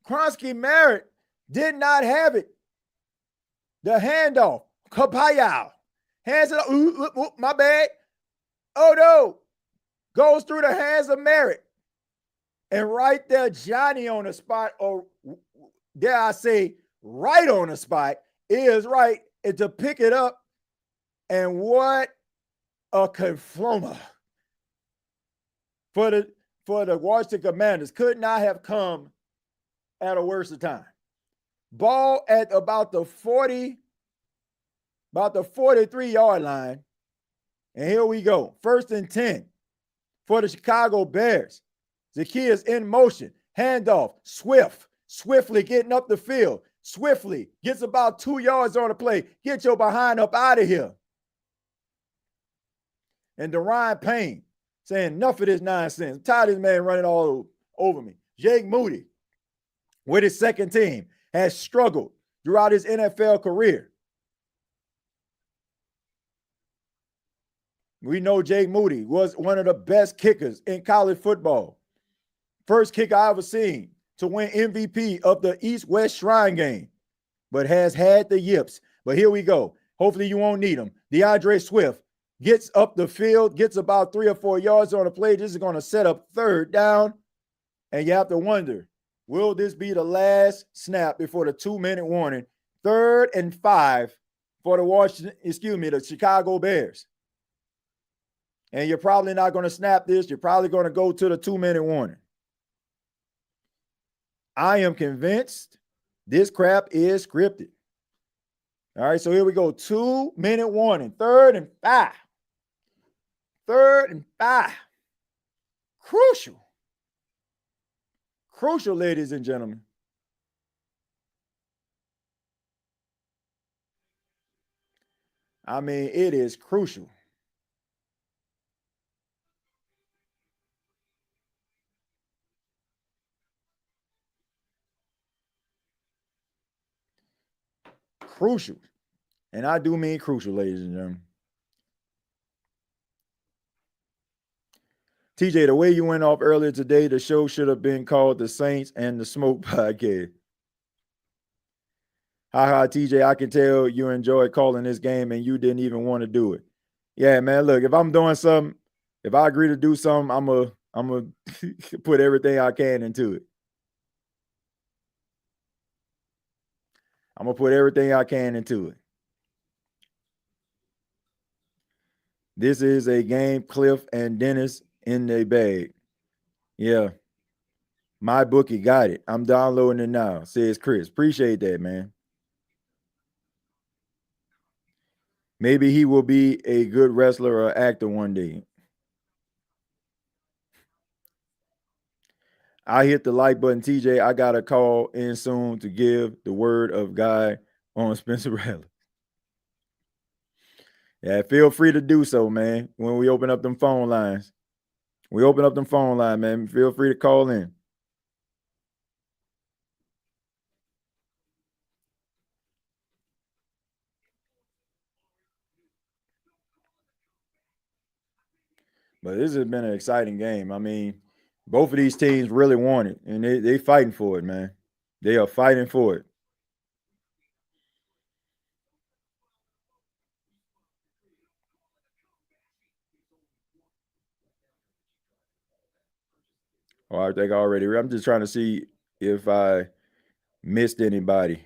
Kronsky Merritt did not have it. The handoff, Kapayow, hands it up, my bad. Oh no, goes through the hands of Merritt. And right there, Johnny on the spot, or dare I say, right on the spot, is right to pick it up. And what a confloma for the Washington Commanders. Could not have come at a worse time. Ball at about the 43-yard line. And here we go. 1st and 10 for the Chicago Bears. Zacchaeus in motion. Handoff. Swiftly getting up the field. Swiftly gets about 2 yards on the play. Get your behind up out of here. And Darian Payne saying, enough of this nonsense. I'm tired of this man running all over me. Jake Moody, with his second team, has struggled throughout his NFL career. We know Jake Moody was one of the best kickers in college football. First kicker I ever seen to win MVP of the East-West Shrine Game, but has had the yips. But here we go. Hopefully you won't need him. DeAndre Swift gets up the field, gets about 3 or 4 yards on the play. This is going to set up 3rd down. And you have to wonder, Will this be the last snap before the 2-minute warning? 3rd and 5 for the Chicago Bears. And you're probably not going to snap this. You're probably going to go to the 2-minute warning. I am convinced this crap is scripted. All right, so here we go. 2-minute warning. 3rd and 5. 3rd and 5. Crucial. Crucial, ladies and gentlemen. I mean, it is crucial. Crucial. And I do mean crucial, ladies and gentlemen. TJ, the way you went off earlier today, the show should have been called The Saints and the Smoke Podcast. Haha, TJ, I can tell you enjoyed calling this game and you didn't even want to do it. Yeah, man, look, if I'm doing something, if I agree to do something, I'm going to put everything I can into it. I'm going to put everything I can into it. This is a game, Cliff and Dennis in the bag. Yeah. My bookie got it. I'm downloading it now, says Chris. Appreciate that, man. Maybe he will be a good wrestler or actor one day. I hit the like button, TJ. I got a call in soon to give the word of God on Spencer Rattler. Yeah, feel free to do so, man. When we open up them phone lines. We open up them phone line, man. Feel free to call in. But this has been an exciting game. I mean, both of these teams really want it, and they fighting for it, man. They are fighting for it. Oh, I think I already. I'm just trying to see if I missed anybody.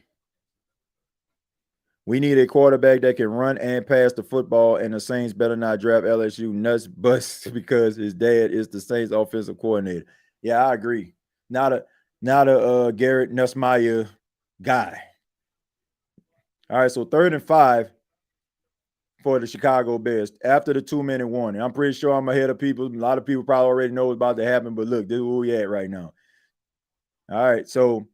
We need a quarterback that can run and pass the football, and the Saints better not draft LSU nuts busts because his dad is the Saints offensive coordinator. Yeah, I agree. Not a Garrett Nussmeier guy. All right, so 3rd and 5 for the Chicago Bears after the 2-minute warning. I'm pretty sure I'm ahead of people. A lot of people probably already know what's about to happen, but look, this is where we at right now. All right, so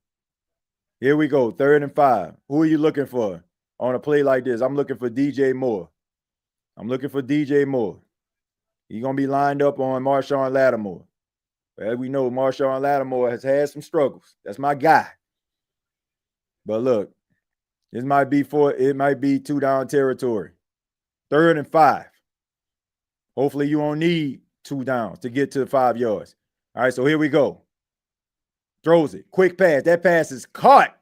here we go. 3rd and 5. Who are you looking for on a play like this? I'm looking for DJ Moore. He's going to be lined up on Marshawn Lattimore. As we know, Marshawn Lattimore has had some struggles. That's my guy. But look, it might be 2-down territory. 3rd and 5. Hopefully you don't need 2 downs to get to the 5 yards. All right, so here we go. Throws it. Quick pass. That pass is caught.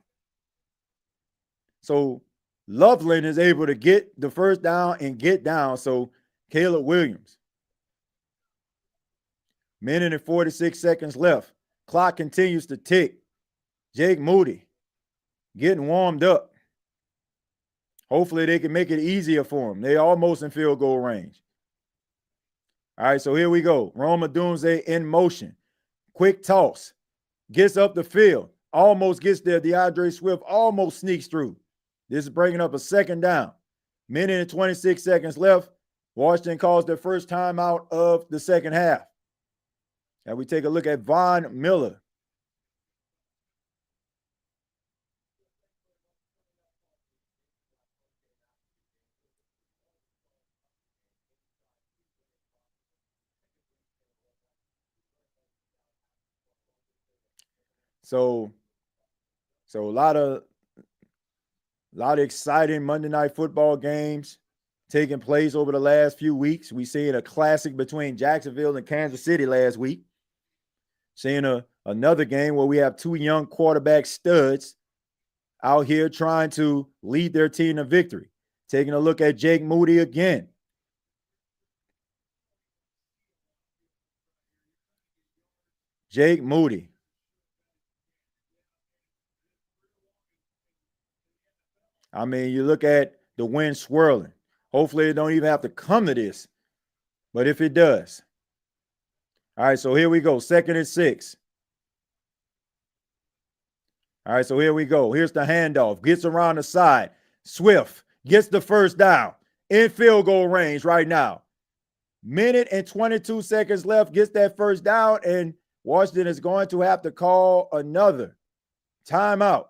So Loveland is able to get the first down and get down. So Caleb Williams. Minute and 46 seconds left. Clock continues to tick. Jake Moody getting warmed up. Hopefully they can make it easier for him. They almost in field goal range. All right, so here we go. Roma Dunze in motion. Quick toss. Gets up the field. Almost gets there. DeAndre Swift almost sneaks through. This is bringing up a 2nd down. Minute and 26 seconds left. Washington calls their first timeout of the second half. And we take a look at Von Miller. So a lot of exciting Monday Night Football games taking place over the last few weeks. We seen a classic between Jacksonville and Kansas City last week. Seeing another game where we have 2 young quarterback studs out here trying to lead their team to victory. Taking a look at Jake Moody again. Jake Moody. I mean, you look at the wind swirling. Hopefully, it don't even have to come to this. But if it does. All right, so here we go. 2nd and 6. All right, so here we go. Here's the handoff. Gets around the side. Swift gets the first down in field goal range right now. Minute and 22 seconds left. Gets that first down, and Washington is going to have to call another timeout.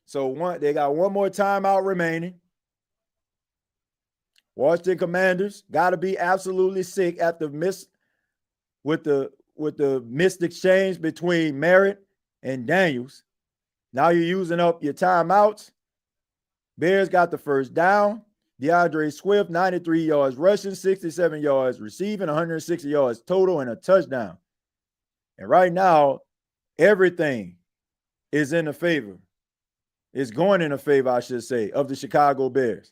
So they got one more timeout remaining. Washington Commanders got to be absolutely sick after with the missed exchange between Merritt and Daniels. Now you're using up your timeouts. Bears got the first down. DeAndre Swift, 93 yards rushing, 67 yards receiving, 160 yards total, and a touchdown. And right now, everything is in the favor. It's going in the favor, I should say, of the Chicago Bears.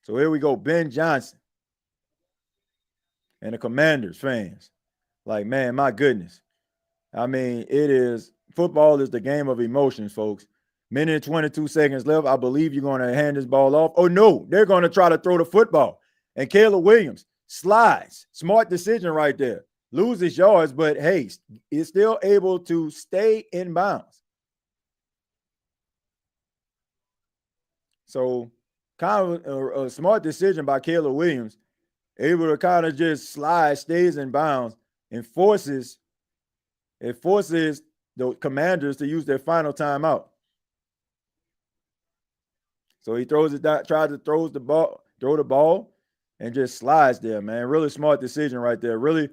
So here we go, Ben Johnson and the Commanders fans. Like, man, my goodness. I mean, football is the game of emotions, folks. Minute and 22 seconds left. I believe you're going to hand this ball off. Oh, no, they're going to try to throw the football. And Caleb Williams slides. Smart decision right there. Loses yards, but hey, is still able to stay in bounds. So kind of a smart decision by Caleb Williams, able to kind of just slide, stays in bounds, and forces the Commanders to use their final timeout. So he tries to throw the ball, and just slides there, man. Really smart decision right there. Really,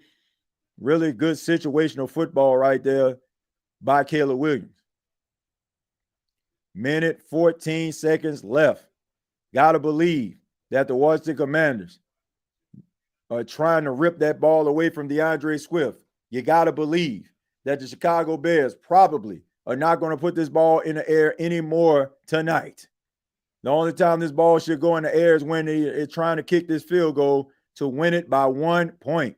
really good situational football right there by Caleb Williams. Minute 14 seconds left. Got to believe that the Washington Commanders are trying to rip that ball away from DeAndre Swift. You got to believe that the Chicago Bears probably are not going to put this ball in the air anymore tonight. The only time this ball should go in the air is when they're trying to kick this field goal to win it by 1 point.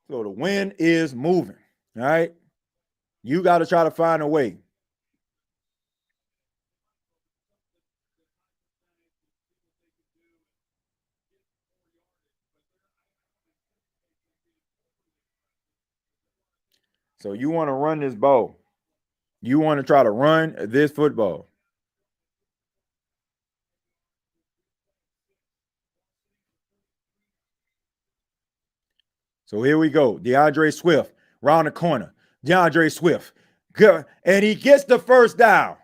So the wind is moving, all right? You got to try to find a way. So you want to run this ball. You want to try to run this football. So here we go. DeAndre Swift, round the corner. DeAndre Swift, good, and he gets the first down.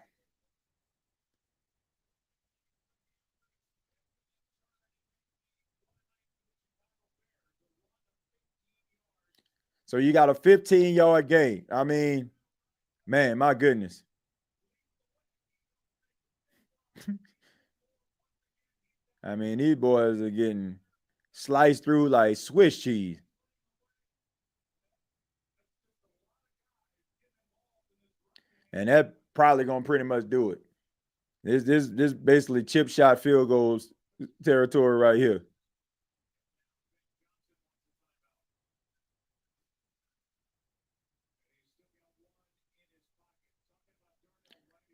So you got a 15-yard gain. I mean, man, my goodness. I mean, these boys are getting sliced through like Swiss cheese. And that probably gonna pretty much do it. This basically chip shot field goals territory right here.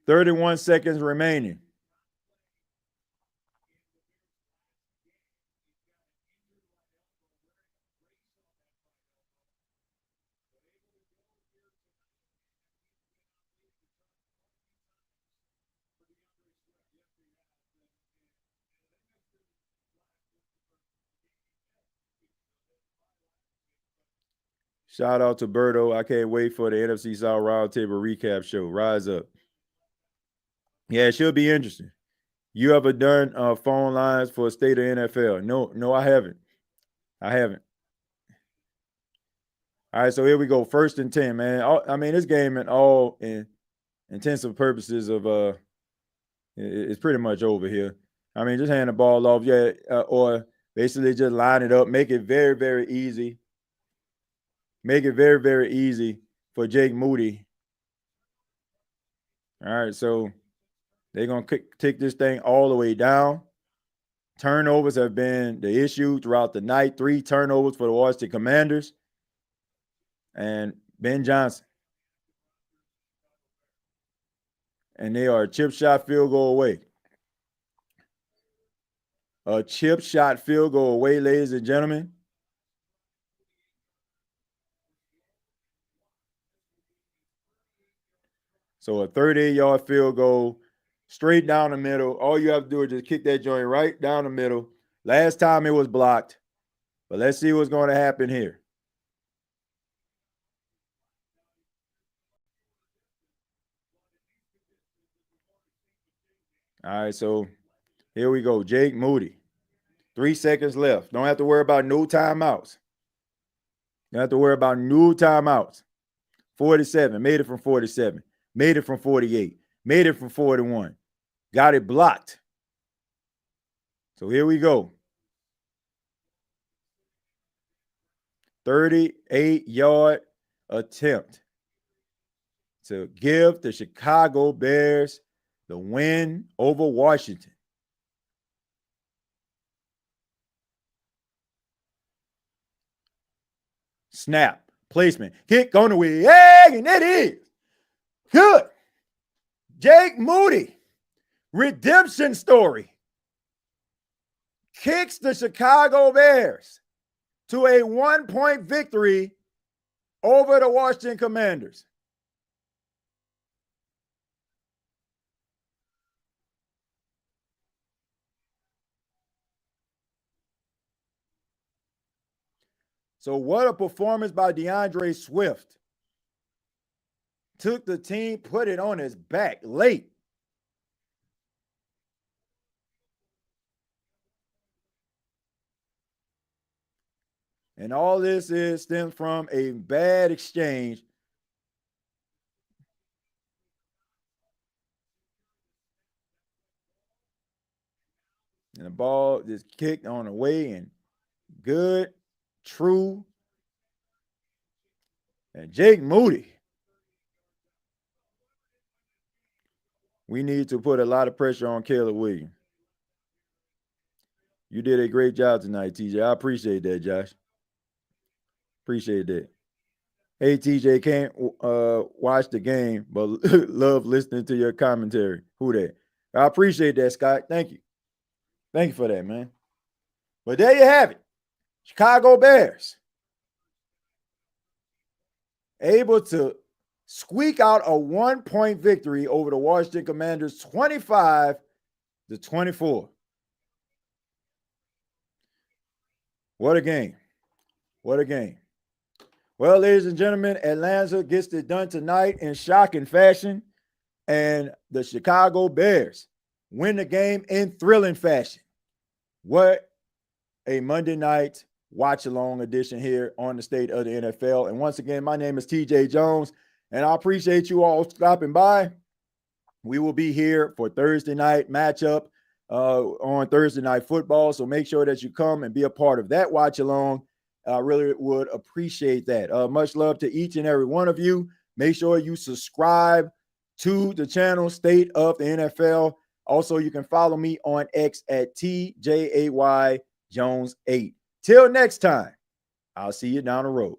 31 seconds remaining. Shout out to Berto. I can't wait for the NFC South Roundtable recap show. Rise up. Yeah, it should be interesting. You ever done phone lines for a state of NFL? No, I haven't. I haven't. All right, so here we go. 1st and 10, man. I mean, this game in all intensive purposes of it's pretty much over here. I mean, just hand the ball off, yeah, or basically just line it up, make it very, very easy. Make it very, very easy for Jake Moody. All right, so they're going to take this thing all the way down. Turnovers have been the issue throughout the night. 3 turnovers for the Washington Commanders. And Ben Johnson. And they are a chip shot field goal away. A chip shot field goal away, ladies and gentlemen. So a 38-yard field goal straight down the middle. All you have to do is just kick that joint right down the middle. Last time it was blocked. But let's see what's going to happen here. All right, so here we go. Jake Moody. 3 seconds left. Don't have to worry about no timeouts. Don't have to worry about no timeouts. 47. Made it from 47. Made it from 48. Made it from 41. Got it blocked. So here we go. 38-yard attempt to give the Chicago Bears the win over Washington. Snap, placement, kick on the way. Hey, and it is good. Jake Moody, redemption story, kicks the Chicago Bears to a 1-point victory over the Washington Commanders. So what a performance by DeAndre Swift. Took the team, put it on his back late. And all this stems from a bad exchange. And the ball just kicked on the way and good, true. And Jake Moody. We need to put a lot of pressure on Caleb Williams. You did a great job tonight, TJ. I appreciate that, Josh. Appreciate that. Hey, TJ, can't watch the game, but love listening to your commentary. Who that? I appreciate that, Scott. Thank you. Thank you for that, man. But there you have it. Chicago Bears able to squeak out a 1-point victory over the Washington Commanders, 25-24. What a game. What a game. Well, ladies and gentlemen, Atlanta gets it done tonight in shocking fashion, and the Chicago Bears win the game in thrilling fashion. What a Monday night watch-along edition here on the State of the NFL. And once again, my name is TJ Jones, and I appreciate you all stopping by. We will be here for Thursday night matchup on Thursday Night Football, so make sure that you come and be a part of that watch-along. I really would appreciate that. Much love to each and every one of you. Make sure you subscribe to the channel State of the NFL. Also, you can follow me on X at TJAY Jones 8. Till next time, I'll see you down the road.